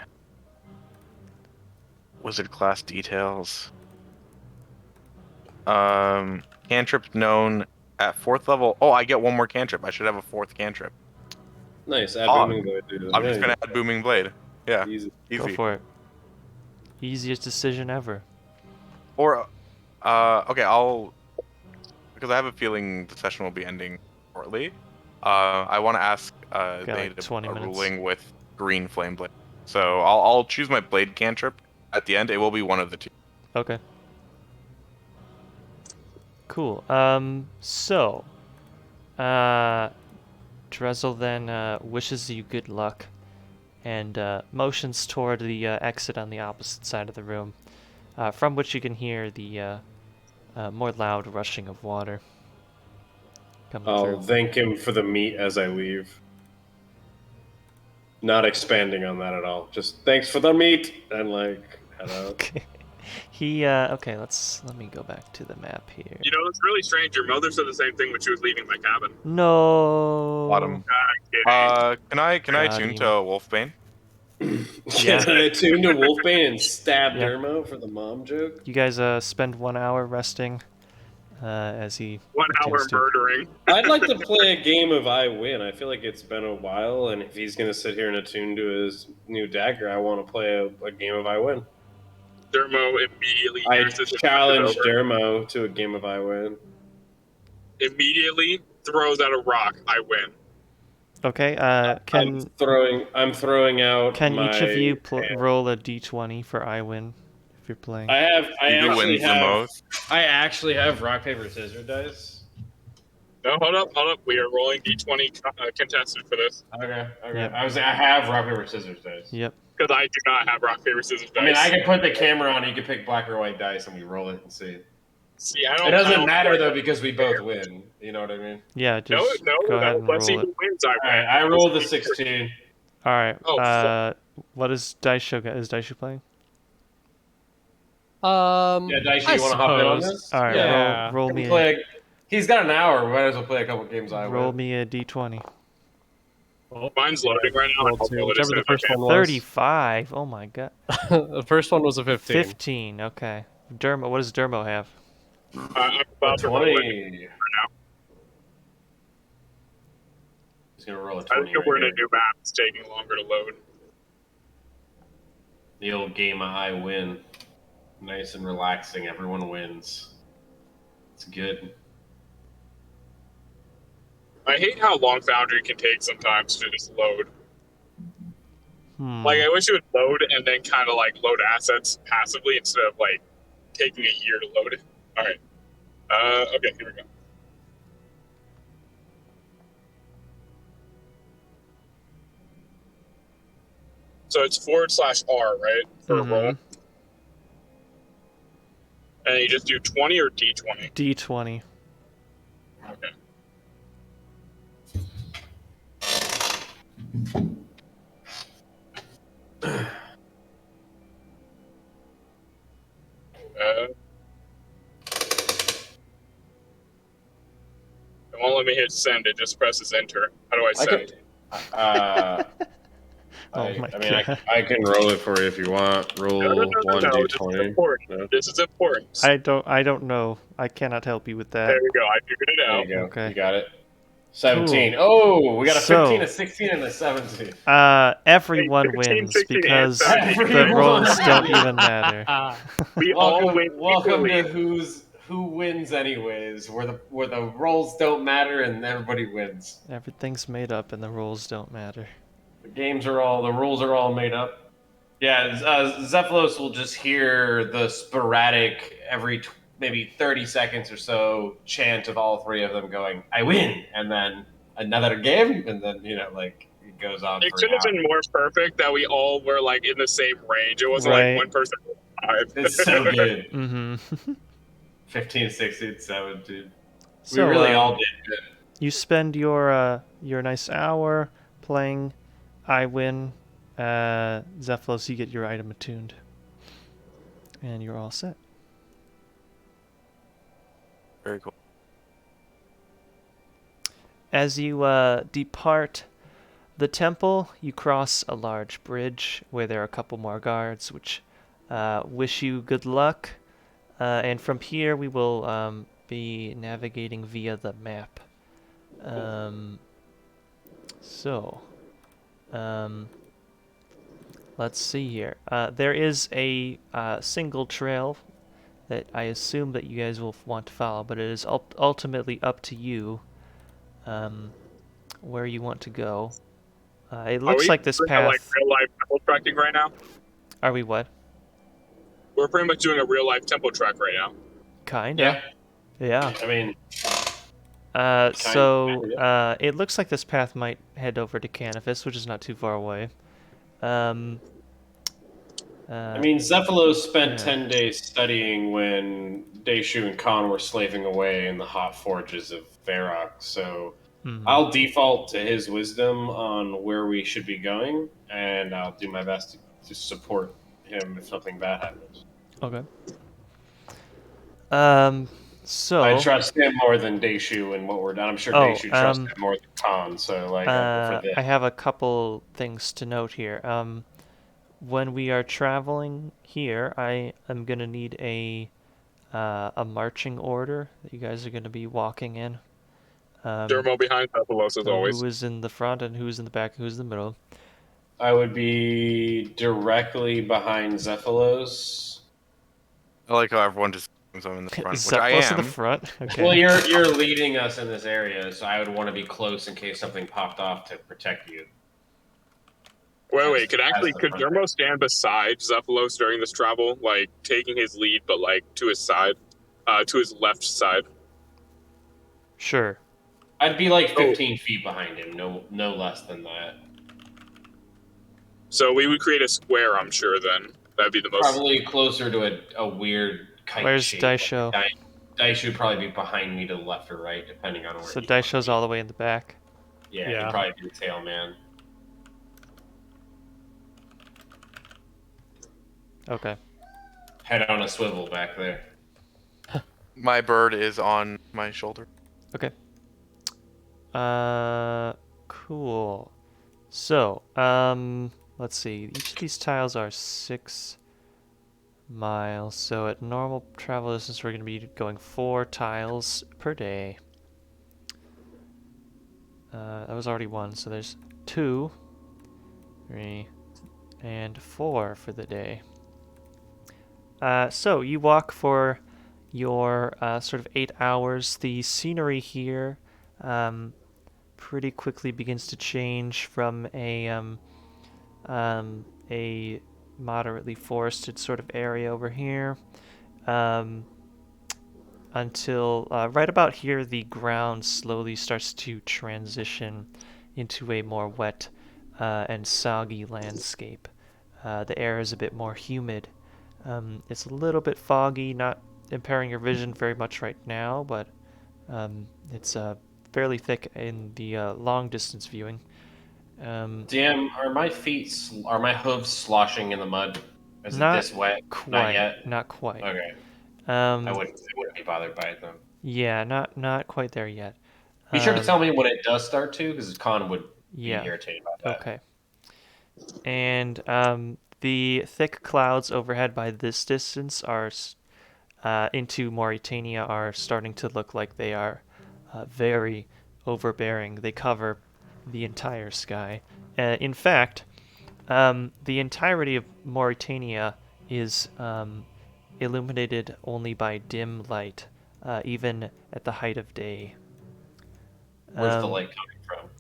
Wizard class details. Cantrip known at 4th level. Oh, I get one more cantrip. I should have a 4th cantrip. Nice. Add Oh, Booming Blade. Dude. I'm just gonna add Booming Blade. Yeah, Easy. Go for it. Easiest decision ever. Or, okay, because I have a feeling the session will be ending shortly. I want to ask Got they like 20 a minutes. ruling with Green Flame Blade. So I'll choose my Blade cantrip at the end. It will be one of the two. Okay. Cool. So, Drezel then wishes you good luck and motions toward the exit on the opposite side of the room, from which you can hear the more loud rushing of water coming I'll through. thank him for the meat as I leave. Not expanding on that at all. Just thanks for the meat and like head out. Okay. Okay, let me go back to the map here. You know, it's really strange. Your mother said the same thing when she was leaving my cabin. No. Bottom. Kidding. Can I tune to Wolfbane? Yeah. I tuned to Wolfbane and stabbed Yeah. Dermo for the mom joke? You guys spend 1 hour resting as he 1 hour attends to it. murdering. I'd like to play a game of I Win. I feel like it's been a while, and if he's going to sit here and attune to his new dagger, I want to play a game of I Win. Dermo immediately I hears this. challenge Dermo to a game of I Win. Immediately throws out a rock. I win. Okay. I'm throwing out. Can each of you hand. roll a d20 for I win if you're playing? I Who wins the most? I actually have rock paper scissors dice. No, hold up. We are rolling d20 contested for this. Okay. Yep. I have rock paper scissors dice. Yep. Because I do not have rock paper scissors dice. I mean, I can put the camera on. You can pick black or white dice, and we roll it and see. See, I don't. It doesn't I don't matter though because we both win. You know what I mean? Yeah. Just No. go ahead and Let's see roll it. who wins. I All win. right, I rolled the 16. All right. Oh, what is Daisho? Is Daisho playing? Yeah, Daisha, you want to hop in on this? All right. Yeah. Roll me. He's got an hour. We might as well play a couple games. Roll me a d20. Mine's loading right now. I'll roll it as Whichever soon the as I first can. one was. 35. Oh my god. The first one was a 15. 15. Okay. Dermo. What does Dermo have? I'm about to roll it 20. right now. He's gonna roll a I 20. think we're in a new map. It's taking longer to load. The old game of I Win. Nice and relaxing. Everyone wins. It's good. I hate how long Foundry can take sometimes to just load. Hmm. Like, I wish it would load and then kind of like load assets passively instead of like taking a year to load it. All right. Okay, here we go. So it's /R, right? For a roll. And you just do 20 or D20? D20. Okay. It won't let me hit send. It just presses enter. How do I send? I can roll it for you if you want. Roll No. 1d20. This is important. No? This is important. I don't know. I cannot help you with that. There we go. I figured it There out. you go. Okay. You got it. 17. Cool. Oh, we got a 15, So- a 16, and a 17. Everyone 15, wins 16, because and the 17. rolls don't even matter. We all win Welcome equally. to Who Wins Anyways, where the rolls don't matter and everybody wins. Everything's made up and the rolls don't matter. The rules are all made up. Yeah, Zephylos will just hear the sporadic every maybe 30 seconds or so chant of all three of them going, "I win," and then another game, and then it goes on. It for should an have hour. been more perfect that we all were like in the same range. It wasn't Right. like one person rolled 5. It's so good. Mm-hmm. 15, 16, 17. So, we really all did good. You spend your nice hour playing I Win. Zephylos, you get your item attuned. And you're all set. Very cool. As you depart the temple, you cross a large bridge where there are a couple more guards, which wish you good luck. And from here, we will be navigating via the map. Let's see here. There is a single trail that I assume that you guys will want to follow, but it is ultimately up to you where you want to go. It looks like this path... like real life temple tracking right now? Are we what? We're pretty much doing a real life temple track right now. Kinda. Yeah. I mean, it looks like this path might head over to Canifis, which is not too far away. Zephylos spent 10 days studying when Daishu and Khan were slaving away in the hot forges of Varrock, so I'll default to his wisdom on where we should be going, and I'll do my best to support him if something bad happens. Okay. So I trust him more than Daishu and what we're done. I'm sure Daishu trusts him more than Khan, so for this. I have a couple things to note here. when we are traveling here, I am gonna need a marching order that you guys are gonna be walking in. Dermo behind Cephalos as So always. who is in the front and who's in the back and who's in the middle? I would be directly behind Zephylos. I like how everyone just assumes I'm in the front, Is which I Zephylos in am. the front? Okay. Well, you're leading us in this area, so I would want to be close in case something popped off to protect you. Wait, could As the Dermo stand beside Zephylos during this travel, like taking his lead, but like to his side, to his left side? Sure. I'd be like 15 feet behind him, no less than that. So we would create a square, I'm sure. Then that'd be the most. Probably closer to a weird kite Where's shape. Daisho? Daisho would probably be behind me to the left or right, depending on where. So he wants Daisho's to be. all the way in the back. Yeah, Yeah. he'd probably be the tail man. Okay. Head on a swivel back there. My bird is on my shoulder. Okay. Cool. So, let's see. Each of these tiles are 6 miles. So at normal travel distance, we're going to be going 4 tiles per day. That was already 1, so there's 2, 3, and 4 for the day. So you walk for your sort of 8 hours. The scenery here pretty quickly begins to change from a moderately forested sort of area over here until right about here the ground slowly starts to transition into a more wet and soggy landscape. The air is a bit more humid. It's a little bit foggy, not impairing your vision very much right now, but it's fairly thick in the long distance viewing. DM, are my hooves sloshing in the mud? Is it this wet? Not yet. Not quite. Okay. I wouldn't be bothered by it though. Yeah, not quite there yet. Be sure to tell me when it does start to, because Khan would be irritated about that. Okay. And the thick clouds overhead by this distance are into Morytania are starting to look like they are very overbearing. They cover the entire sky. In fact, the entirety of Morytania is illuminated only by dim light, even at the height of day. Where's the light coming from?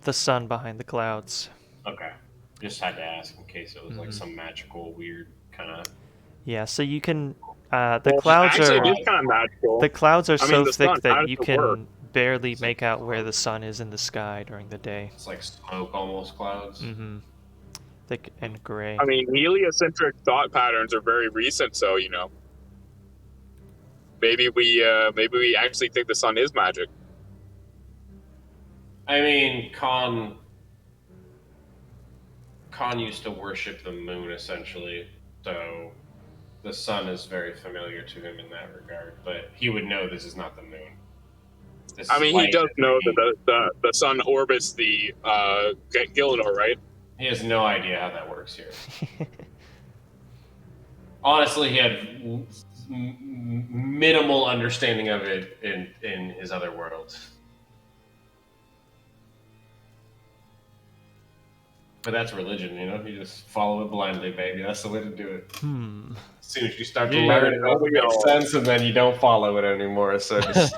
The sun behind the clouds. Okay. Just had to ask in case it was like some magical, weird kind of. Yeah, so you can. The clouds actually, are. it is kind of magical. The clouds are so the thick sun, that you can barely make out where the sun is in the sky during the day. It's like smoke, almost clouds. Mm-hmm. Thick and gray. I mean, heliocentric thought patterns are very recent, so maybe we actually think the sun is magic. I mean, Khan used to worship the moon, essentially, so the sun is very familiar to him in that regard, but he would know this is not the moon. He does know that the sun orbits the Gillinor, right? He has no idea how that works here. Honestly, he had minimal understanding of it in his other worlds. But that's religion, you just follow it blindly, baby. That's the way to do it. As soon as you start to learn it, it makes sense, and then you don't follow it anymore. So just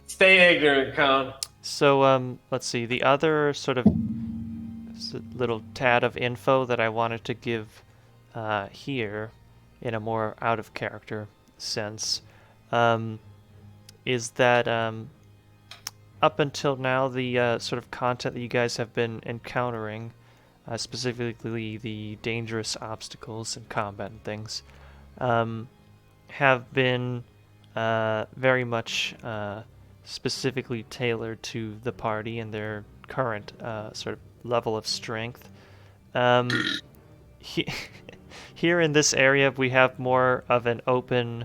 stay ignorant, Con. So, let's see. The other sort of little tad of info that I wanted to give here, in a more out-of-character sense, is that up until now, the sort of content that you guys have been encountering, specifically the dangerous obstacles and combat and things, have been very much specifically tailored to the party and their current sort of level of strength. Here in this area, we have more of an open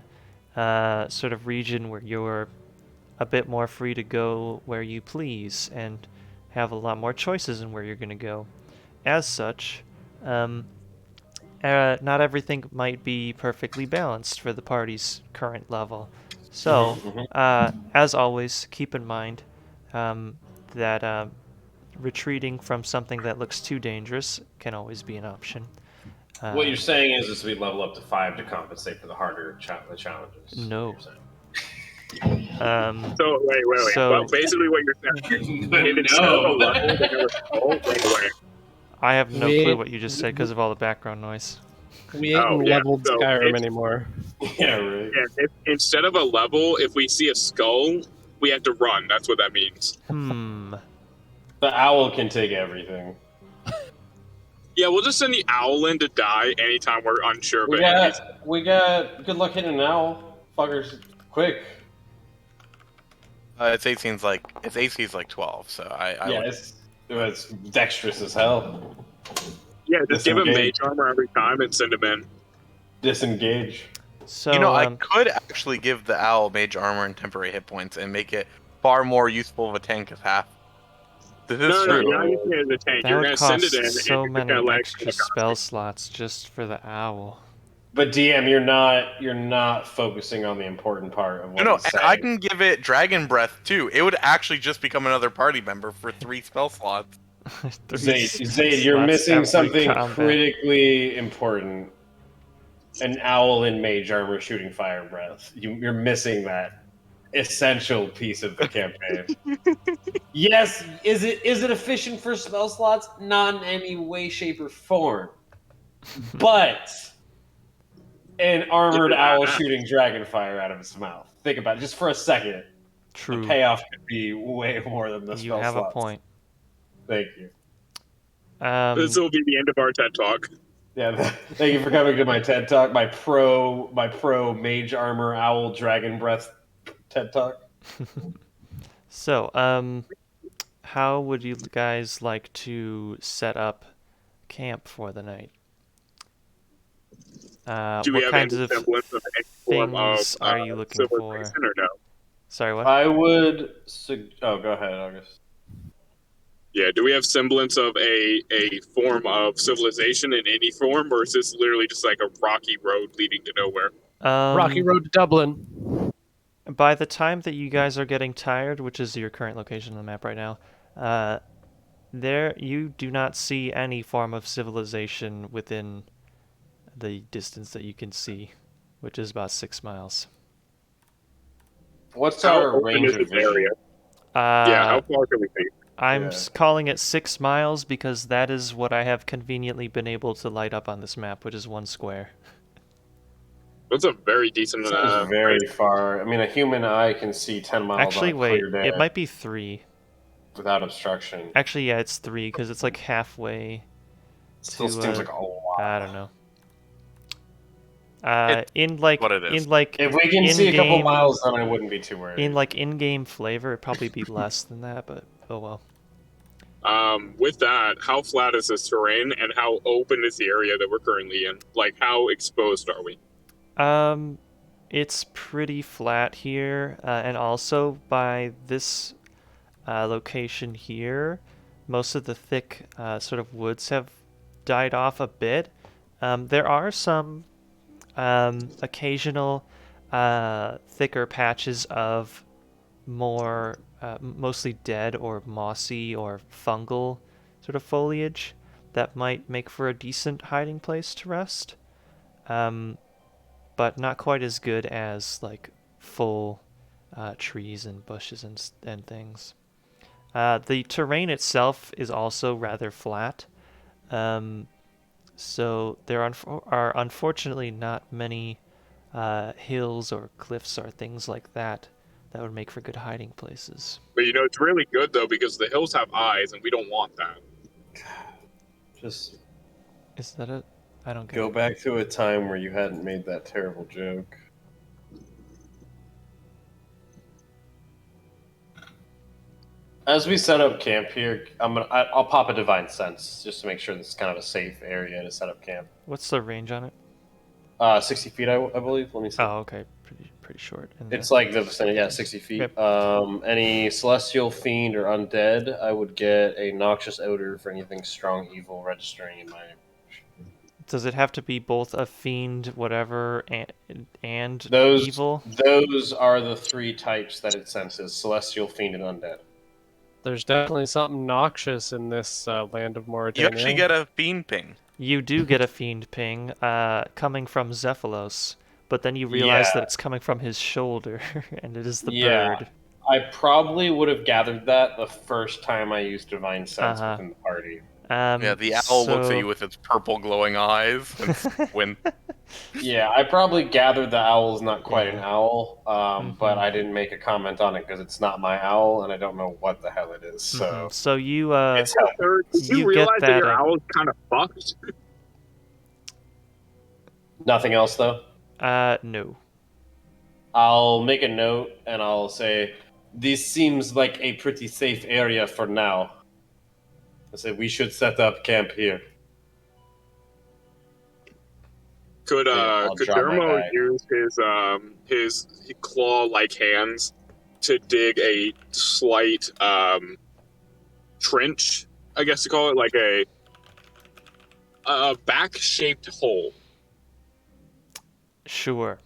sort of region where you're a bit more free to go where you please and have a lot more choices in where you're going to go. As such, not everything might be perfectly balanced for the party's current level. So, as always, keep in mind that retreating from something that looks too dangerous can always be an option. What you're saying is we level up to 5 to compensate for the harder challenges. No. So wait. Well, basically what you're saying, if instead of a level, they never wait. I have no clue what you just said because of all the background noise. We ain't leveled Skyrim anymore. Yeah, right. If instead of a level, if we see a skull, we have to run. That's what that means. The owl can take everything. Yeah, we'll just send the owl in to die anytime we're unsure of it. We got good luck hitting an owl. Fuckers, quick. Its AC's like 12, so it's dexterous as hell. Yeah, just give him mage armor every time and send him in. Disengage. So I could actually give the owl mage armor and temporary hit points and make it far more useful of a tank as half. This is true. You're not using it as a tank. That You're would going to send it cost in. so and many gonna extra spell slots just for the owl. But DM, you're not focusing on the important part of what No, he's saying. I can give it Dragon Breath too. It would actually just become another party member for 3 spell slots. Zayd, you're missing something critically important. An owl in mage armor shooting fire breath. You're missing that essential piece of the campaign. Yes, is it efficient for spell slots? Not in any way, shape, or form. But an armored owl shooting dragon fire out of its mouth. Think about it just for a second. True. The payoff could be way more than the spell slots. You have a point. Thank you. This will be the end of our TED Talk. Yeah, thank you for coming to my TED Talk, my pro mage armor owl dragon breath TED Talk. So, how would you guys like to set up camp for the night? Do we what have kinds any of semblance of any form things of are you looking for? or no? Sorry, what? I would. Go ahead, August. Yeah, do we have semblance of a form of civilization in any form, or is this literally just like a rocky road leading to nowhere? Rocky Road to Dublin. By the time that you guys are getting tired, which is your current location on the map right now, there you do not see any form of civilization within the distance that you can see, which is about 6 miles. What's How our open range is of this vision? area? How far can we see? I'm calling it 6 miles because that is what I have conveniently been able to light up on this map, which is 1 square. That's a very decent. Very far. I mean, a human eye can see 10 miles. Actually, on a wait, clear day it might be 3. without obstruction. Actually, yeah, it's 3 because it's like halfway. Still seems like a lot. I don't know. If we can see a couple miles, then I wouldn't be too worried. In in-game flavor, it'd probably be less than that, but oh well. With that, how flat is this terrain, and how open is the area that we're currently in? Like, how exposed are we? It's pretty flat here, and also by this location here, most of the thick sort of woods have died off a bit. There are some occasional thicker patches of more mostly dead or mossy or fungal sort of foliage that might make for a decent hiding place to rest, but not quite as good as like full trees and bushes and things. The terrain itself is also rather flat, so there are unfortunately not many hills or cliffs or things like that would make for good hiding places. But it's really good though because the hills have eyes, and we don't want that. Just is that it? I don't get go it. back to a time where you hadn't made that terrible joke. As we set up camp here, I'll pop a divine sense just to make sure this is kind of a safe area to set up camp. What's the range on it? 60 feet, I believe. Let me see. Oh, okay, pretty short. It's like the vicinity, 60 feet. Yep. Any celestial, fiend, or undead, I would get a noxious odor for anything strong, evil registering in my. Does it have to be both a fiend, whatever, and Those evil? those are the 3 types that it senses: celestial, fiend, and undead. There's definitely something noxious in this land of Morytania. You actually get a fiend ping. You do get a fiend ping coming from Zephylos, but then you realize that it's coming from his shoulder, and it is the bird. I probably would have gathered that the first time I used Divine Sense within the party. Yeah, the owl looks at you with its purple glowing eyes. When Yeah, I probably gathered the owl's not quite an owl, but I didn't make a comment on it because it's not my owl, and I don't know what the hell it is. So, so you it's helpful. Did you You realize get that your that, owl's kind of fucked? Nothing else though. No. I'll make a note and I'll say this seems like a pretty safe area for now. I say we should set up camp here. Could I'll could drop my Dermo bag. use his claw-like hands to dig a slight trench, I guess to call it, like a back-shaped hole? Sure.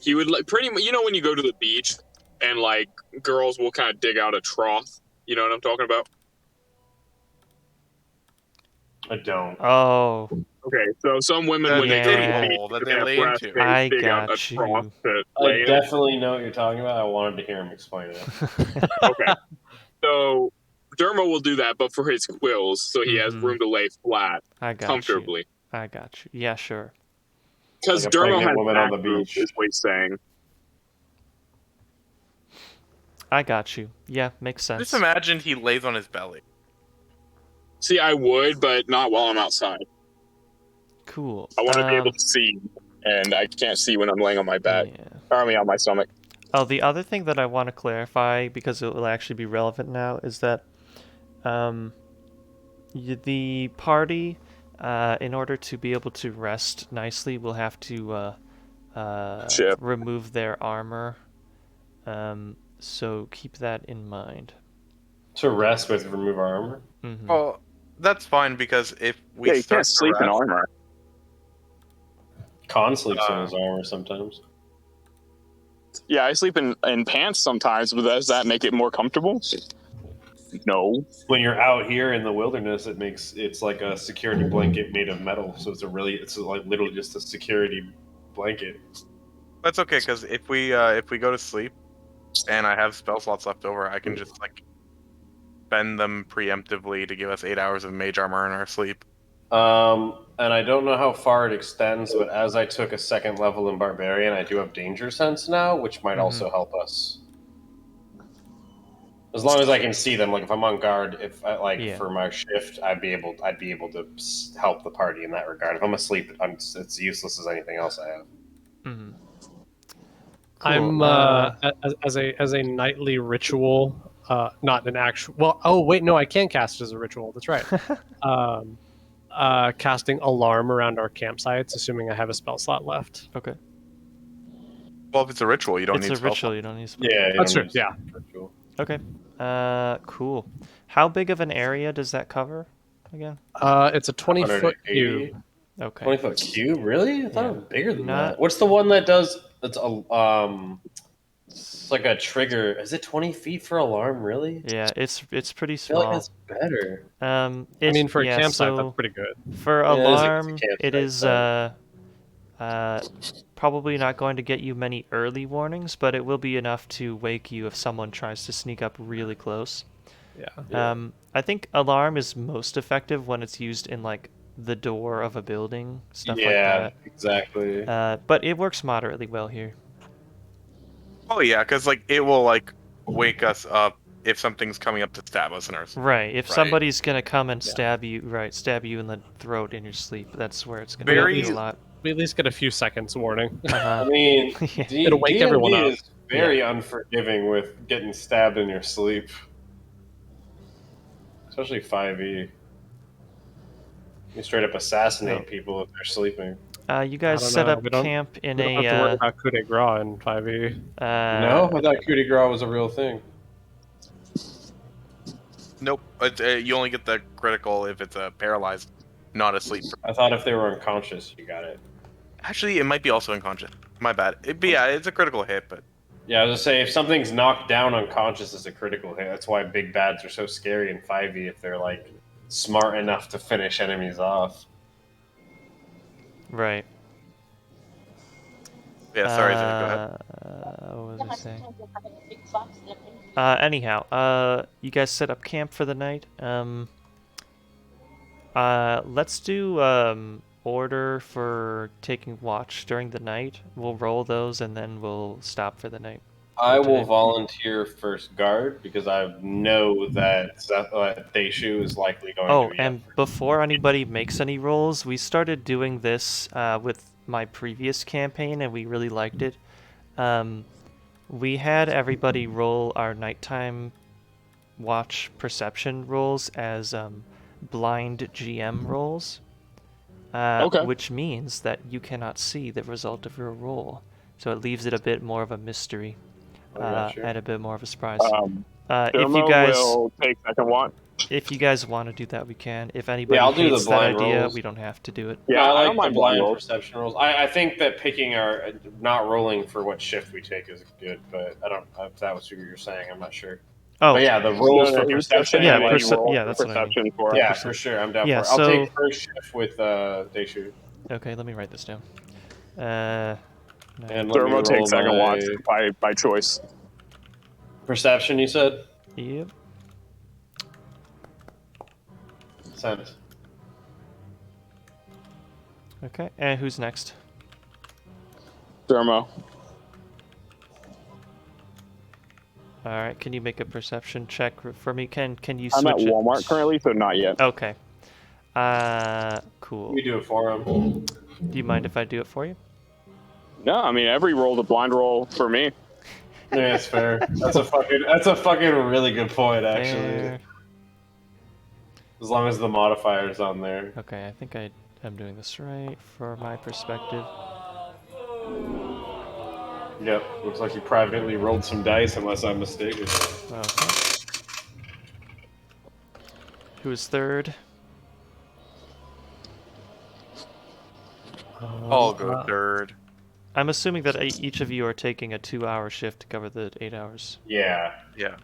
He would like pretty much, you know, when you go to the beach and like girls will kind of dig out a trough. You know what I'm talking about? I don't. Oh, Okay, so some women That when they go to the yeah. beach, hole that if they have lay breasts, into. they I dig out a got you. trough to I lay in. definitely know what you're talking about. I wanted to hear him explain it. Okay, so Dermo will do that, but for his quills, so he has room to lay flat I got comfortably. you. I got you. Yeah, sure. Because Like a Dermo pregnant has woman on back the boob, beach. is what he's saying. I got you. Yeah, makes sense. just imagine he lays on his belly. See, I would, but not while I'm outside. Cool. I want to be able to see, and I can't see when I'm laying on my back. Yeah. Or, I mean, on my stomach. Oh, the other thing that I want to clarify, because it will actually be relevant now, is that the party, in order to be able to rest nicely, will have to remove their armor. So keep that in mind. To rest with remove our armor? Mm-hmm. Well, that's fine because if we Yeah, you start can't sleep to in rest, armor. Khan sleeps in his armor sometimes. Yeah, I sleep in pants sometimes, but does that make it more comfortable? No. When you're out here in the wilderness, it's like a security blanket made of metal. So it's like literally just a security blanket. that's okay because if we go to sleep and I have spell slots left over, I can just like spend them preemptively to give us 8 hours of mage armor in our sleep. And I don't know how far it extends, but as I took a 2nd level in Barbarian, I do have Danger Sense now, which might also help us. As long as I can see them, like if I'm on guard, if I, for my shift, I'd be able to help the party in that regard. If I'm asleep, it's useless as anything else I have. Mm-hmm. Cool. I'm as a nightly ritual, not an actual. Well, oh wait, no, I can cast it as a ritual. That's right. Casting alarm around our campsites, assuming I have a spell slot left. Okay. Well, if it's a ritual, you don't need It's a spell ritual. slots. You don't need spell. Yeah, That's true. Yeah. Ritual. Okay. Cool. How big of an area does that cover again? It's a 20-foot 180. cube. Okay. 20-foot cube? Really? I thought it was bigger than Not- that. What's the one that does? It's it's like a trigger. Is it 20 feet for alarm? Really? Yeah, it's pretty I feel like small. that's better. I mean, for a campsite, so that's pretty good. for Yeah, alarm, it is a it is probably not going to get you many early warnings, but it will be enough to wake you if someone tries to sneak up really close. Yeah. I think alarm is most effective when it's used in like the door of a building, stuff like that. Exactly. But it works moderately well here. Oh yeah, because like it will like wake us up if something's coming up to stab us in our sleep. Right. If Right. somebody's gonna come and stab you in the throat in your sleep, that's where it's gonna Very- be a lot. We at least get a few seconds warning. Uh-huh. I mean, Yeah. It'll wake everyone D&D up. is very unforgiving with getting stabbed in your sleep, especially 5e. You straight up assassinate people if they're sleeping. You guys don't set know. up We don't- camp in We don't have to worry a. about coup de grace in 5e. No, I thought coup de grace was a real thing. Nope. You only get the critical if it's a paralyzed not asleep. I thought if they were unconscious, you got it. Actually, it might be also unconscious. My bad. Yeah, it's a critical hit, but Yeah, I was gonna say if something's knocked down unconscious, it's a critical hit. That's why big bads are so scary in 5e if they're like smart enough to finish enemies off. Right. yeah. Sorry, Jay, go ahead. What was I saying? Anyhow, you guys set up camp for the night. Let's do order for taking watch during the night. We'll roll those and then we'll stop for the night. I will Okay. volunteer first guard because I know that Deishu is likely going Oh, to be. and before anybody makes any rolls, we started doing this with my previous campaign, and we really liked it. We had everybody roll our nighttime watch perception rolls as blind GM rolls, which means that you cannot see the result of your roll. So it leaves it a bit more of a mystery and a bit more of a surprise. If you guys will take second watch. If you guys want to do that, we can. If anybody I'll do the hates that blind idea, rolls. we don't have to do it. Yeah, I don't like the mind blind rolls. perception rolls. I think that picking our not rolling for what shift we take is good, but I don't. If that was what you were saying, I'm not sure. Oh, But yeah, the rolls No, for he was just perception. saying Yeah, that you roll yeah, that's what I mean. perception for it. Yeah, for sure. I'm down Yeah, for it. I'll so- take first shift with Deishu. Okay, let me write this down. No. And let me Thermo roll takes second my watch by choice. perception. You said Yep. sent. Okay, and who's next? Thermo. All right, can you make a perception check for me? Can you I'm switch at it? Walmart currently, so not yet. Okay. Cool. We do it for him. Do you mind if I do it for you? No, I mean every roll's a blind roll for me. Yeah, that's fair. That's a fucking really good point, actually. There. As long as the modifier's on there. Okay, I think I am doing this right for my perspective. Yep, looks like you privately rolled some dice, unless I'm mistaken. Okay. Who is third? I'll go third. I'm assuming that each of you are taking a 2-hour shift to cover the 8 hours. Yeah. Yeah.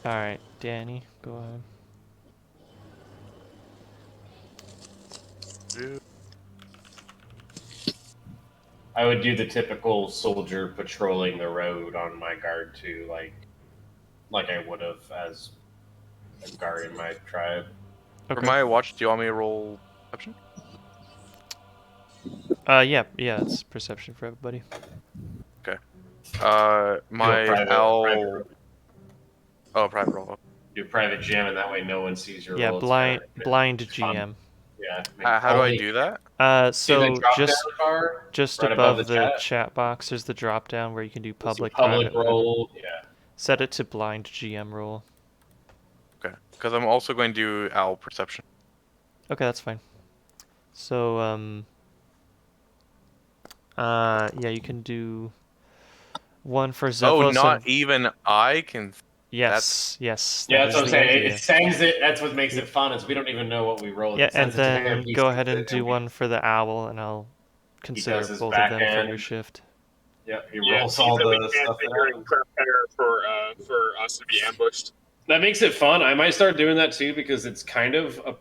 All right, Danny, go ahead. I would do the typical soldier patrolling the road on my guard too, like I would have as a guard in my tribe. Okay. For my watch, do you want me to roll perception? Yeah, it's perception for everybody. Okay. Do My a private owl. Oh, private roll. do private jam, and that way no one sees your Yeah, roll. It's blind kinda GM. fun. Yeah. How do I do that? See the So drop-down just bar just right above the chat? chat box, there's the drop down where you can do public, public private, whatever. roll. Yeah. Set it to blind GM roll. Okay. Because I'm also going to do owl perception. Okay, that's fine. So yeah, you can do one for Zevos. Oh, not and... even I can. Yes, yes. Yeah, that that's what I'm is the saying. idea. It sends it. That's what makes it fun. Is we don't even know what we roll. Yeah, It and sends it to him, then he go sees ahead it, and do one for the owl, and I'll consider does his both of them for backhand. your shift. Yep, he Yeah, rolls all so we the can't stuff. figure and prepare for us to be ambushed. That makes it fun. I might start doing that too because it's kind of a.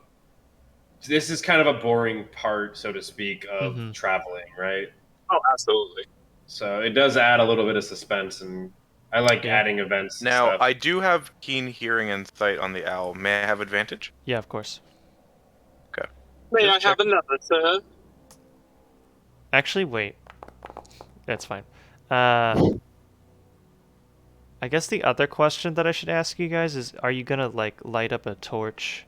This is kind of a boring part, so to speak, of traveling, right? Oh, absolutely. So it does add a little bit of suspense, and I like adding events. And Now, stuff. I do have keen hearing and sight on the owl. May I have advantage? Yeah, of course. Okay. May Just I have another, sir? Actually, wait. That's fine. I guess the other question that I should ask you guys is: are you gonna light up a torch?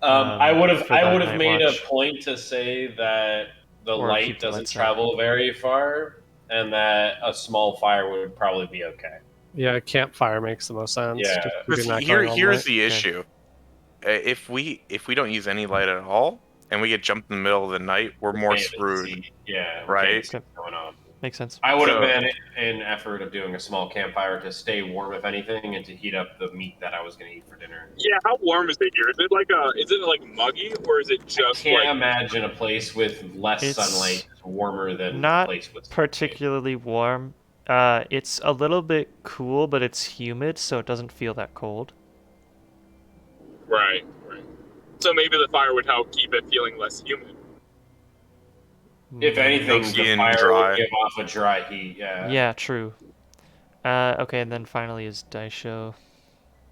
I would have for the night made watch? a point to say that the Or light keep the doesn't lights travel very far, and that a small fire would probably be okay. Yeah, campfire makes the most sense. Yeah. Just Because keeping that going all here's night. the issue. If we don't use any light at all, and we get jumped in the middle of the night, we're more Can't even screwed. see- Yeah, we right? can't see what's going on. Makes sense. I would have So- been in effort of doing a small campfire to stay warm, if anything, and to heat up the meat that I was going to eat for dinner. Yeah, how warm is it here? Is it like muggy, or is it I just can't like? imagine a place with less It's sunlight is warmer than a Not place with sunlight. particularly warm. It's a little bit cool, but it's humid, so it doesn't feel that cold. Right. So maybe the fire would help keep it feeling less humid. If anything, Milky the and fire dry. would give off a dry heat. Yeah. Yeah, true. Okay, and then finally is Daisho.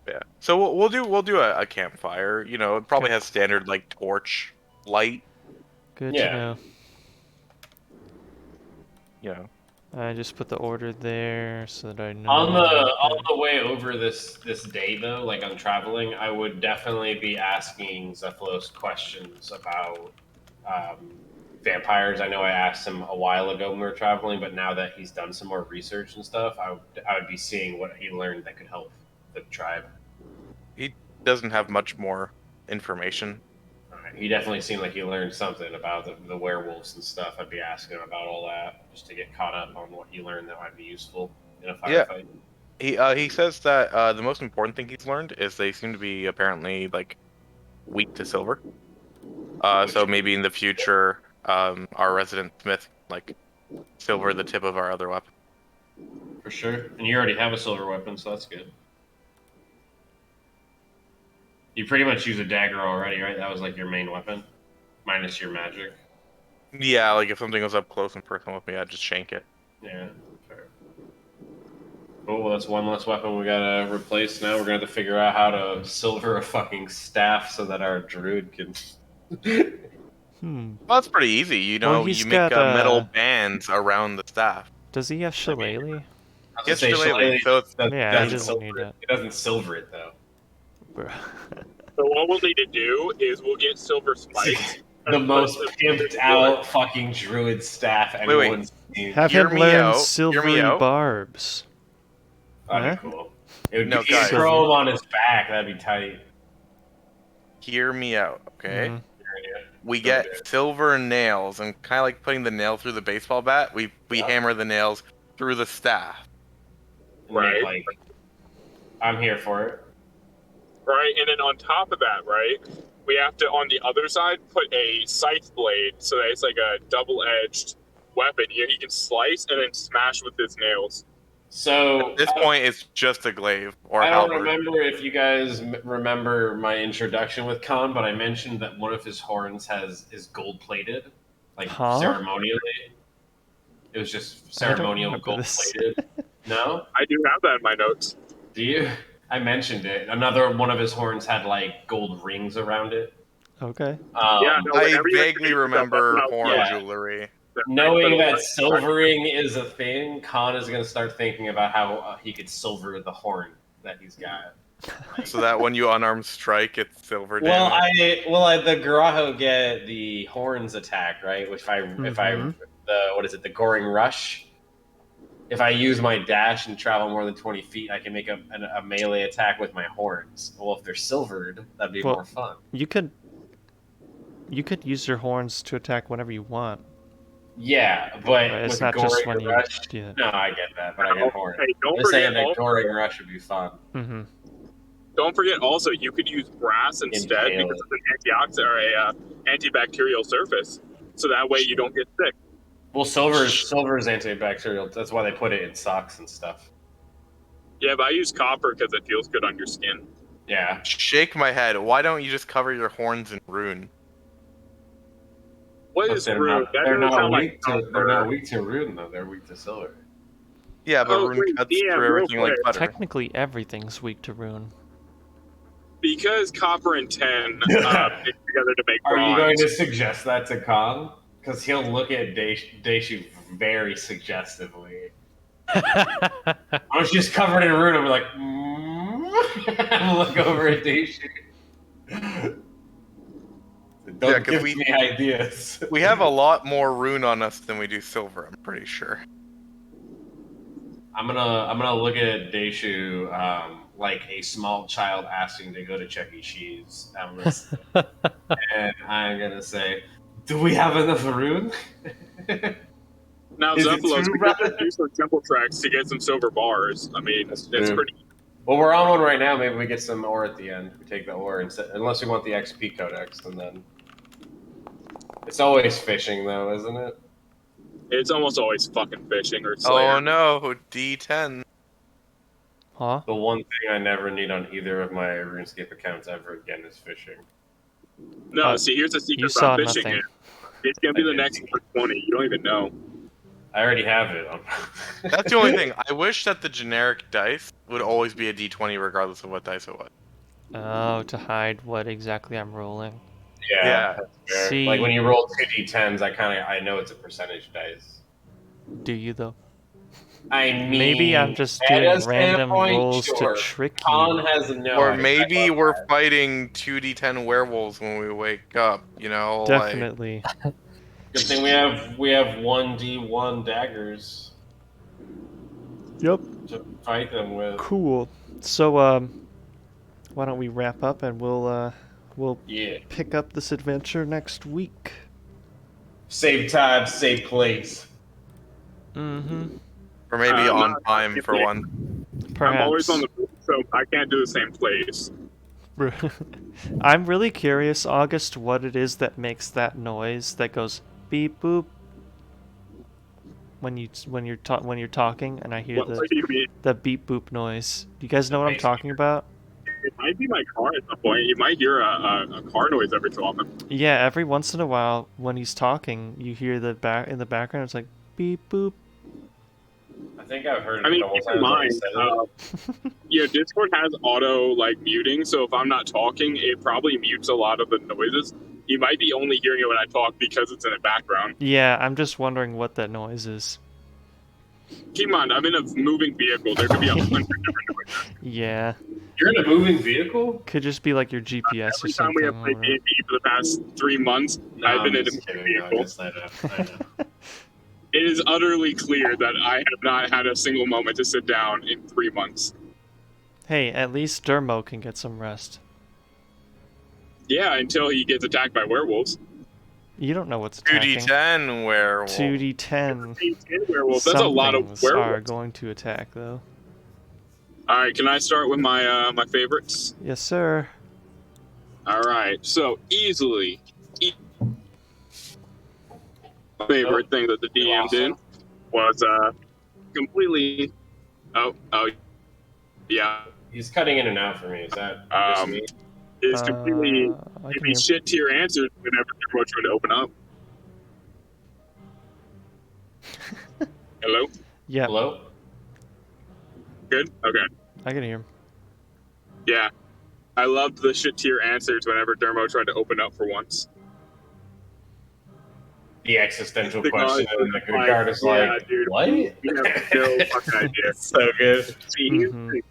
Yeah. So we'll do a campfire. You know, it probably has standard like torch light. Good Yeah. to know. You know. I just put the order there so that I know. On the way over this day though, like I'm traveling, I would definitely be asking Zephylos questions about vampires. I know I asked him a while ago when we were traveling, but now that he's done some more research and stuff, I would be seeing what he learned that could help the tribe. He doesn't have much more information. He definitely seemed like he learned something about the werewolves and stuff. I'd be asking him about all that just to get caught up on what he learned that might be useful in a firefight. He says that the most important thing he's learned is they seem to be apparently like weak to silver. So maybe in the future, our resident smith like silver the tip of our other weapon. For sure. And you already have a silver weapon, so that's good. You pretty much use a dagger already, right? That was like your main weapon, minus your magic. Yeah, like if something goes up close and personal with me, I'd just shank it. Yeah, fair. Cool, well, that's one less weapon we gotta replace now. We're gonna have to figure out how to silver a fucking staff so that our druid can... Hmm. Well, that's pretty easy. You know, Well, he's you make got, metal bands around the staff. Does he have shillelagh? Yes, shillelagh, so it's Yeah, he doesn't need that. It doesn't silver it, though. Bruh. So what we'll need to do is we'll get silver spikes. The most pimped out fucking druid staff anyone's seen. Have Hear him me learn out, hear me silvery out. barbs. That'd Huh? be cool. It would No, be guys. chrome on his back. That'd be tight. Hear me out, okay? Mhm. We get silver nails, and kind of like putting the nail through the baseball bat, we hammer the nails through the staff. Right. Like, I'm here for it. Right, and then on top of that, right, we have to, on the other side, put a scythe blade so that it's like a double-edged weapon. He can slice and then smash with his nails. So At this point, it's just a glaive or a I don't halberd. remember if you guys remember my introduction with Khan, but I mentioned that one of his horns is gold plated, like Huh? ceremonially. It was just ceremonial remember gold this. plated. No, I do have that in my notes. do you? I mentioned it. Another one of his horns had like gold rings around it. Okay. Yeah, no, I whenever you vaguely introduce remember yourself, horn yeah. jewelry. Knowing that silvering is a thing, Khan is going to start thinking about how he could silver the horn that he's got. So that when you unarmed strike, it's silver Well, damage. the Garaho get the horns attack, right? Which if I Mhm. the Goring Rush. If I use my dash and travel more than 20 feet, I can make a melee attack with my horns. Well, if they're silvered, that'd be Well, more fun. You could use your horns to attack whenever you want. Yeah, but But it's with not Goring just when you Rush, do that. no, I get that, but I get horns. Hey, don't I'm saying forget, that also, Goring Rush would be fun. Mm-hmm. don't forget also you could use brass instead Impale. because it's an antioxidant or a antibacterial surface. So that way you don't get sick. Well, silver is antibacterial. That's why they put it in socks and stuff. Yeah, but I use copper because it feels good on your skin. Yeah. Shake my head. Why don't you just cover your horns in rune? What But is they're rude? not, That they're doesn't not sound like weak to they're not weak to rune though. They're weak to silver. Yeah, but Oh, rune wait, cuts DM, through real everything like quick. butter. Technically, everything's weak to rune. Because copper and tin mix together to make Are you bronze. going to suggest that to Khan? Because he'll look at Daishu very suggestively. I was just covered in rune. I'm like, and look over at Daishu. Don't Yeah, 'cause give we- me ideas. We have a lot more rune on us than we do silver, I'm pretty sure. I'm gonna look at Daishu like a small child asking to go to Chuck E. Cheese. And I'm gonna say, "Do we have enough rune?" Now, Is it Zephylos, true, we brother? could do some temple tracks to get some silver bars. I mean, That's it's true. pretty. Well, we're on one right now. Maybe we get some ore at the end. We take the ore instead, unless we want the XP codex, and then it's always fishing, though, isn't it? It's almost always fucking fishing or Slayer. Oh no, D10. Huh? The one thing I never need on either of my RuneScape accounts ever again is fishing. No, see, here's the secret You saw about fishing. nothing. It's gonna be I the did next see 20. You don't even know. I already have it. That's the only thing. I wish that the generic dice would always be a D20 regardless of what dice it was. Oh, to hide what exactly I'm rolling. Yeah, Yeah. that's fair. See- Like when you roll 2d10s, I know it's a percentage dice. Do you though? I mean, Maybe I'm just at doing a random standpoint, rolls sure. to trick Khan you. has no Or idea maybe about we're that. fighting 2D10 werewolves when we wake up, you know? Like, Definitely. Good thing we have 1d1 daggers Yep. to fight them with. Cool. So why don't we wrap up and we'll Yeah. pick up this adventure next week. Save time, save place. Mm-hmm. or maybe on not- time for one. Perhaps. I'm always on the move, so I can't do the same place. I'm really curious, August, what it is that makes that noise that goes beep boop when you're talking, and I hear What do you mean? the beep boop noise. Do you guys know what I'm talking about? It might be my car at some point. You might hear a car noise every so often. Yeah, every once in a while when he's talking, you hear in the background. It's like beep boop. I think I've heard it I mean, a couple keep in times. mind, Said it. yeah, Discord has auto muting, so if I'm not talking, it probably mutes a lot of the noises. You might be only hearing it when I talk because it's in the background. Yeah, I'm just wondering what that noise is. Keep in mind, I'm in a moving vehicle. There could be 100 different noises. Yeah, You're in a moving vehicle? could just be like your GPS or Every time something. we have played D&D for the past 3 months, I've been in a just moving kidding. No, I vehicle. guess I know. It is utterly clear that I have not had a single moment to sit down in 3 months. Hey, at least Dermo can get some rest. Yeah, until he gets attacked by werewolves. You don't know what's attacking. 2D10 werewolf. 2d10. 10 werewolves. That's a lot of Some things are werewolves. going to attack, though. All right, can I start with my my favorites? Yes, sir. All right, so easily, favorite thing that the DM did was completely. Oh, yeah. He's cutting in and out for me. Is that just me? Is completely I can giving hear. shit to your answers whenever you're trying to open up. Hello. Yeah, Hello? Good. Okay. I can hear him. Yeah. I loved the shit tier answers whenever Dermo tried to open up for once. The existential The question, guard- and the good guard is yeah, like, dude. what? You have no fucking idea. So good. See, here's the thing.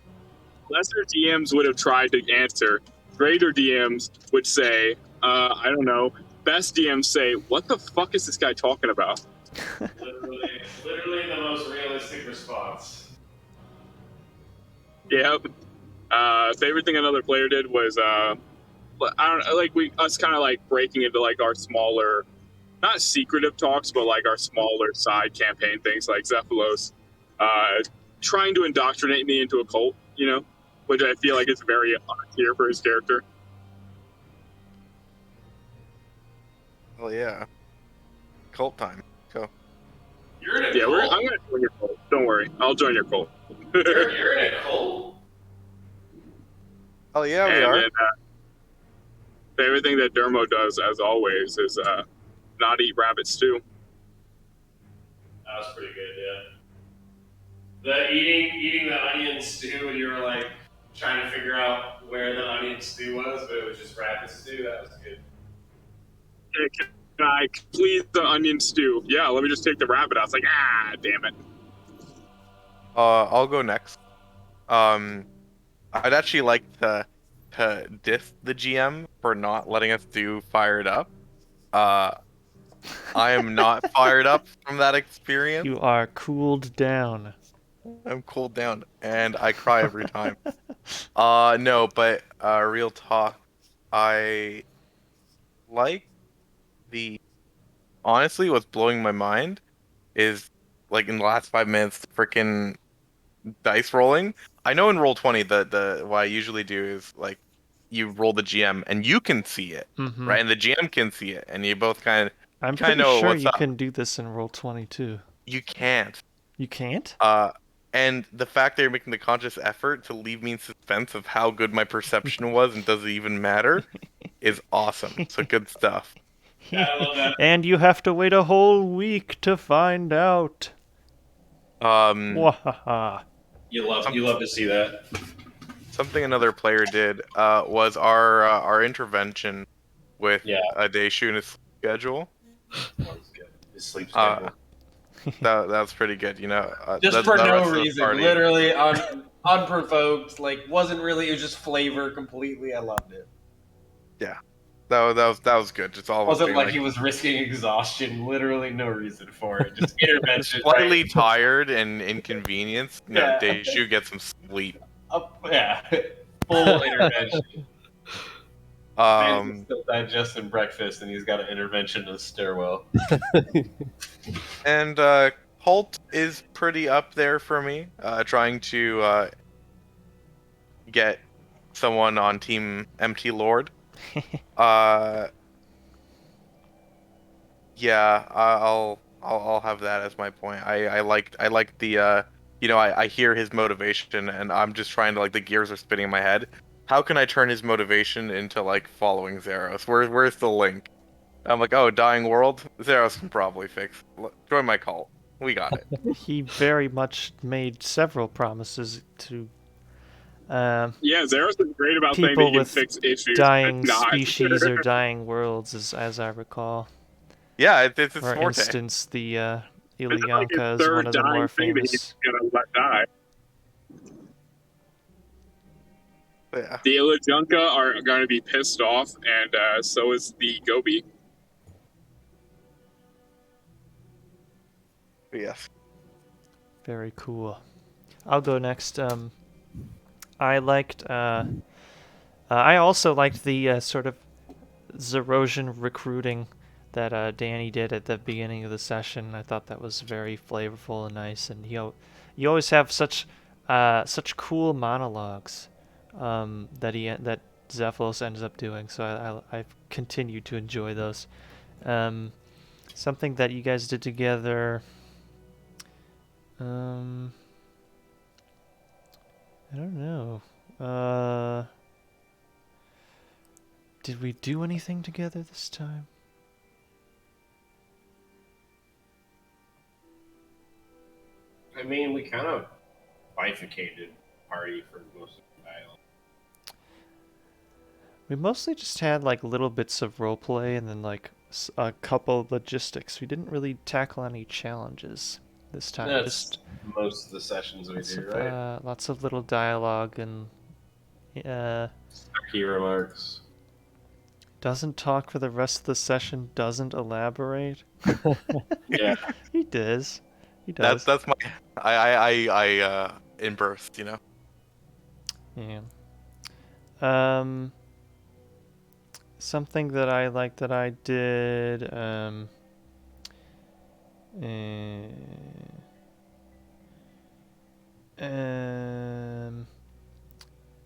Lesser DMs would have tried to answer. Greater DMs would say, I don't know. Best DMs say, what the fuck is this guy talking about? Literally the most realistic response. Yep. Favorite thing another player did was, I don't know, like us kind of like breaking into like our smaller, not secretive talks, but like our smaller side campaign things like Zephylos, trying to indoctrinate me into a cult, you know, which I feel like is very here for his character. Oh yeah. Cult time. Go. You're in a Yeah, cult? I'm gonna join your cult. Don't worry, I'll join your cult. You're in a cult? Oh yeah, we And are. then, favorite thing that Dermo does, as always, is not eat rabbit stew. That was pretty good, yeah. The eating the onion stew, and you were like trying to figure out where the onion stew was, but it was just rabbit stew. That was good. Can I please the onion stew? Yeah, let me just take the rabbit out. I was like, damn it. I'll go next. I'd actually like to diss the GM for not letting us do Fired Up. I am not fired up from that experience. You are cooled down. I'm cooled down, and I cry every time. No, but real talk, I like honestly, what's blowing my mind is like in the last 5 minutes, freaking dice rolling. I know in Roll20 the what I usually do is like you roll the GM and you can see it, Mm-hmm. right? And the GM can see it, and you both kind I'm of pretty know sure what's you up. can do this in Roll20 too. You can't. You can't? And the fact that you're making the conscious effort to leave me in suspense of how good my perception was and does it even matter is awesome. So good stuff. I love that. And you have to wait a whole week to find out. Wahaha. You love to see that. Something another player did was our intervention with a Daishu and his schedule. That was good. His sleep Uh, schedule. That's pretty good, Just for the no rest of the reason, party- literally unprovoked. Like wasn't really. It was just flavor completely. I loved it. Yeah, that was good. Just all Wasn't being like he was risking exhaustion. Literally no reason for it. Just intervention. slightly right? tired and inconvenienced. No, Yeah. Daishu get some sleep. Yeah. Full intervention. Man's Um, still digesting breakfast, and he's got an intervention in the stairwell. and Holt is pretty up there for me. Trying to get someone on Team MT Lord. Yeah, I'll have that as my point. I like the I hear his motivation and I'm just trying to like the gears are spinning in my head. How can I turn his motivation into like following Zeros? Where's the link? I'm like, oh, dying world. Zeros can probably fix. Join my cult. We got it. He very much made several promises to Yeah, Zeros is great about saying that people he can with fix issues, dying but not. species or dying worlds, as I recall. Yeah, it's For forte. instance, the It's like Ilyanka his is one third of the dying more thing that famous. he's gonna let die. Yeah. The Ilajunka are going to be pissed off, and so is the Gobi. Yes. Very cool. I'll go next. I liked. I also liked the sort of Zerosian recruiting that Danny did at the beginning of the session. I thought that was very flavorful and nice, and you always have such cool monologues that Zephylos ends up doing. So I've continued to enjoy those. Something that you guys did together. I don't know. Did we do anything together this time? I mean, we kind of bifurcated party for most of the dialogue. We mostly just had like little bits of roleplay and then like a couple logistics. We didn't really tackle any challenges this time. That's Just most of the sessions we do, of, right? lots of little dialogue and Key remarks. doesn't talk for the rest of the session. Doesn't elaborate. Yeah. He does. He does. That's my I in burst, Yeah. Something that I like that I did.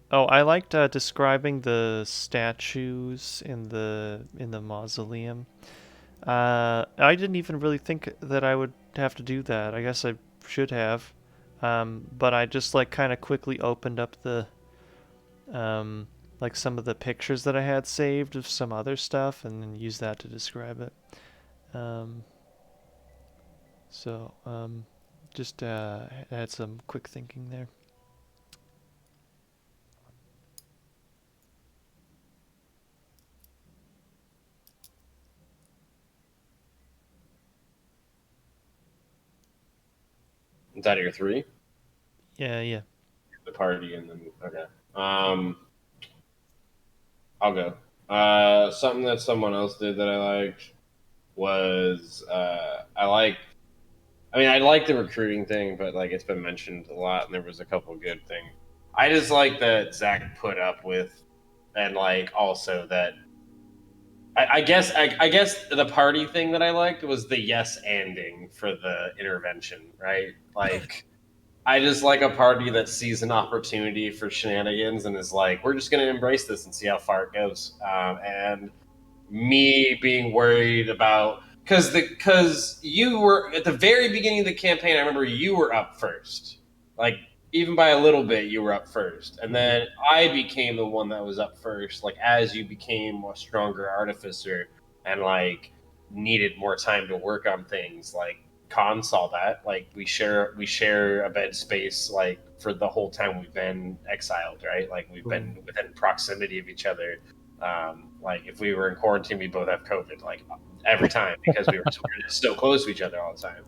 Oh, I liked describing the statues in the mausoleum. I didn't even really think that I would have to do that. I guess I should have. But I just like kind of quickly opened up the like some of the pictures that I had saved of some other stuff and then used that to describe it. Just had some quick thinking there. Is that your three? Yeah. The party and then okay. I'll go. Something that someone else did that I liked was I like the recruiting thing, but like it's been mentioned a lot, and there was a couple of good things. I just like that Zach put up with, and like also that I guess the party thing that I liked was the yes anding for the intervention, right? Like, I just like a party that sees an opportunity for shenanigans and is like, we're just going to embrace this and see how far it goes. And me being worried about because you were at the very beginning of the campaign. I remember you were up first, like even by a little bit, you were up first, and then I became the one that was up first. Like as you became a stronger artificer and like needed more time to work on things, like Khan saw that. Like we share a bed space like for the whole time we've been exiled, right? Like we've been within proximity of each other. Like if we were in quarantine, we both have COVID, like every time because we were so close to each other all the time.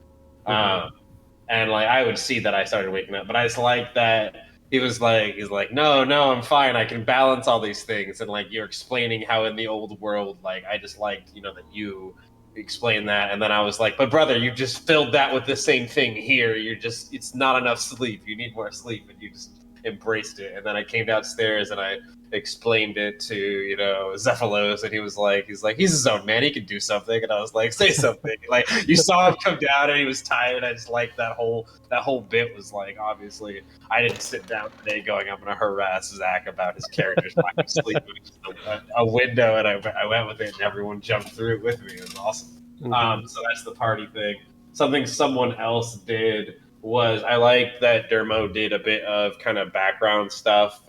And like I would see that I started waking up, but I just like that he's like, no, I'm fine. I can balance all these things. And like you're explaining how in the old world, like I just liked, that you explained that. And then I was like, but brother, you just filled that with the same thing here. It's not enough sleep. You need more sleep. And you just embraced it. And then I came downstairs and I explained it to Zephylos, and he's his own man, he can do something. And I was like, say something. Like you saw him come down and he was tired. I just like that whole bit was like, obviously I didn't sit down today going, I'm gonna harass Zach about his character's lack of sleep. A window, and I went with it and everyone jumped through it with me. It was awesome. So that's the party thing. Something someone else did was I like that Dermo did a bit of kind of background stuff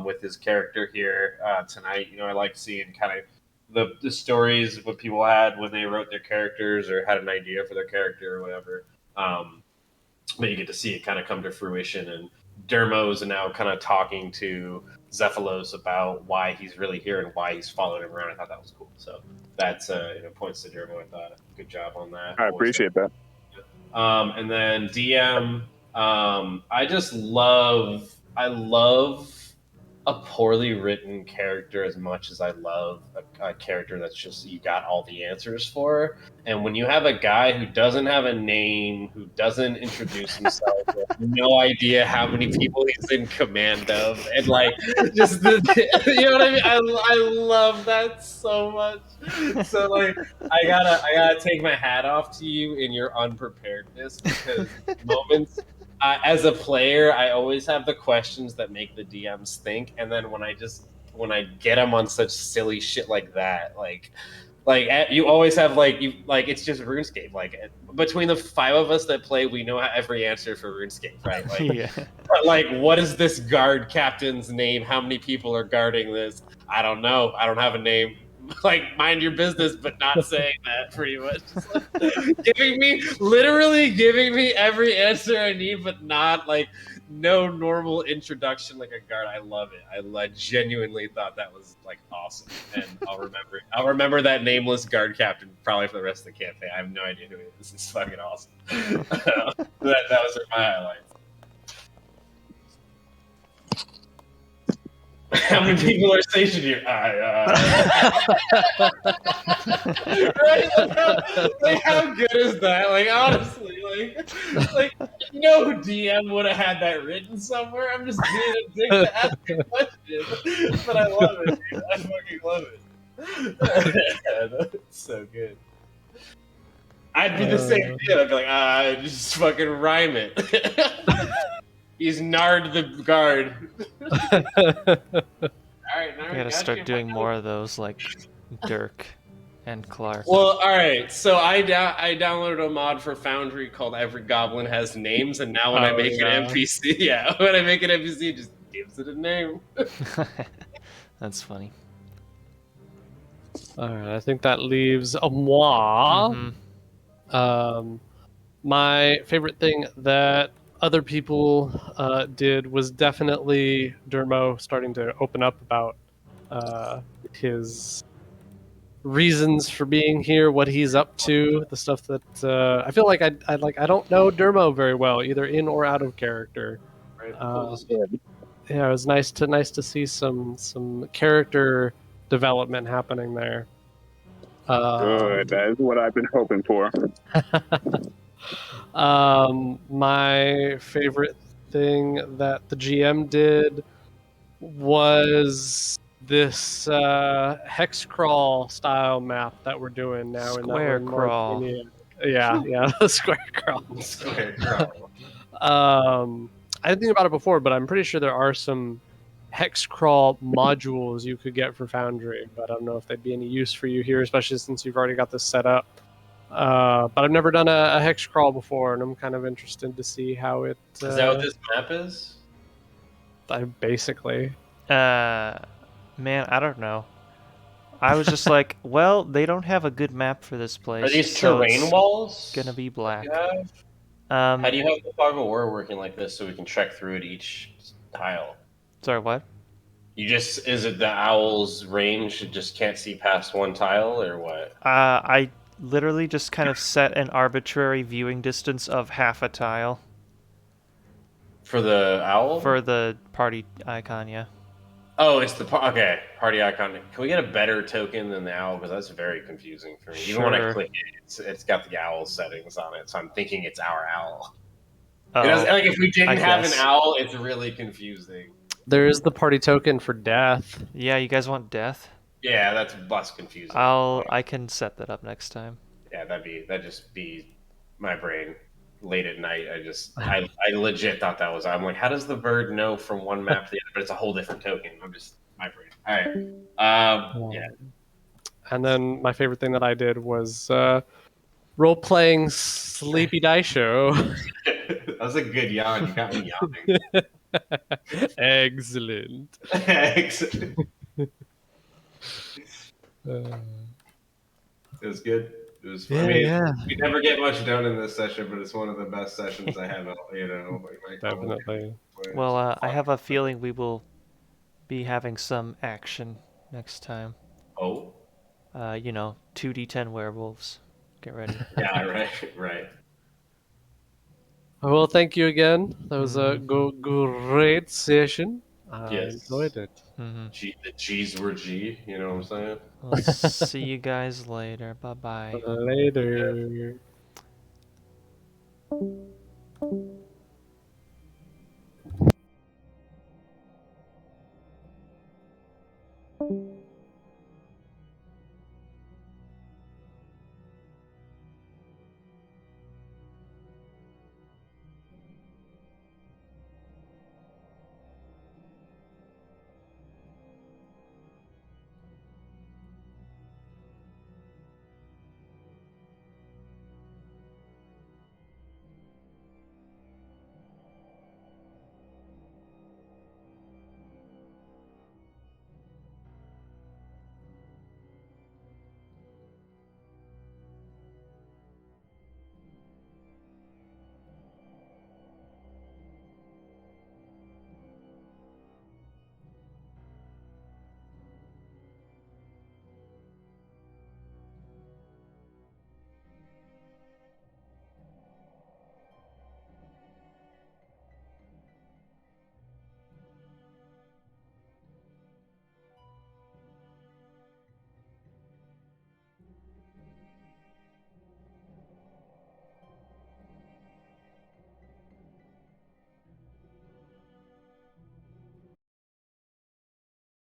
with his character here tonight. I like seeing kind of the stories what people had when they wrote their characters or had an idea for their character or whatever. But you get to see it kind of come to fruition. And Dermo's now kind of talking to Zephylos about why he's really here and why he's following him around. I thought that was cool. So that's points to Dermo. I thought good job on that. I appreciate that. And then DM, I love a poorly written character as much as I love a character that's just you got all the answers for. And when you have a guy who doesn't have a name, who doesn't introduce himself, no idea how many people he's in command of, and like just you know what I mean? I love that so much. So like I gotta take my hat off to you in your unpreparedness, because moments as a player, I always have the questions that make the DMs think, and then when I get them on such silly shit like that, like you always have it's just RuneScape. Like between the 5 of us that play, we know every answer for RuneScape, right? Like, Yeah. But like, what is this guard captain's name? How many people are guarding this? I don't know. I don't have a name. Like, mind your business, but not saying that, pretty much. Literally giving me every answer I need, but not like no normal introduction like a guard. I love it. I genuinely thought that was like awesome, and I'll remember that nameless guard captain probably for the rest of the campaign. I have no idea who he is. It's fucking awesome. that was my highlights. How many people are stationed here? Right? Like, how good is that? Like, honestly, like no DM would have had that written somewhere. I'm just being a dick to ask a question, but I love it, dude. I fucking love it. That's so good. I'd be the same kid. I'd be like, just fucking rhyme it. He's Nard the guard. All right, now We gotta start doing more of those, like Dirk and Clark. Well, all right. So I downloaded a mod for Foundry called Every Goblin Has Names, and now when I make an NPC, when I make an NPC, it just gives it a name. That's funny. All right, I think that leaves a moi. Mm-hmm. My favorite thing that other people did was definitely Dermo starting to open up about his reasons for being here, what he's up to, the stuff that I feel like I don't know Dermo very well, either in or out of character. Yeah, it was nice to see some character development happening there. Good. That is what I've been hoping for. My favorite thing that the GM did was this hex crawl style map that we're doing now. Square in crawl. Morytania. Yeah, square crawl. Square crawl. I didn't think about it before, but I'm pretty sure there are some hex crawl modules you could get for Foundry, but I don't know if they'd be any use for you here, especially since you've already got this set up. But I've never done a hex crawl before, and I'm kind of interested to see how it. Is that what this map is? Basically. Man, I don't know. I was just like, well, they don't have a good map for this place. Are these so terrain it's walls? gonna be black. How do you have the fog of war working like this so we can trek through it each tile? Sorry, what? Is it the owl's range? You just can't see past one tile, or what? I literally just kind of set an arbitrary viewing distance of half a tile. For the owl? For the party icon, yeah. Oh, it's the okay party icon. Can we get a better token than the owl? Because that's very confusing for me. Even when I Sure. click it, it's got the owl settings on it, so I'm thinking it's our owl. Oh, Like if we didn't I have guess. an owl, it's really confusing. There is the party token for death. Yeah, you guys want death? Yeah, that's less confusing. I can set that up next time. Yeah, that'd just be my brain late at night. I legit thought that was. I'm like, how does the bird know from one map to the other? But it's a whole different token. I'm just my brain. All right. Yeah. And then my favorite thing that I did was role playing Sleepy Dice Show. That was a good yawn. You got me yawning. Excellent. Excellent. It was good. It was fun. We never get much done in this session, but it's one of the best sessions I have. Definitely. Well, I have a feeling we will be having some action next time. Oh. 2d10 werewolves. Get ready. Yeah. Right. Well, thank you again. That was a great session. I enjoyed it. Mm-hmm. The G's were G. You know what I'm saying? We'll see you guys later. Bye-bye. Later.